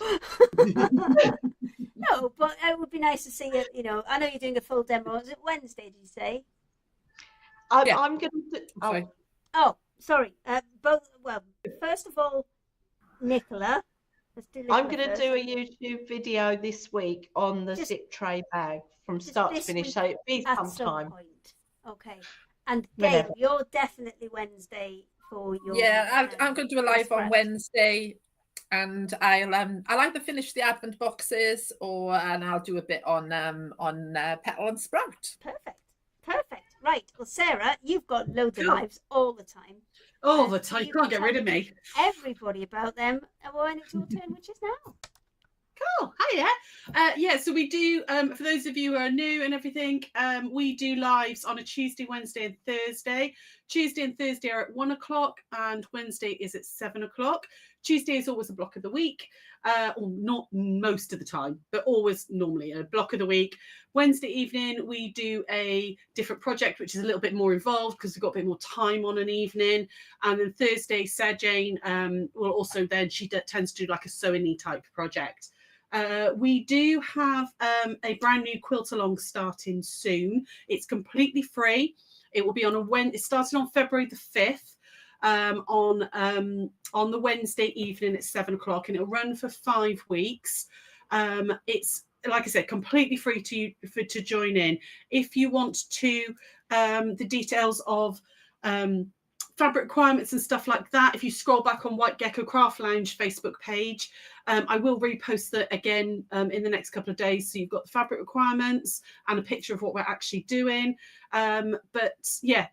No, but it would be nice to see it. I know you're doing a full demo. Is it Wednesday? Did you say? I'm going to. Oh, sorry. First of all, Nicola. I'm going to do a YouTube video this week on the zip tray bag from start to finish. So it'll be sometime. Okay. And Gail, you're definitely Wednesday for your. Yeah, I'm going to do a live on Wednesday. And I'll either finish the advent boxes and I'll do a bit on Petal and Sprout. Perfect. Right. Well, Sarah, you've got loads of lives all the time. All the time. You can't get rid of me. Everybody about them. Well, and it's your turn, which is now. Cool. Hiya. Yeah, so we do, for those of you who are new and everything, we do lives on a Tuesday, Wednesday and Thursday. Tuesday and Thursday are at 1 o'clock and Wednesday is at 7 o'clock. Tuesday is always a block of the week, or not most of the time, but always normally a block of the week. Wednesday evening, we do a different project, which is a little bit more involved because we've got a bit more time on an evening. And then Thursday, Sarah Jane will also then, she tends to do like a sewing type project. We do have a brand new quilt along starting soon. It's completely free. It will be on it's starting on February the 5th on the Wednesday evening at 7 o'clock, and it'll run for 5 weeks. It's, like I said, completely free to join in. If you want to, the details of fabric requirements and stuff like that, if you scroll back on White Gecko Craft Lounge Facebook page, I will repost that again in the next couple of days, so you've got the fabric requirements and a picture of what we're actually doing. But yeah,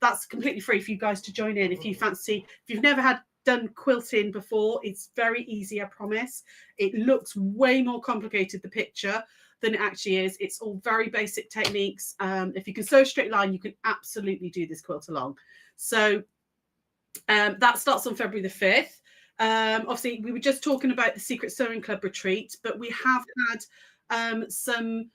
that's completely free for you guys to join in if you fancy. If you've never done quilting before, it's very easy, I promise. It looks way more complicated, the picture, than it actually is. It's all very basic techniques. If you can sew a straight line, you can absolutely do this quilt along. So that starts on February the 5th. Obviously, we were just talking about the Secret Sewing Club retreat, but we have had some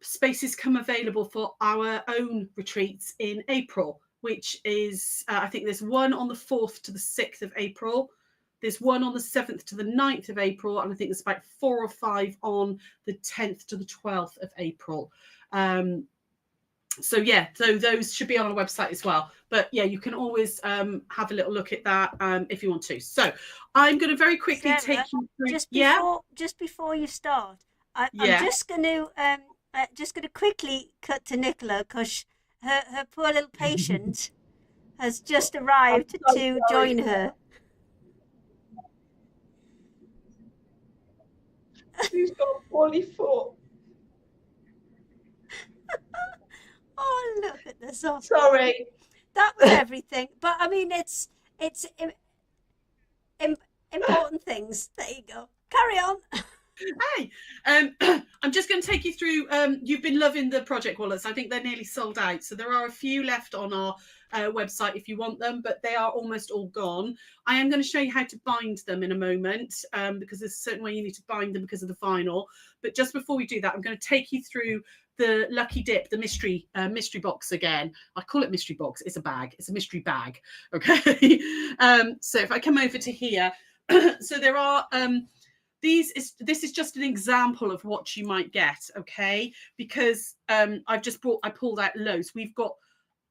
spaces come available for our own retreats in April, which is, I think there's one on the 4th to the 6th of April. There's one on the 7th to the 9th of April, and I think there's about 4 or 5 on the 10th to the 12th of April. So yeah, so those should be on our website as well. But yeah, you can always have a little look at that if you want to. So I'm going to very quickly Sarah, take you through. Just before you start, I'm just going to quickly cut to Nicola, because her poor little patient has just arrived to join her. She's got a poorly foot. Oh, look at this. Sorry. That was everything. But I mean, it's important things. There you go. Carry on. Hey, I'm just going to take you through. You've been loving the project wallets. I think they're nearly sold out. So there are a few left on our website if you want them, but they are almost all gone. I am going to show you how to bind them in a moment because there's a certain way you need to bind them because of the vinyl. But just before we do that, I'm going to take you through the Lucky Dip, the mystery box again. I call it mystery box. It's a bag. It's a mystery bag. Okay. So if I come over to here, so there are this is just an example of what you might get. Okay, because I pulled out loads. We've got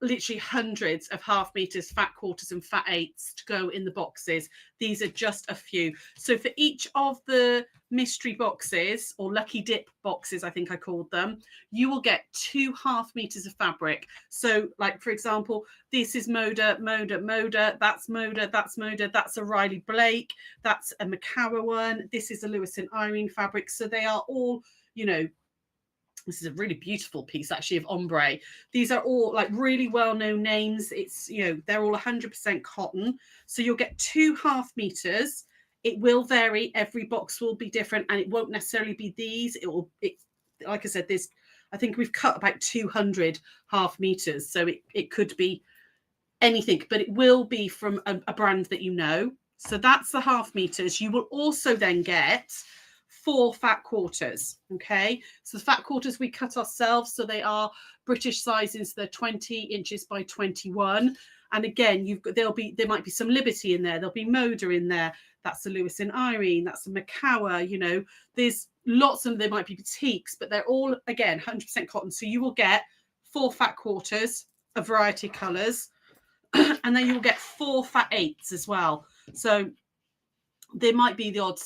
literally hundreds of half meters, fat quarters and fat eighths to go in the boxes. These are just a few. So for each of the mystery boxes, or Lucky Dip boxes, I think I called them, you will get 2 half meters of fabric. So like, for example, this is Moda, that's Moda, that's a Riley Blake, that's a Macawa one, this is a Lewis and Irene fabric. So they are all, you know, this is a really beautiful piece actually of ombre. These are all like really well-known names. It's, you know, they're all 100% cotton. So you'll get 2 half meters. It will vary. Every box will be different, and it won't necessarily be these. Like I said, I think we've cut about 200 half meters. So it could be anything, but it will be from a brand that you know. So that's the half meters. You will also then get 4 fat quarters. Okay, so the fat quarters we cut ourselves, so they are British sizes. They're 20 inches by 21, and again, there might be some Liberty in there, there'll be Moda in there, that's a Lewis and Irene, that's a Macawa, you know, there's lots of them. There might be boutiques, but they're all again 100% cotton. So you will get 4 fat quarters, a variety of colors, and then you'll get 4 fat eighths as well. So there might be the odd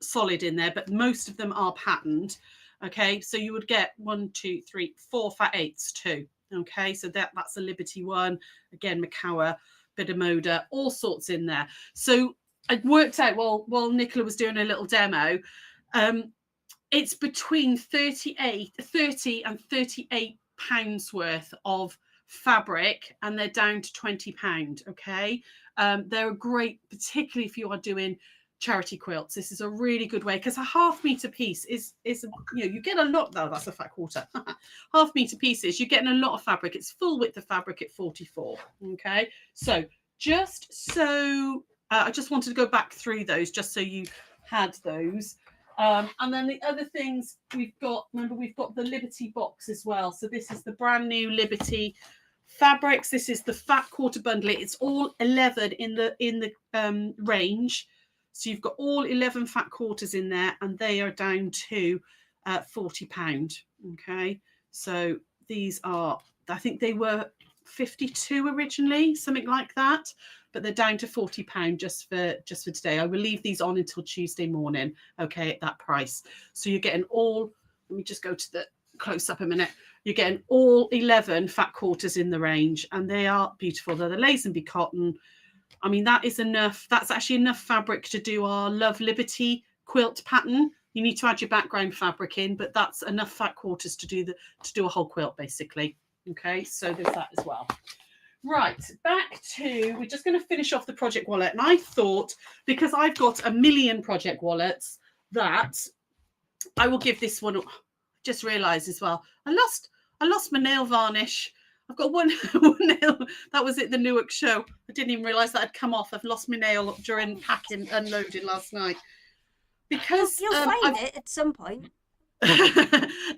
solid in there, but most of them are patterned. Okay, so you would get 1, 2, 3, 4 fat eighths too. Okay, so that's a Liberty one. Again, Macawa, bit of Moda, all sorts in there. So I worked out while Nicola was doing a little demo, it's between 30 and 38 pounds worth of fabric, and they're down to £20. Okay, they're great, particularly if you are doing charity quilts. This is a really good way, because a half-meter piece is you get a lot. Oh, that's a fat quarter. Half-meter pieces, you're getting a lot of fabric. It's full width of fabric at 44. Okay, so just so I just wanted to go back through those just so you had those. And then the other things we've got, remember, we've got the Liberty box as well. So this is the brand new Liberty fabrics. This is the fat quarter bundle. It's all 11 in the range. So you've got all 11 fat quarters in there, and they are down to £40. Okay, so these are, I think they were 52 originally, something like that, but they're down to £40 just for today. I will leave these on until Tuesday morning, okay, at that price. So you're getting all, let me just go to the close up a minute. You're getting all 11 fat quarters in the range, and they are beautiful. They're the Lazenby cotton. I mean, that is enough. That's actually enough fabric to do our Love Liberty quilt pattern. You need to add your background fabric in, but that's enough fat quarters to do a whole quilt, basically. Okay, so there's that as well. Right, back to, we're just going to finish off the project wallet. And I thought, because I've got a million project wallets, that I will give this one. Just realised as well, I lost my nail varnish. I've got one nail. That was at the Newark show. I didn't even realise that had come off. I've lost my nail during packing, unloading last night. Because you'll find it at some point.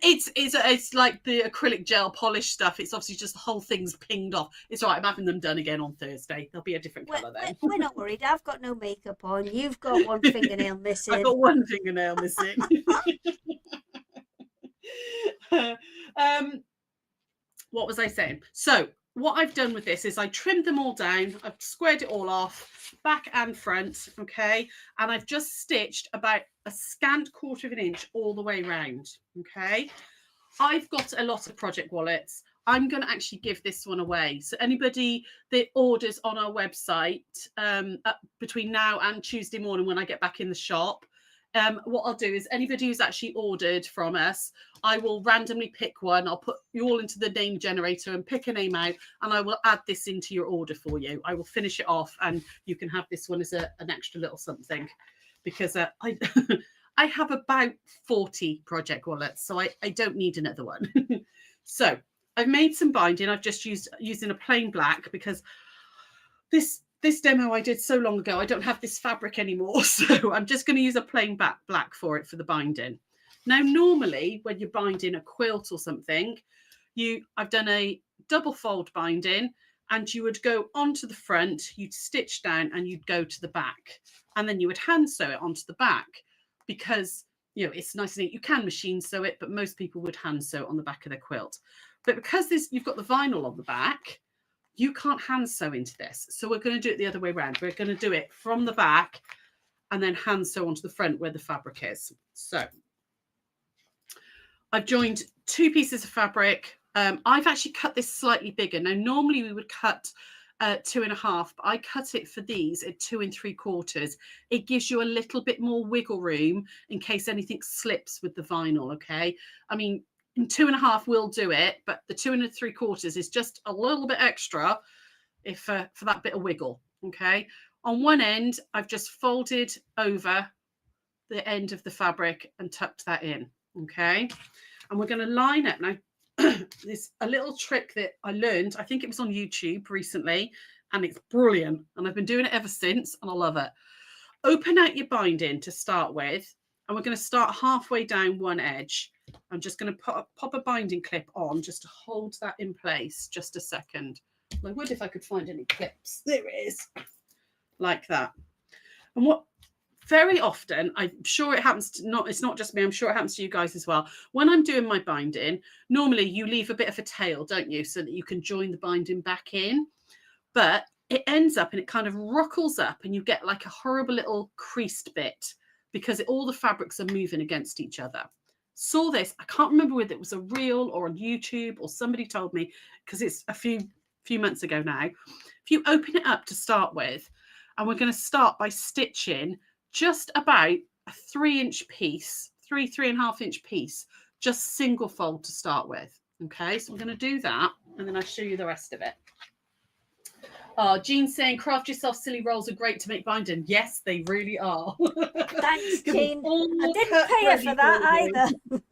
It's like the acrylic gel polish stuff. It's obviously just the whole thing's pinged off. It's all right. I'm having them done again on Thursday. They'll be a different colour then. We're not worried. I've got no makeup on. You've got one fingernail missing. I've got one fingernail missing. What was I saying? So what I've done with this is I trimmed them all down. I've squared it all off, back and front, okay? And I've just stitched about a scant quarter of an inch all the way around, okay? I've got a lot of project wallets. I'm going to actually give this one away. So anybody that orders on our website between now and Tuesday morning when I get back in the shop, what I'll do is anybody who's actually ordered from us, I will randomly pick one. I'll put you all into the name generator and pick a name out, and I will add this into your order for you. I will finish it off, and you can have this one as an extra little something, because I I have about 40 project wallets, so I don't need another one. So I've made some binding. I've just using a plain black, because this demo I did so long ago, I don't have this fabric anymore. So I'm just going to use a plain black for it for the binding. Now, normally when you're binding a quilt or something, I've done a double fold binding, and you would go onto the front, you'd stitch down, and you'd go to the back. And then you would hand sew it onto the back, because, you know, it's nice and neat. You can machine sew it, but most people would hand sew it on the back of their quilt. But because you've got the vinyl on the back, you can't hand sew into this. So we're going to do it the other way around. We're going to do it from the back and then hand sew onto the front where the fabric is. So I've joined 2 pieces of fabric. I've actually cut this slightly bigger. Now, normally we would cut 2.5, but I cut it for these at 2 3/4. It gives you a little bit more wiggle room in case anything slips with the vinyl, okay? I mean, in 2.5 will do it, but the 2 3/4 is just a little bit extra if for that bit of wiggle, okay? On one end, I've just folded over the end of the fabric and tucked that in, okay? And we're going to line it. Now, there's a little trick that I learned. I think it was on YouTube recently, and it's brilliant. And I've been doing it ever since, and I love it. Open out your binding to start with, and we're going to start halfway down one edge. I'm just going to pop a binding clip on just to hold that in place. Just a second. I would if I could find any clips. There it is. Like that. And what very often, I'm sure it happens to it's not just me, I'm sure it happens to you guys as well. When I'm doing my binding, normally you leave a bit of a tail, don't you? So that you can join the binding back in. But it ends up and it kind of ruckles up, and you get like a horrible little creased bit, because all the fabrics are moving against each other. Saw this, I can't remember whether it was a reel or on YouTube or somebody told me, because it's a few months ago now. If you open it up to start with, And we're going to start by stitching just about a 3-inch piece, 3.5-inch piece, just single fold to start with. Okay, so we're going to do that, and then I'll show you the rest of it. Jean's saying, craft yourself silly rolls are great to make binding. Yes, they really are. Thanks, Jean. I didn't pay her for that either.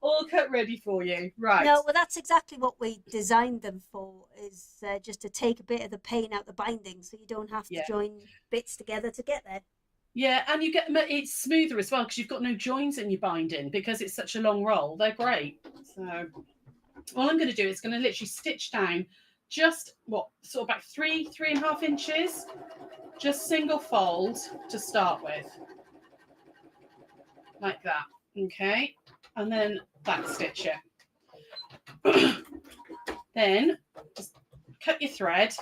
All cut ready for you. Right. No, well, that's exactly what we designed them for, is just to take a bit of the pain out the binding, so you don't have to join bits together to get there. Yeah, and you get it's smoother as well because you've got no joins in your binding because it's such a long roll. They're great. So all I'm going to do is going to literally stitch down just sort of about 3.5 inches, just single fold to start with, like that. Okay, and then back stitch it. Then just cut your thread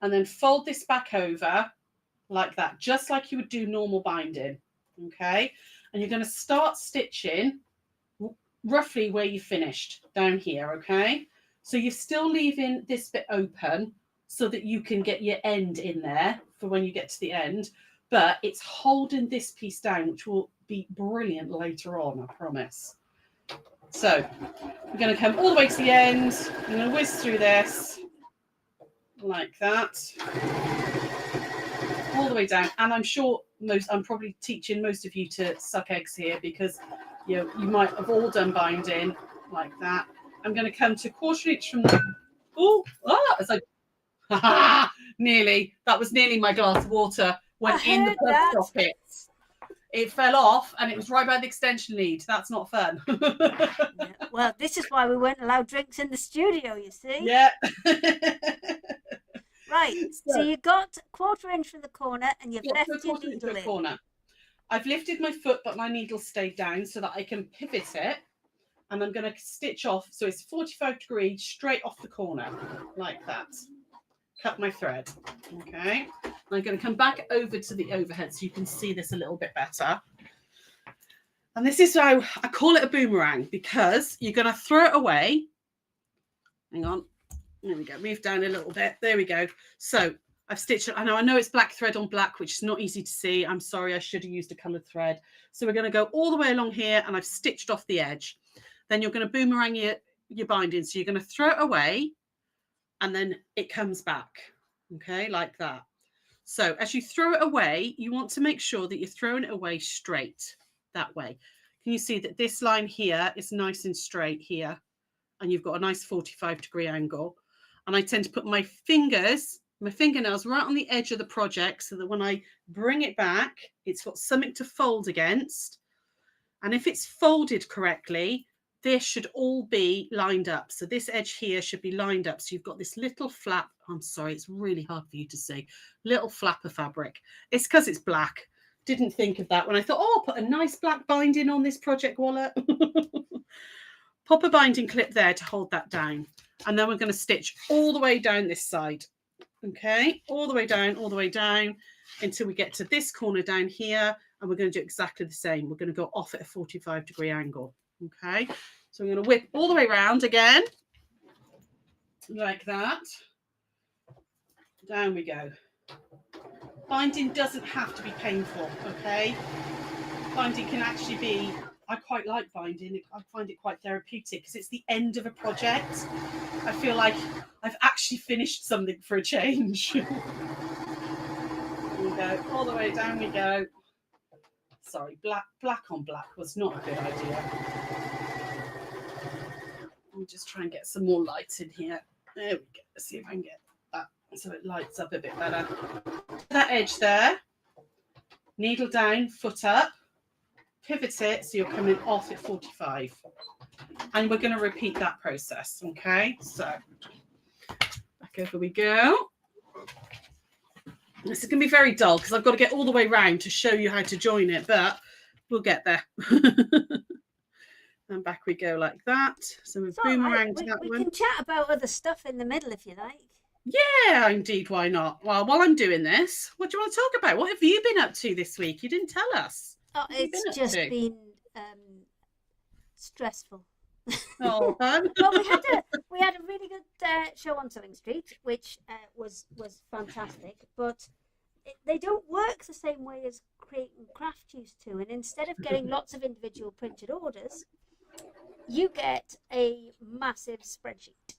and then fold this back over like that, just like you would do normal binding. Okay, and you're going to start stitching roughly where you finished down here. Okay, so you're still leaving this bit open so that you can get your end in there for when you get to the end, but it's holding this piece down, which will be brilliant later on, I promise. So we're going to come all the way to the end. I'm going to whiz through this like that, all the way down. And I'm sure I'm probably teaching most of you to suck eggs here because you might have all done binding like that. I'm going to come to 1/4 inch from the. It's like nearly. That was nearly my glass of water went in the plug sockets. It fell off and it was right by the extension lead. That's not fun. Yeah. Well, this is why we weren't allowed drinks in the studio, you see. Yeah. Right. So you got 1/4 inch from the corner and you've left your needle in. Corner. I've lifted my foot, but my needle stayed down so that I can pivot it. And I'm going to stitch off. So it's 45 degrees straight off the corner like that. Cut my thread. Okay. And I'm going to come back over to the overhead so you can see this a little bit better. And this is how I call it a boomerang, because you're going to throw it away. Hang on. There we go. Move down a little bit. There we go. So I've stitched it. I know it's black thread on black, which is not easy to see. I'm sorry. I should have used a coloured thread. So we're going to go all the way along here, and I've stitched off the edge. Then you're going to boomerang your binding. So you're going to throw it away, and then it comes back. Okay, like that. So as you throw it away, you want to make sure that you're throwing it away straight that way. Can you see that this line here is nice and straight here, and you've got a nice 45-degree angle? And I tend to put my fingernails right on the edge of the project so that when I bring it back, it's got something to fold against. And if it's folded correctly, this should all be lined up. So this edge here should be lined up. So you've got this little flap. I'm sorry, it's really hard for you to see. Little flap of fabric. It's because it's black. Didn't think of that when I thought, I'll put a nice black binding on this project wallet. Pop a binding clip there to hold that down. And then we're going to stitch all the way down this side. Okay, all the way down until we get to this corner down here. And we're going to do exactly the same. We're going to go off at a 45-degree angle. Okay, so I'm going to whip all the way around again, like that. Down we go. Binding doesn't have to be painful, okay? Binding can actually be, I quite like binding. I find it quite therapeutic because it's the end of a project. I feel like I've actually finished something for a change. There we go, all the way down we go. Sorry, black on black was not a good idea. Let me just try and get some more light in here. There we go. Let's see if I can get that so it lights up a bit better. That edge there, needle down, foot up, pivot it so you're coming off at 45. And we're going to repeat that process, okay? So back over we go. This is going to be very dull because I've got to get all the way round to show you how to join it, but we'll get there. And back we go like that. So we've boomeranged that one. We can chat about other stuff in the middle if you like. Yeah, indeed. Why not? Well, while I'm doing this, what do you want to talk about? What have you been up to this week? You didn't tell us. Oh, it's just been stressful. Oh, well, we had a really good show on Sewing Street, which was fantastic. But they don't work the same way as Create and Craft used to. And instead of getting lots of individual printed orders, you get a massive spreadsheet.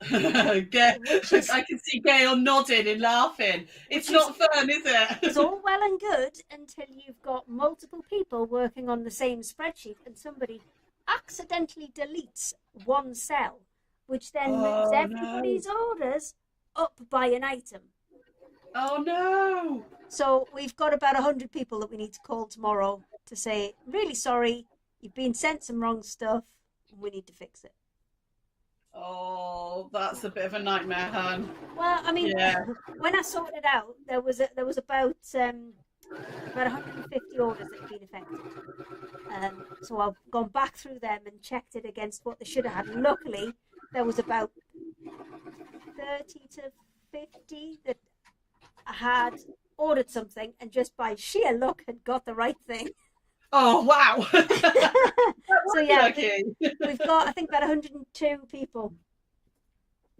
I can see Gail nodding and laughing. It's not fun, is it? It's all well and good until you've got multiple people working on the same spreadsheet and somebody accidentally deletes one cell, which then moves everybody's orders up by an item. Oh no! So we've got about 100 people that we need to call tomorrow to say, really sorry, you've been sent some wrong stuff, and we need to fix it. Oh, that's a bit of a nightmare, hon. Well, I mean, when I sorted it out, there was about 150 orders that had been affected. So I've gone back through them and checked it against what they should have had. And luckily, there was about 30 to 50 that had ordered something and just by sheer luck had got the right thing. Oh, wow. So yeah, we've got, I think, about 102 people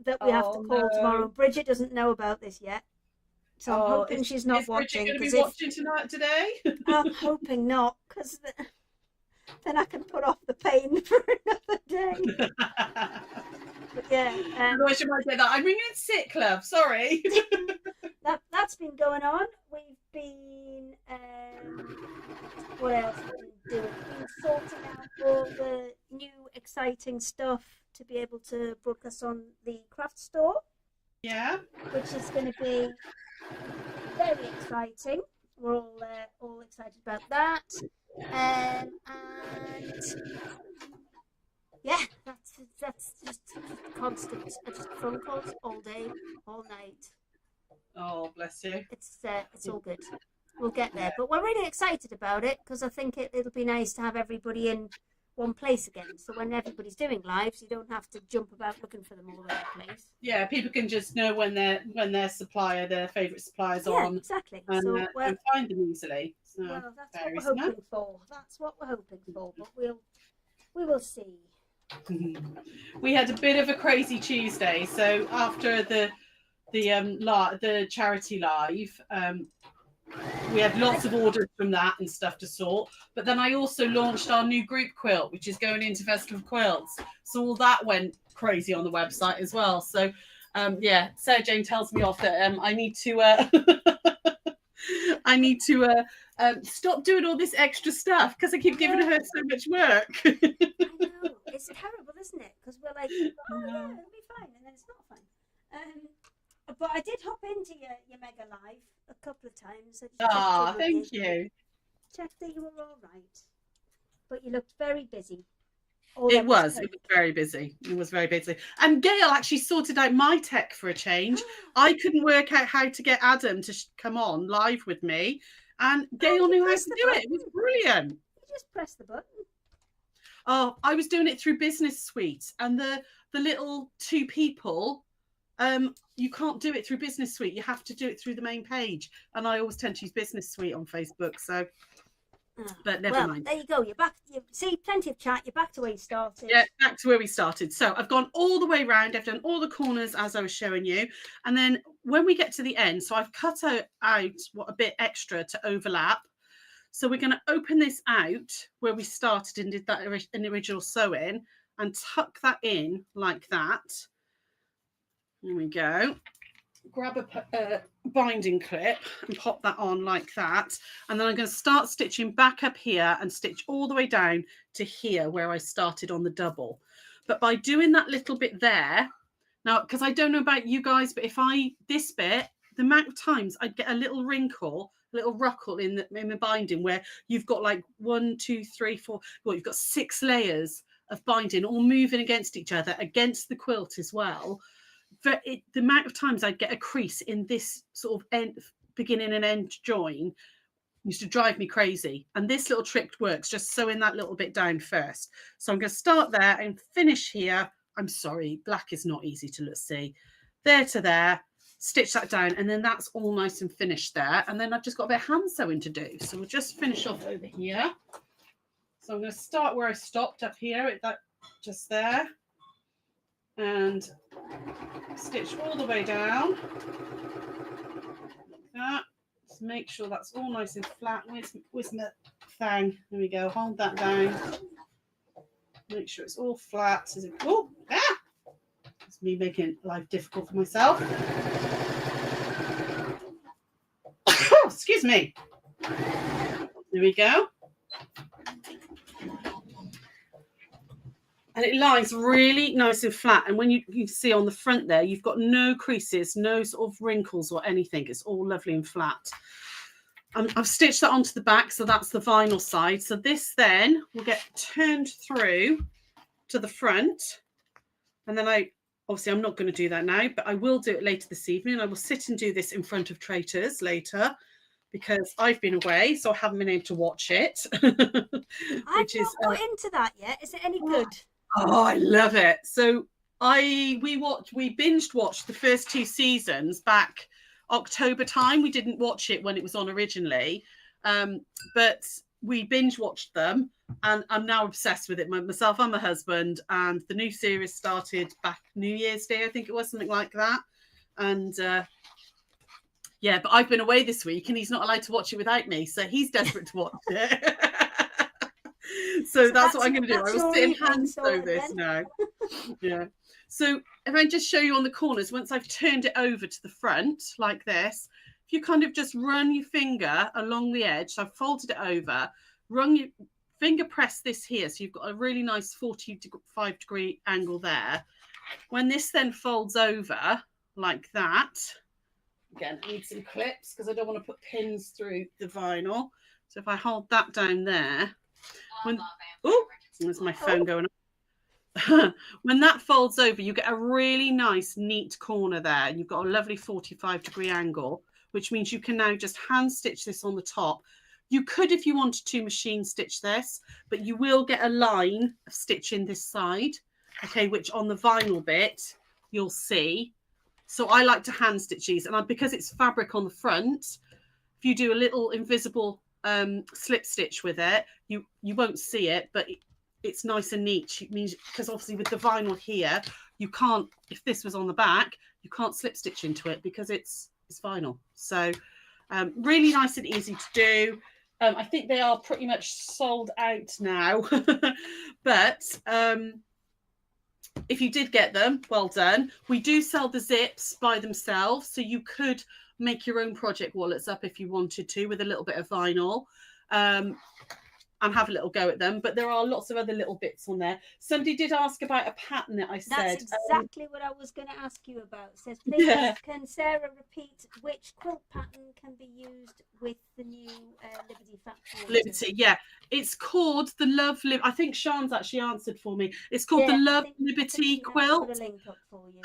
that we have to call tomorrow. Bridget doesn't know about this yet, so I'm hoping she's not watching. Is Bridget going to be watching today? I'm hoping not, because then I can put off the pain for another day. But yeah, otherwise you might say that I'm ringing in sick club. Sorry. That's been going on. We've been what else have we been doing? We've been sorting out all the new exciting stuff to be able to broadcast on the craft store. Yeah. Which is going to be very exciting. We're all excited about that. And yeah, that's just constant. Just phone calls all day, all night. Oh, bless you. It's all good. We'll get there, but we're really excited about it because I think it'll be nice to have everybody in one place again. So when everybody's doing lives, you don't have to jump about looking for them all over the place. Yeah, people can just know when their supplier, their favourite supplier's on. Yeah, exactly. And, so and find them easily. So, well, that's what we're hoping for. That's what we're hoping for. But we will see. We had a bit of a crazy Tuesday. So after the charity live, we had lots of orders from that and stuff to sort. But then I also launched our new group quilt, which is going into Festival of Quilts. So all that went crazy on the website as well. So Sarah Jane tells me off that I need to stop doing all this extra stuff because I keep giving her so much work. I know, it's terrible, isn't it? Because we're like, oh yeah, it'll be fine, and then it's not fine. But I did hop into your mega live a couple of times. Thank you. Checked that you were all right, but you looked very busy. It was very busy. It was very busy. And Gail actually sorted out my tech for a change. I couldn't work out how to get Adam to come on live with me. And Gail knew how to do it. It was brilliant. You just press the button. Oh, I was doing it through Business Suite. And the little two people, you can't do it through Business Suite. You have to do it through the main page. And I always tend to use Business Suite on Facebook. So... but never mind. There you go. You're back. You see, plenty of chat. You're back to where you started. Yeah, back to where we started. So I've gone all the way around. I've done all the corners as I was showing you. And then when we get to the end, so I've cut out a bit extra to overlap. So we're going to open this out where we started and did that original sewing and tuck that in like that. There we go. Grab a binding clip and pop that on like that, and then I'm going to start stitching back up here and stitch all the way down to here where I started on the double. But by doing that little bit there now, because I don't know about you guys, but if this bit, the amount of times I'd get a little wrinkle, a little ruckle in the binding where you've got like 1, 2, 3, 4, well, you've got 6 layers of binding all moving against each other against the quilt as well. The amount of times I'd get a crease in this sort of beginning and end join used to drive me crazy. And this little trick works, just sewing that little bit down first. So I'm going to start there and finish here. I'm sorry, black is not easy to see. There to there, stitch that down, and then that's all nice and finished there. And then I've just got a bit of hand sewing to do. So we'll just finish off over here. So I'm going to start where I stopped up here at that just there. And stitch all the way down like that, Just make sure that's all nice and flat. Where's my thing? There we go. Hold that down. Make sure it's all flat. It's me making life difficult for myself. Excuse me. There we go. And it lies really nice and flat. And when you see on the front there, you've got no creases, no sort of wrinkles or anything. It's all lovely and flat. I've stitched that onto the back, so that's the vinyl side. So this then will get turned through to the front. And then obviously I'm not going to do that now, but I will do it later this evening. I will sit and do this in front of Traitors later because I've been away, so I haven't been able to watch it. I've not got into that yet. Is it any good? Oh, I love it. So we binged watched the first 2 seasons back October time. We didn't watch it when it was on originally, but we binge watched them, and I'm now obsessed with it myself and my husband. And the new series started back New Year's Day, I think it was, something like that. And yeah, but I've been away this week and he's not allowed to watch it without me, so he's desperate to watch it. So that's what I'm going to do. I will sit and hand sew this now. Yeah. So if I just show you on the corners, once I've turned it over to the front like this, if you kind of just run your finger along the edge, so I've folded it over, run your finger, press this here, so you've got a really nice 45-degree angle there. When this then folds over like that, again, I need some clips because I don't want to put pins through the vinyl. So if I hold that down there, there's my phone going on. When that folds over, you get a really nice, neat corner there. You've got a lovely 45-degree angle, which means you can now just hand stitch this on the top. You could, if you wanted to, machine stitch this, but you will get a line of stitching this side, okay, which on the vinyl bit, you'll see. So I like to hand stitch these, and because it's fabric on the front, if you do a little invisible slip stitch with it, you won't see it, but it's nice and neat. It means, because obviously with the vinyl here, you can't, if this was on the back, you can't slip stitch into it because it's vinyl. So really nice and easy to do. I think they are pretty much sold out now, but if you did get them, well done. We do sell the zips by themselves, so you could make your own project wallets up if you wanted to with a little bit of vinyl and have a little go at them. But there are lots of other little bits on there. Somebody did ask about a pattern that I said. That's exactly what I was going to ask you about. It says, please, can Sarah repeat which quilt pattern can be used with the new Liberty Factory? Liberty, yeah. It's called the Love Liberty. I think Sean's actually answered for me. It's called the Love Liberty quilt. Put a link up for you.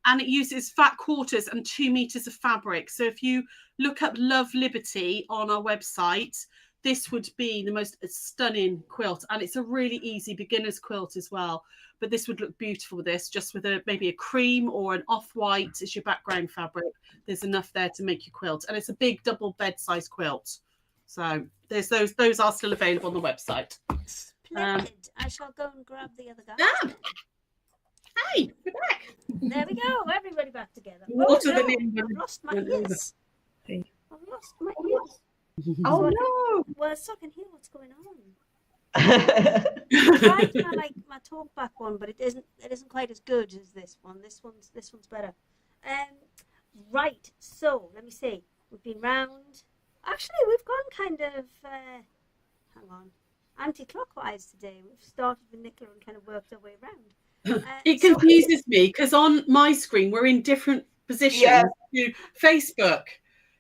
And it uses fat quarters and 2 meters of fabric. So if you look up Love Liberty on our website, this would be the most stunning quilt, and it's a really easy beginner's quilt as well. But this would look beautiful with this, just with maybe a cream or an off-white as your background fabric. There's enough there to make your quilt, and it's a big double bed size quilt. So there's those are still available on the website. Splendid. I shall go and grab the other guy. Hey, we're back. There we go. Everybody back together. I've lost my ears. I've lost my ears. Oh no! Well, so I can hear what's going on. I tried my talk back one, but it isn't quite as good as this one. This one's better. Right. So let me see. We've been round. Actually, we've gone kind of hang on, anti-clockwise today. We've started with Nicola and kind of worked our way around. It confuses me because on my screen we're in different positions to Facebook.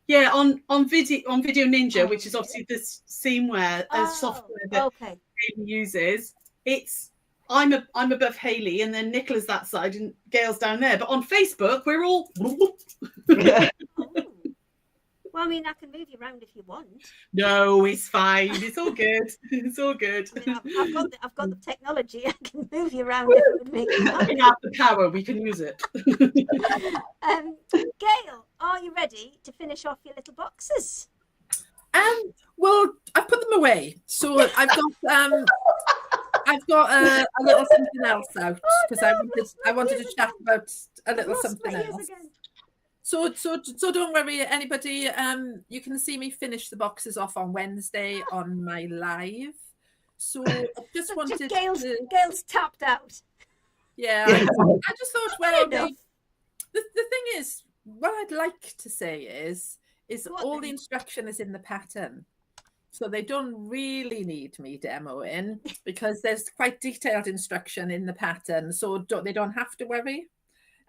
Yeah, on Video Ninja, which is obviously this seamware software that Haley uses. I'm above Haley, and then Nicola's that side, and Gail's down there. But on Facebook, we're all. Well, I mean, I can move you around if you want. No, it's fine. It's all good. It's all good. I mean, I've got the technology. I can move you around if it would make it happen. We have the power. We can use it. Gail, are you ready to finish off your little boxes? Well, I put them away, so I've got a little something else out because I wanted to chat about a little something else. So don't worry, anybody. You can see me finish the boxes off on Wednesday on my live. So I just So wanted to, Gail's tapped out. yeah, Yeah. I just thought, well, Enough. the thing is, what I'd like to say is What all the then? instruction is in the pattern. So they don't really need me demoing because there's quite detailed instruction in the pattern. So they don't have to worry.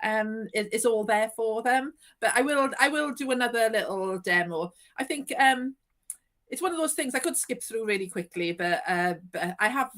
It's all there for them. But I will do another little demo. I think it's one of those things I could skip through really quickly, but I have,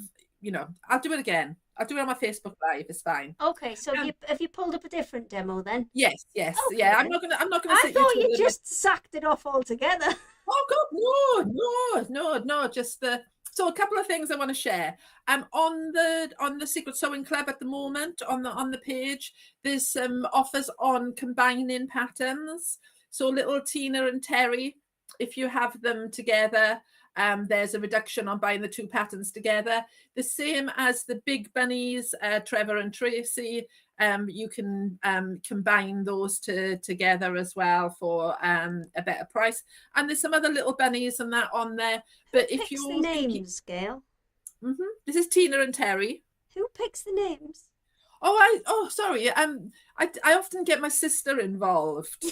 I'll do it again. I'll do it on my Facebook Live. It's fine. Okay, so Um, have you pulled up a different demo then? yes, Okay, yeah. then. I'm not gonna I sit you thought through you the just sacked it off altogether. Oh God, no. Just so a couple of things I want to share. On the Secret Sewing Club at the moment on the page, there's some offers on combining patterns. So little Tina and Terry, if you have them together, there's a reduction on buying the two patterns together. The same as the big bunnies, Trevor and Tracy. You can combine those together as well for a better price. And there's some other little bunnies and that on there. But if Picks the you're thinking, names, Gail? this is Tina and Terry. Who picks the names? Sorry. I often get my sister involved.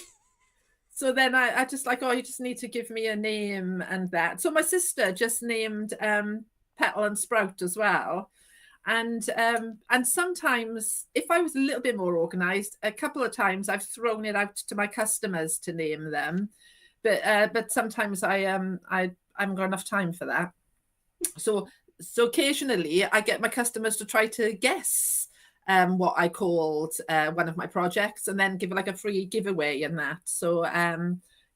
So then I just like, you just need to give me a name and that. So my sister just named Petal and Sprout as well. And sometimes if I was a little bit more organized, a couple of times I've thrown it out to my customers to name them. But sometimes I haven't got enough time for that. So occasionally I get my customers to try to guess what I called one of my projects, and then give like a free giveaway and that. So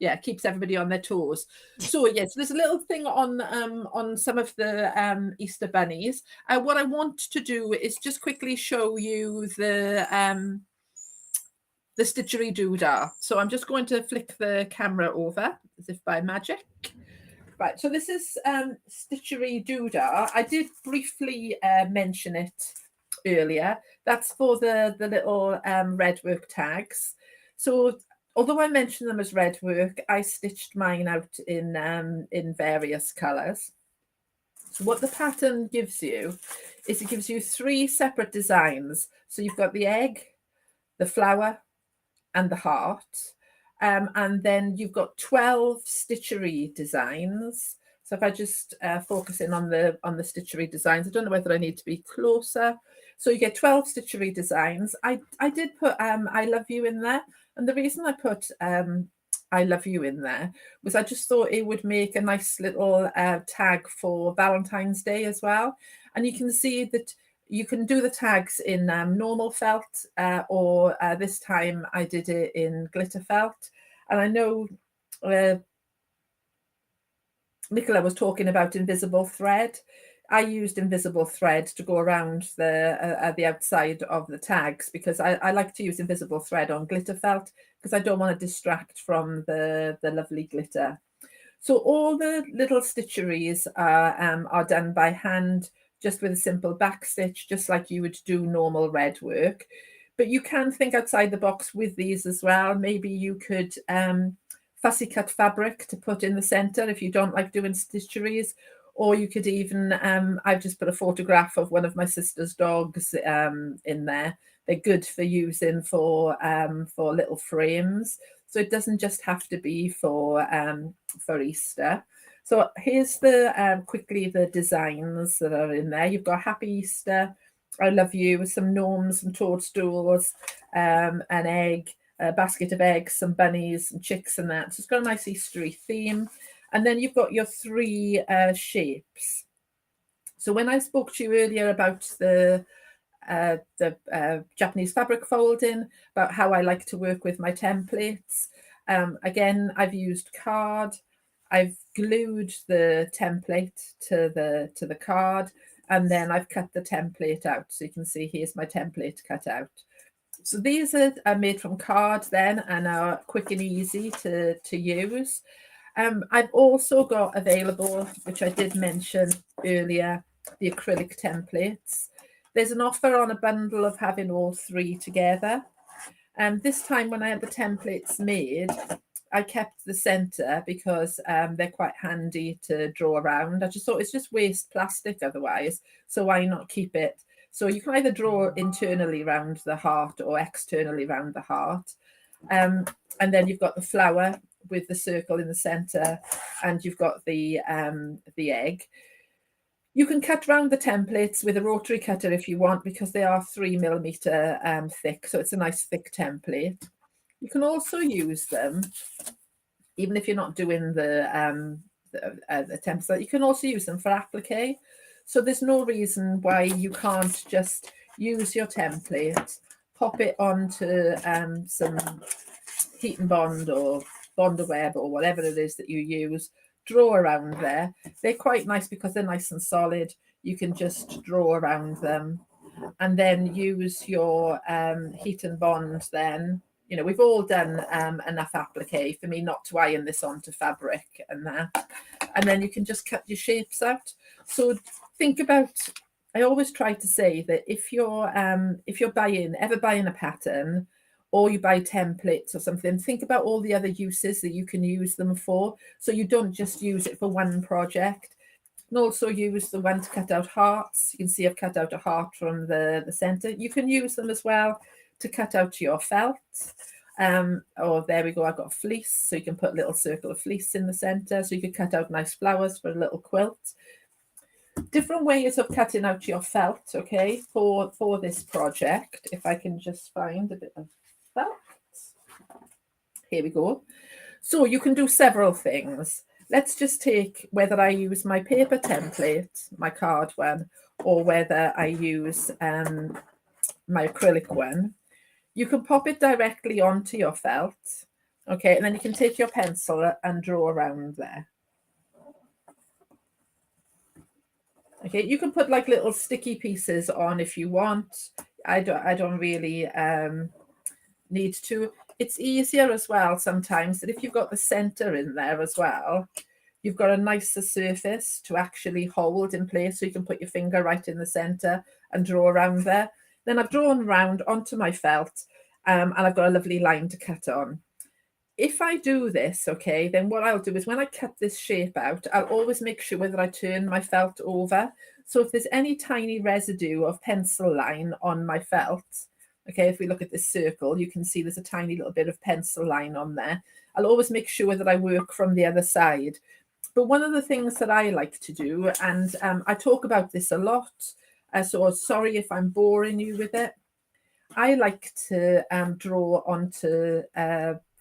yeah, it keeps everybody on their toes. So yes, there's a little thing on some of the Easter bunnies. What I want to do is just quickly show you the stitchery doodah. So I'm just going to flick the camera over as if by magic. Right, so this is stitchery doodah. I did briefly mention it earlier. That's for the little red work tags. So although I mentioned them as red work, I stitched mine out in various colours. So what the pattern gives you is it gives you 3 separate designs. So you've got the egg, the flower, and the heart. And then you've got 12 stitchery designs. So if I just focus in on the stitchery designs, I don't know whether I need to be closer. So you get 12 stitchery designs. I did put I love you in there. And the reason I put I love you in there was I just thought it would make a nice little tag for Valentine's Day as well. And you can see that you can do the tags in normal felt, or this time I did it in glitter felt. And I know Nicola was talking about invisible thread. I used invisible thread to go around the outside of the tags because I like to use invisible thread on glitter felt because I don't want to distract from the lovely glitter. So all the little stitcheries are done by hand, just with a simple back stitch, just like you would do normal red work. But you can think outside the box with these as well. Maybe you could fussy cut fabric to put in the center if you don't like doing stitcheries. Or you could even, I've just put a photograph of one of my sister's dogs in there. They're good for using for little frames. So it doesn't just have to be for Easter. So here's quickly the designs that are in there. You've got Happy Easter, I love you, some gnomes, some toadstools, an egg, a basket of eggs, some bunnies, some chicks and that. So it's got a nice Eastery theme. And then you've got your 3 shapes. So when I spoke to you earlier about the Japanese fabric folding, about how I like to work with my templates, again, I've used card. I've glued the template to the card, and then I've cut the template out. So you can see here's my template cut out. So these are made from card then and are quick and easy to use. I've also got available, which I did mention earlier, the acrylic templates. There's an offer on a bundle of having all 3 together. This time when I had the templates made, I kept the centre because they're quite handy to draw around. I just thought it's just waste plastic otherwise, so why not keep it? So you can either draw internally around the heart or externally around the heart. And then you've got the flower with the circle in the centre, and you've got the egg. You can cut round the templates with a rotary cutter if you want, because they are 3mm thick, so it's a nice thick template. You can also use them, even if you're not doing the template, you can also use them for applique. So there's no reason why you can't just use your template, pop it onto some heat and bond or bond web or whatever it is that you use, draw around there. They're quite nice because they're nice and solid. You can just draw around them and then use your heat and bond then. You know, we've all done enough applique for me not to iron this onto fabric and that. And then you can just cut your shapes out. So think about, I always try to say that if you're ever buying a pattern, or you buy templates or something, think about all the other uses that you can use them for. So you don't just use it for one project. And also use the one to cut out hearts. You can see I've cut out a heart from the center. You can use them as well to cut out your felt. Oh, there we go. I've got fleece. So you can put a little circle of fleece in the center. So you could cut out nice flowers for a little quilt. Different ways of cutting out your felt, okay, for this project. If I can just find a bit of felt. Here we go. So you can do several things. Let's just take whether I use my paper template, my card one, or whether I use my acrylic one. You can pop it directly onto your felt, okay, and then you can take your pencil and draw around there. Okay, you can put like little sticky pieces on if you want. I don't really need to. It's easier as well sometimes that if you've got the center in there as well, you've got a nicer surface to actually hold in place, so you can put your finger right in the center and draw around there. Then I've drawn around onto my felt and I've got a lovely line to cut on. If I do this, okay, then what I'll do is when I cut this shape out, I'll always make sure that I turn my felt over. So if there's any tiny residue of pencil line on my felt, okay, if we look at this circle, you can see there's a tiny little bit of pencil line on there. I'll always make sure that I work from the other side. But one of the things that I like to do, and I talk about this a lot, so sorry if I'm boring you with it, I like to draw onto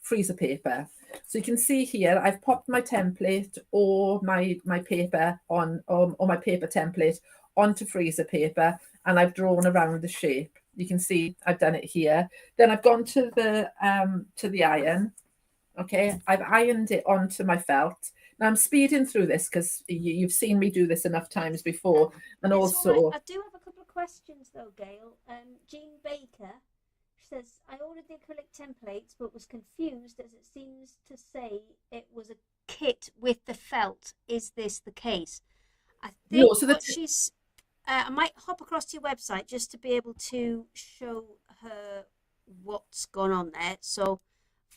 freezer paper. So you can see here, I've popped my template or my paper on, or my paper template onto freezer paper, and I've drawn around the shape. You can see I've done it here. Then I've gone to the iron. Okay, I've ironed it onto my felt. Now I'm speeding through this because you've seen me do this enough times before. And It's also, all right. I do have a couple of questions though, Gail. Jean Baker says, I ordered the acrylic templates but was confused as it seems to say it was a kit with the felt. Is this the case? I think no, so what she's... I might hop across to your website just to be able to show her what's gone on there. So,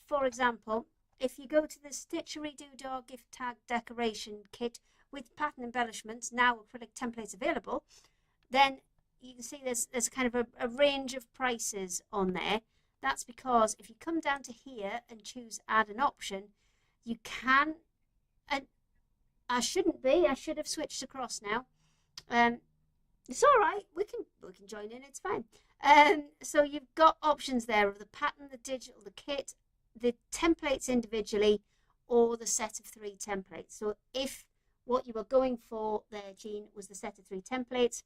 for example, if you go to the Stitchery Doodah gift tag decoration kit with pattern embellishments, now acrylic templates available, then you can see there's kind of a range of prices on there. That's because if you come down to here and choose add an option, you can, and I should have switched across now. It's all right, we can join in, it's fine. So you've got options there of the pattern, the digital, the kit, the templates individually, or the set of 3 templates. So if what you were going for there, Jean, was the set of 3 templates,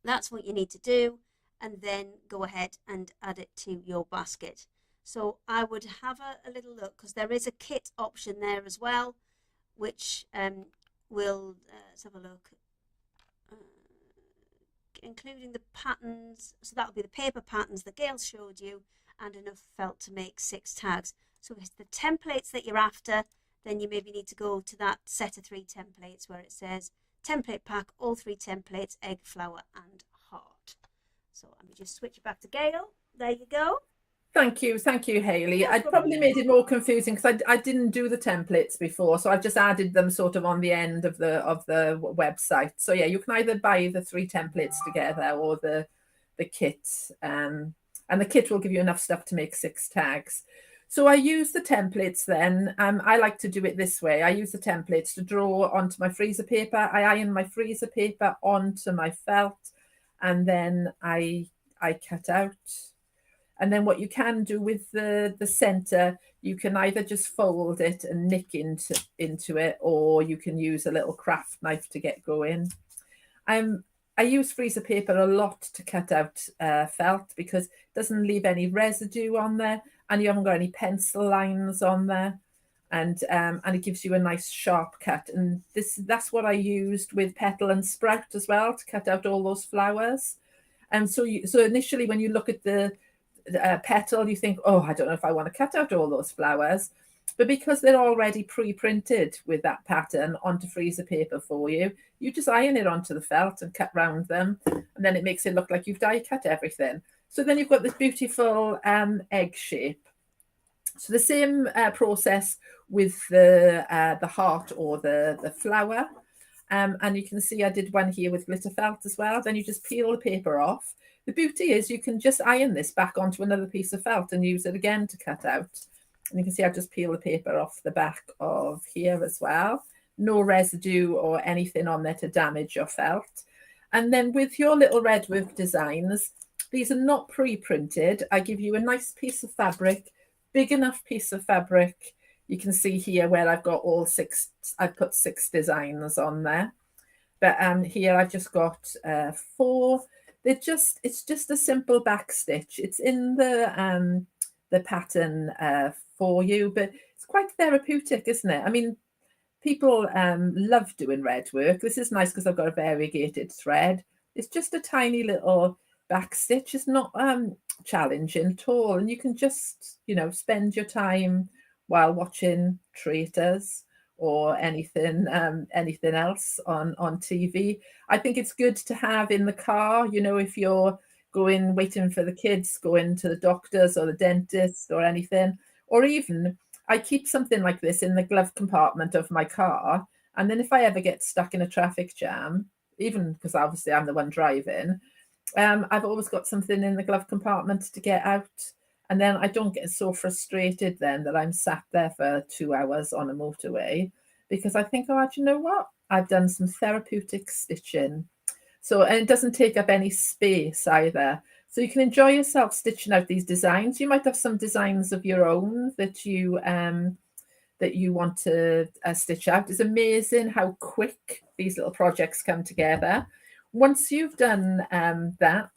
that's what you need to do, and then go ahead and add it to your basket. So I would have a little look, because there is a kit option there as well, which will, let's have a look, including the patterns. So that'll be the paper patterns that Gail showed you, and enough felt to make 6 tags. So if it's the templates that you're after, then you maybe need to go to that set of 3 templates where it says template pack, all 3 templates, egg, flower and heart. So let me just switch it back to Gail. There you go. Thank you, Hayley. I'd probably made it more confusing because I didn't do the templates before, so I've just added them sort of on the end of the website. So yeah, you can either buy the 3 templates together or the kit, and the kit will give you enough stuff to make 6 tags. So I use the templates then. I like to do it this way. I use the templates to draw onto my freezer paper. I iron my freezer paper onto my felt, and then I cut out. And then what you can do with the center, you can either just fold it and nick into it, or you can use a little craft knife to get going. I use freezer paper a lot to cut out felt because it doesn't leave any residue on there, and you haven't got any pencil lines on there, and it gives you a nice sharp cut. And that's what I used with Petal and Sprout as well, to cut out all those flowers. And so initially when you look at the Petal, you think, oh, I don't know if I want to cut out all those flowers. But because they're already pre-printed with that pattern onto freezer paper for you, you just iron it onto the felt and cut round them. And then it makes it look like you've die cut everything. So then you've got this beautiful egg shape. So the same process with the heart or the flower. And you can see I did one here with glitter felt as well. Then you just peel the paper off. The beauty is you can just iron this back onto another piece of felt and use it again to cut out. And you can see I just peel the paper off the back of here as well. No residue or anything on there to damage your felt. And then with your little redwork designs, these are not pre-printed. I give you a nice piece of fabric, big enough piece of fabric. You can see here where I've got all 6, I've put 6 designs on there. But here I've just got 4. It's just a simple back stitch. It's in the pattern for you, but it's quite therapeutic, isn't it? I mean, people love doing red work. This is nice because I've got a variegated thread. It's just a tiny little back stitch. It's not challenging at all, and you can just, you know, spend your time while watching Traitors or anything else on TV. I think it's good to have in the car, you know, if you're waiting for the kids, going to the doctors or the dentist or anything. Or even I keep something like this in the glove compartment of my car. And then if I ever get stuck in a traffic jam, even because obviously I'm the one driving, I've always got something in the glove compartment to get out. And then I don't get so frustrated then that I'm sat there for 2 hours on a motorway, because I think, oh, do you know what? I've done some therapeutic stitching. So, and it doesn't take up any space either. So you can enjoy yourself stitching out these designs. You might have some designs of your own that you want to stitch out. It's amazing how quick these little projects come together. Once you've done that,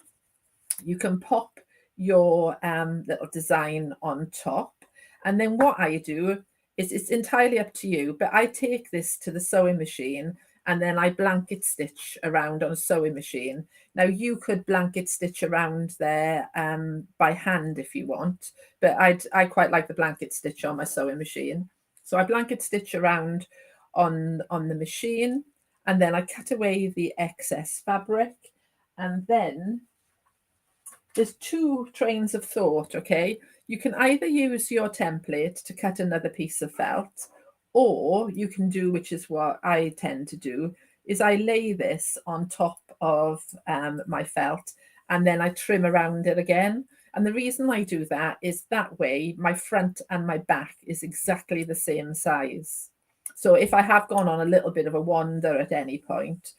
you can pop your little design on top. And then what I do is, it's entirely up to you, but I take this to the sewing machine and then I blanket stitch around on a sewing machine. Now you could blanket stitch around there by hand if you want, but I quite like the blanket stitch on my sewing machine. So I blanket stitch around on the machine, and then I cut away the excess fabric. And then there's 2 trains of thought, okay? You can either use your template to cut another piece of felt, or you can do, which is what I tend to do, is I lay this on top of my felt, and then I trim around it again. And the reason I do that is that way my front and my back is exactly the same size. So if I have gone on a little bit of a wander at any point,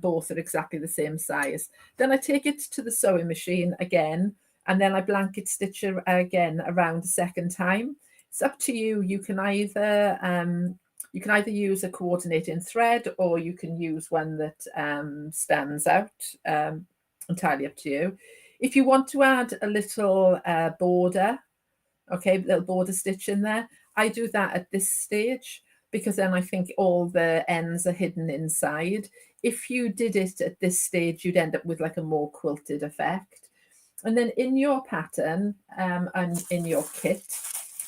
both are exactly the same size. Then I take it to the sewing machine again, and then I blanket stitch again around a second time. It's up to you. You can either use a coordinating thread, or you can use one that stands out. Entirely up to you. If you want to add a little border, okay, little border stitch in there, I do that at this stage, because then I think all the ends are hidden inside. If you did it at this stage, you'd end up with like a more quilted effect. And then in your pattern and in your kit,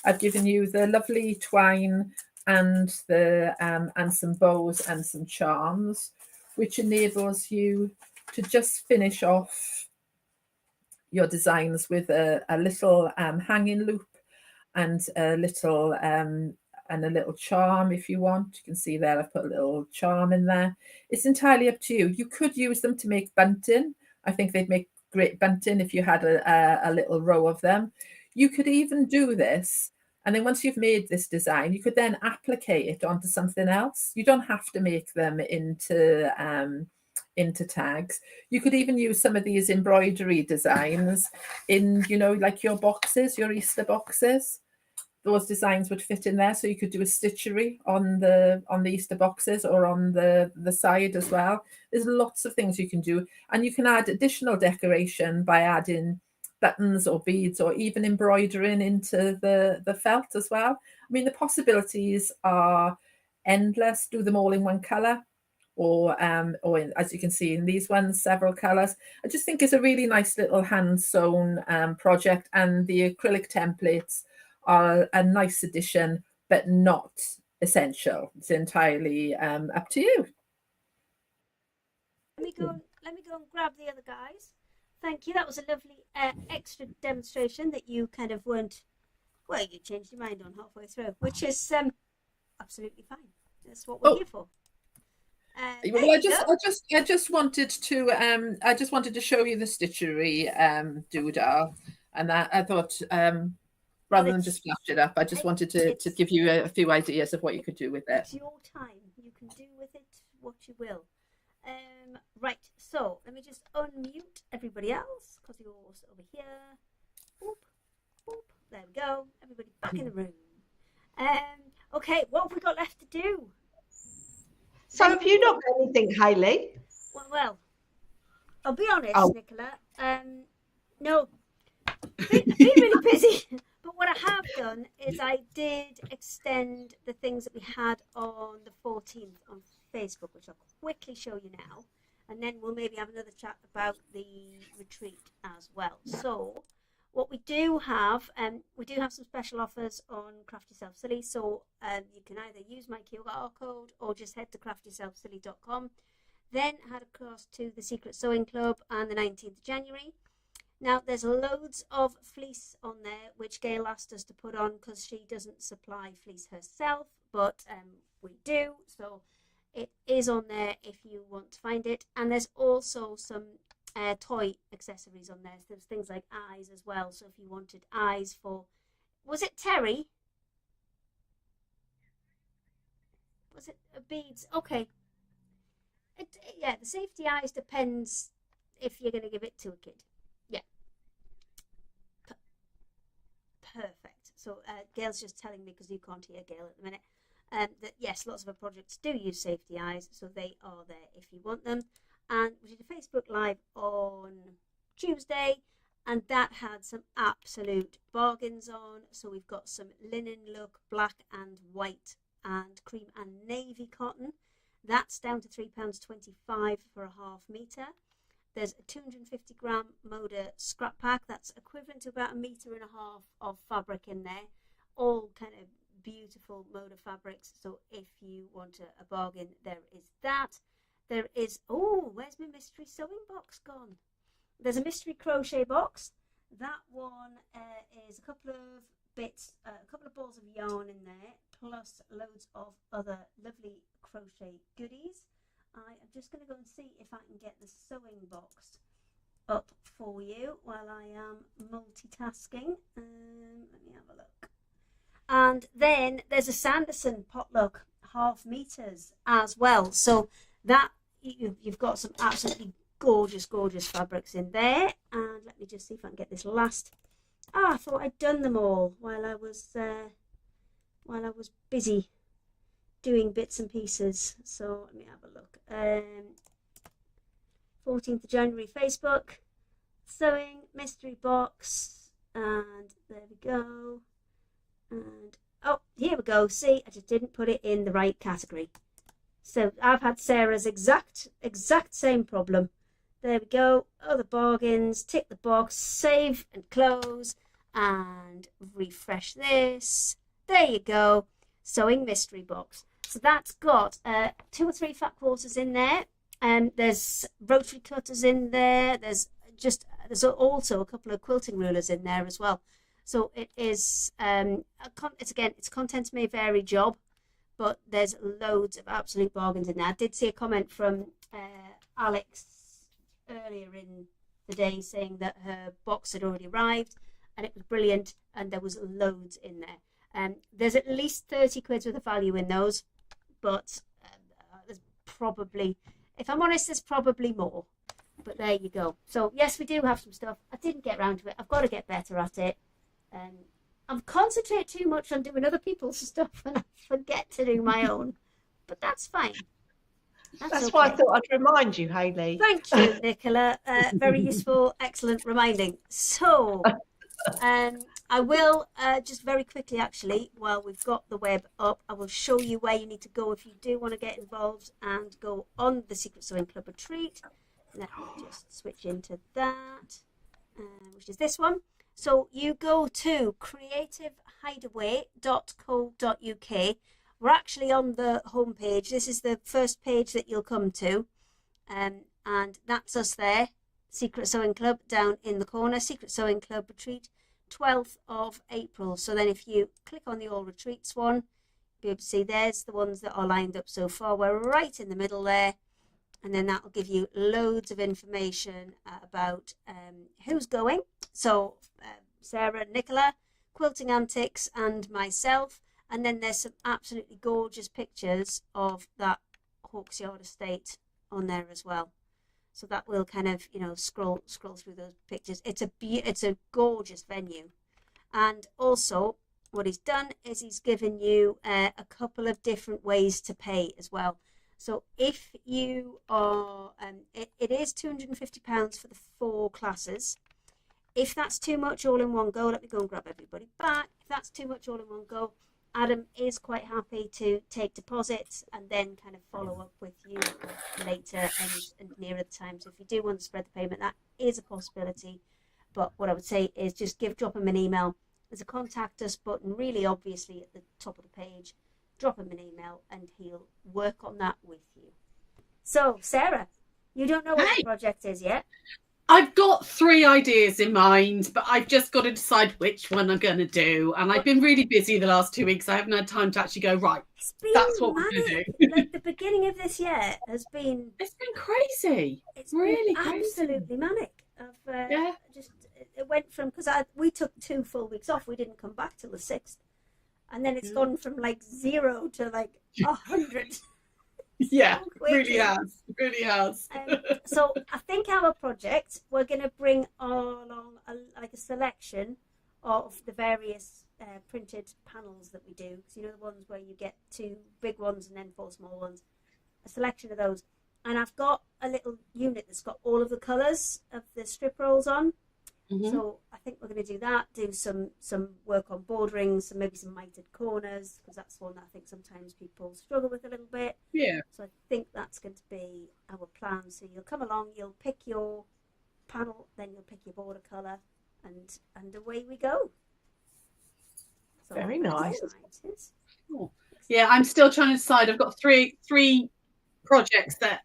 I've given you the lovely twine and some bows and some charms, which enables you to just finish off your designs with a little hanging loop and a little charm if you want. You can see there I've put a little charm in there. It's entirely up to you. You could use them to make bunting. I think they'd make great bunting if you had a little row of them. You could even do this, and then once you've made this design, you could then applicate it onto something else. You don't have to make them into tags. You could even use some of these embroidery designs in, you know, like your boxes, your Easter boxes. Those designs would fit in there, so you could do a stitchery on the Easter boxes or on the side as well. There's lots of things you can do, and you can add additional decoration by adding buttons or beads or even embroidering into the felt as well. I mean, the possibilities are endless. Do them all in one color, or as you can see in these ones, several colors. I just think it's a really nice little hand sewn project, and the acrylic templates are a nice addition, but not essential. It's entirely up to you. Let me go and grab the other guys. Thank you. That was a lovely extra demonstration that you kind of weren't. Well, you changed your mind on halfway through, which is absolutely fine. That's what we're here for. Well, I just wanted to show you the stitchery doodle, and that I thought rather than just flash it up, I just wanted to give you a few ideas of what you could do with it. It's your time. You can do with it what you will. Right, so let me just unmute everybody else because you're also over here. Boop, boop. There we go. Everybody back in the room. Okay, what have we got left to do? So have you not got anything, Hayley? Well, I'll be honest, Nicola. No, I've been really busy. But what I have done is I did extend the things that we had on the 14th on Facebook, which I'll quickly show you now. And then we'll maybe have another chat about the retreat as well. So what we do have some special offers on Craft Yourself Silly. So you can either use my QR code or just head to craftyourselfsilly.com. Then head across to the Secret Sewing Club on the 19th of January. Now, there's loads of fleece on there, which Gail asked us to put on because she doesn't supply fleece herself, but we do. So it is on there if you want to find it. And there's also some toy accessories on there. There's things like eyes as well. So if you wanted eyes for, was it Terry? Was it beads? Okay. Yeah, the safety eyes depends if you're going to give it to a kid. Yeah. Perfect. So Gail's just telling me, because you can't hear Gail at the minute, that yes, lots of our projects do use safety eyes, so they are there if you want them. And we did a Facebook Live on Tuesday, and that had some absolute bargains on. So we've got some linen look, black and white and cream and navy cotton. That's down to £3.25 for a half metre. There's a 250 gram Moda scrap pack. That's equivalent to about 1.5 meters of fabric in there. All kind of beautiful Moda fabrics. So if you want a bargain, there is that. There is, where's my mystery sewing box gone? There's a mystery crochet box. That one is a couple of bits, a couple of balls of yarn in there, plus loads of other lovely crochet goodies. I am just going to go and see if I can get the sewing box up for you while I am multitasking. Let me have a look. And then there's a Sanderson potluck half meters as well. So that you've got some absolutely gorgeous fabrics in there. And let me just see if I can get this last. I thought I'd done them all while I was busy doing bits and pieces. So let me have a look. 14th of January Facebook sewing mystery box, and there we go. And here we go. See, I just didn't put it in the right category. So I've had Sarah's exact same problem. There we go. Other bargains. Tick the box. Save and close. And refresh this. There you go. Sewing mystery box. So that's got 2 or 3 fat quarters in there. And there's rotary cutters in there. There's there's also a couple of quilting rulers in there as well. So it is, its contents may vary job, but there's loads of absolute bargains in there. I did see a comment from Alex earlier in the day saying that her box had already arrived and it was brilliant and there was loads in there. There's at least 30 quid worth of value in those, but there's probably, if I'm honest, there's probably more. But there you go. So yes, we do have some stuff. I didn't get around to it. I've got to get better at it. I concentrate too much on doing other people's stuff and I forget to do my own. But that's fine. That's why I thought I'd remind you, Hayley. Thank you, Nicola. Very useful, excellent reminding. So I will just very quickly, actually, while we've got the web up, I will show you where you need to go if you do want to get involved and go on the Secret Sewing Club retreat. Let me just switch into that, which is this one. So you go to creativehideaway.co.uk. We're actually on the home page. This is the first page that you'll come to, and that's us there. Secret Sewing Club down in the corner. Secret Sewing Club retreat, 12th of April. So then if you click on the all retreats one, you'll be able to see there's the ones that are lined up so far. We're right in the middle there. And then that will give you loads of information about who's going. So Sara, Nicola, Quilting Antics and myself. And then there's some absolutely gorgeous pictures of that Hawksyard estate on there as well. So that will kind of, scroll through those pictures. It's a gorgeous venue. And also what he's done is he's given you a couple of different ways to pay as well. So if you are, it is £250 for the 4 classes. If that's too much all in one go, let me go and grab everybody back. If that's too much all in one go, Adam is quite happy to take deposits and then kind of follow up with you later and nearer the time. So if you do want to spread the payment, that is a possibility. But what I would say is just drop him an email. There's a contact us button really obviously at the top of the page. Drop him an email and he'll work on that with you. So, Sara, you don't know what the project is yet? I've got 3 ideas in mind, but I've just got to decide which one I'm going to do. And I've been really busy the last 2 weeks. I haven't had time to actually go, right, that's what we're going to do. Like the beginning of this year has been... It's been crazy. It's really absolutely manic. It went from... Because we took 2 full weeks off. We didn't come back till the 6th. And then it's gone from like 0 to like 100. Yeah, really has. So I think our project, we're going to bring along a selection of the various printed panels that we do. So, the ones where you get 2 big ones and then 4 small ones. A selection of those. And I've got a little unit that's got all of the colours of the strip rolls on. Mm-hmm. So I think we're going to do that, do some work on bordering, maybe some mitered corners, because that's one that I think sometimes people struggle with a little bit. Yeah. So I think that's going to be our plan. So you'll come along, you'll pick your panel, then you'll pick your border colour, and away we go. So very nice. Cool. Yeah, I'm still trying to decide. I've got three projects that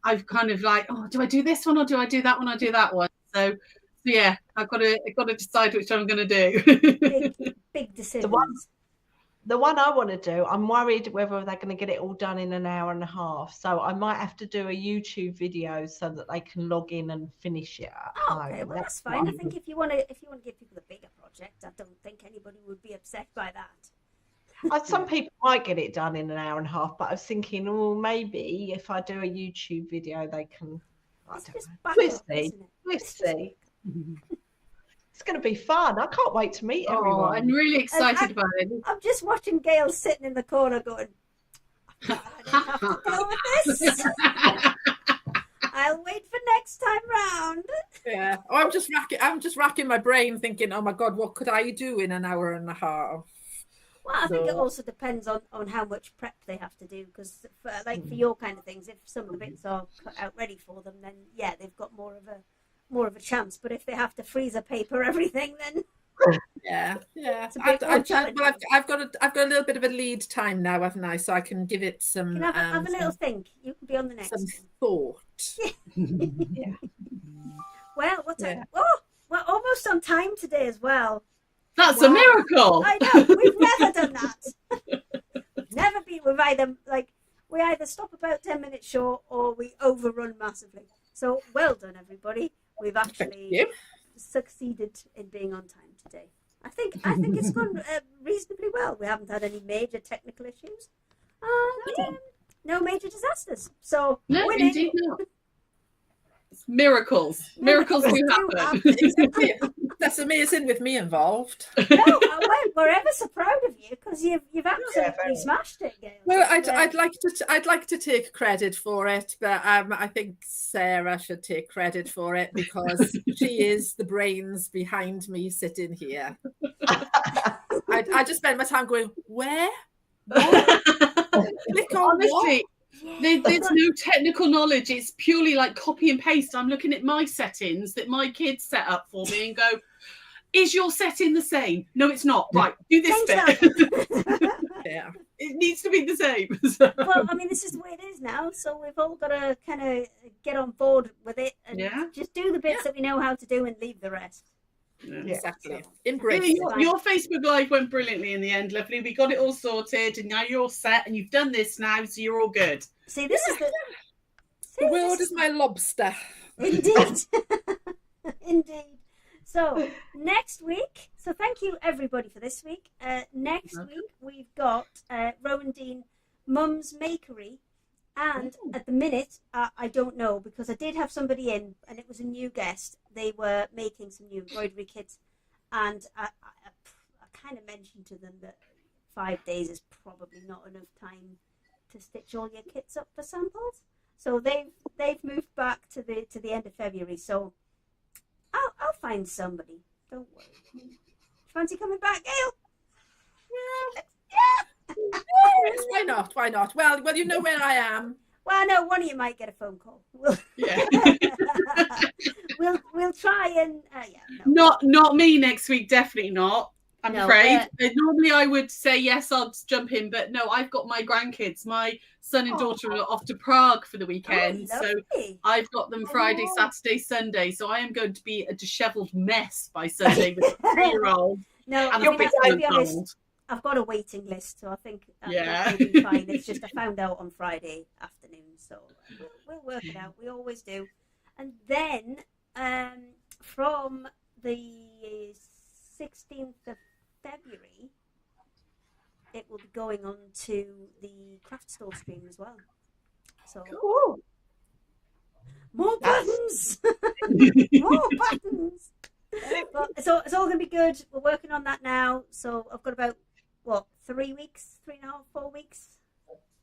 I've kind of like, do I do this one or do I do that one or do that one? So yeah, I've got to decide which one I'm going to do. big decisions. The one I want to do, I'm worried whether they're going to get it all done in an hour and a half. So I might have to do a YouTube video so that they can log in and finish it at home. Okay, well that's fine. I think if you want to give people a bigger project, I don't think anybody would be upset by that. Some people might get it done in an hour and a half, but I was thinking, maybe if I do a YouTube video, they can. We'll see. It's going to be fun. I can't wait to meet everyone. I'm really excited about it. I'm just watching Gail sitting in the corner going, I don't have to deal with this. I'll wait for next time round. Yeah. I'm just racking my brain thinking, oh my God, what could I do in an hour and a half? Well, I think it also depends on how much prep they have to do, because for your kind of things, if some of the bits are cut out ready for them, then yeah, they've got more of a chance. But if they have to freezer paper everything, then yeah. I've got a little bit of a lead time now, haven't I? So I can give it some. Can have a little think. You can be on the next. Some thought. Yeah. Well, what time? Yeah. Oh, we're almost on time today as well. That's Wow. a miracle. I know, we've never done that. Never been. We either stop about 10 minutes short or we overrun massively. So well done, everybody. We've actually you. succeeded in being on time today. I think it's gone reasonably well. We haven't had any major technical issues, and no major disasters. So No, winning. indeed not. It's miracles. Miracles do happen. Exactly. That's amazing with me involved. No, we're ever so proud of you because you've absolutely smashed it, Gail. Well, I'd like to take credit for it, but I think Sarah should take credit for it because she is the brains behind me sitting here. I just spend my time going, where? What? Click on Honestly, Yeah. there's no technical knowledge. It's purely like copy and paste. I'm looking at my settings that my kids set up for me and go, is your setting the same? No, it's not. Right, do this bit. Yeah. It needs to be the same. Well, I mean, this is the way it is now, so we've all got to kind of get on board with it and just do the bits that we know how to do and leave the rest. Yeah. Exactly. So, Embrace. Your Facebook Live went brilliantly in the end, lovely. We got it all sorted, and now you're all set, and you've done this now, so you're all good. See, this is The world is my lobster. Indeed. Indeed. So, next week, so thank you everybody for this week. Next week, we've got Rowan Dean Mum's Makery. And at the minute, I don't know, because I did have somebody in, and it was a new guest. They were making some new embroidery kits. And I kind of mentioned to them that 5 days is probably not enough time to stitch all your kits up for samples. So they've moved back to the end of February. So I'll find somebody. Don't worry. Fancy coming back, Gail? Yeah. Yes, why not? Well, you know where I am. Well, no, one of you might get a phone call. Yeah. We'll try and no. Not me next week, definitely not. I'm afraid. Yeah. Normally I would say yes, I'll jump in, but no, I've got my grandkids. My son and daughter are off to Prague for the weekend, so I've got them Friday, Saturday, Sunday. So I am going to be a dishevelled mess by Sunday with a 3-year-old. No, and to be honest, I've got a waiting list, so I think that will be fine. It's just I found out on Friday afternoon, so we'll work it out. We always do. And then from the 16th of February, it will be going on to the craft store stream as well. So Cool. more buttons, more buttons. But it's all going to be good. We're working on that now. So I've got about 3 weeks, 3.5, 4 weeks.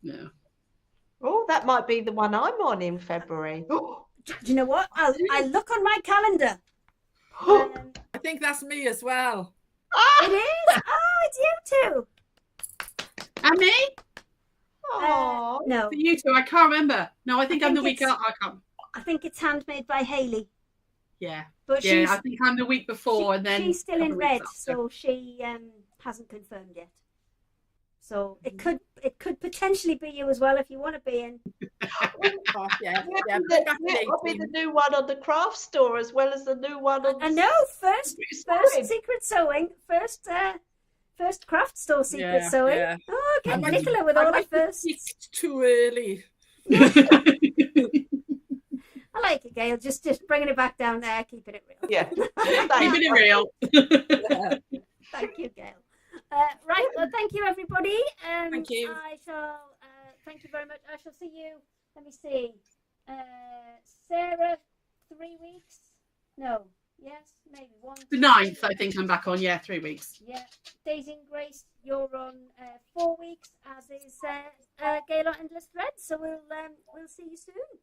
Yeah. Oh, that might be the one I'm on in February. Do you know what? I look on my calendar. I think that's me as well. It is. Oh, it's you two. And me? No, For you two, I can't remember. No, I think I'm the week out. I can't. I think it's handmade by Hayley. Yeah. But I think I'm the week before, and then she's still in red, after. so she hasn't confirmed yet. So it could potentially be you as well if you want to be in. Oh, yeah. I'll be the new one on the craft store as well as the new one on. I know. First secret sewing. First craft store secret sewing. Yeah. Oh, get Nicola with all the first. It's too early. I like it, Gail. Just bringing it back down there, keeping it real. Yeah. Keeping it real. Thank you, Gail. Right, well, thank you, everybody. Thank you. I shall, thank you very much. I shall see you, let me see, Sarah, 3 weeks? No, yes, maybe 1. The 9th, I think I'm back on. Yeah, 3 weeks. Yeah, Daisy and Grace, you're on 4 weeks, as is Gail on Endless Threads. So we'll see you soon.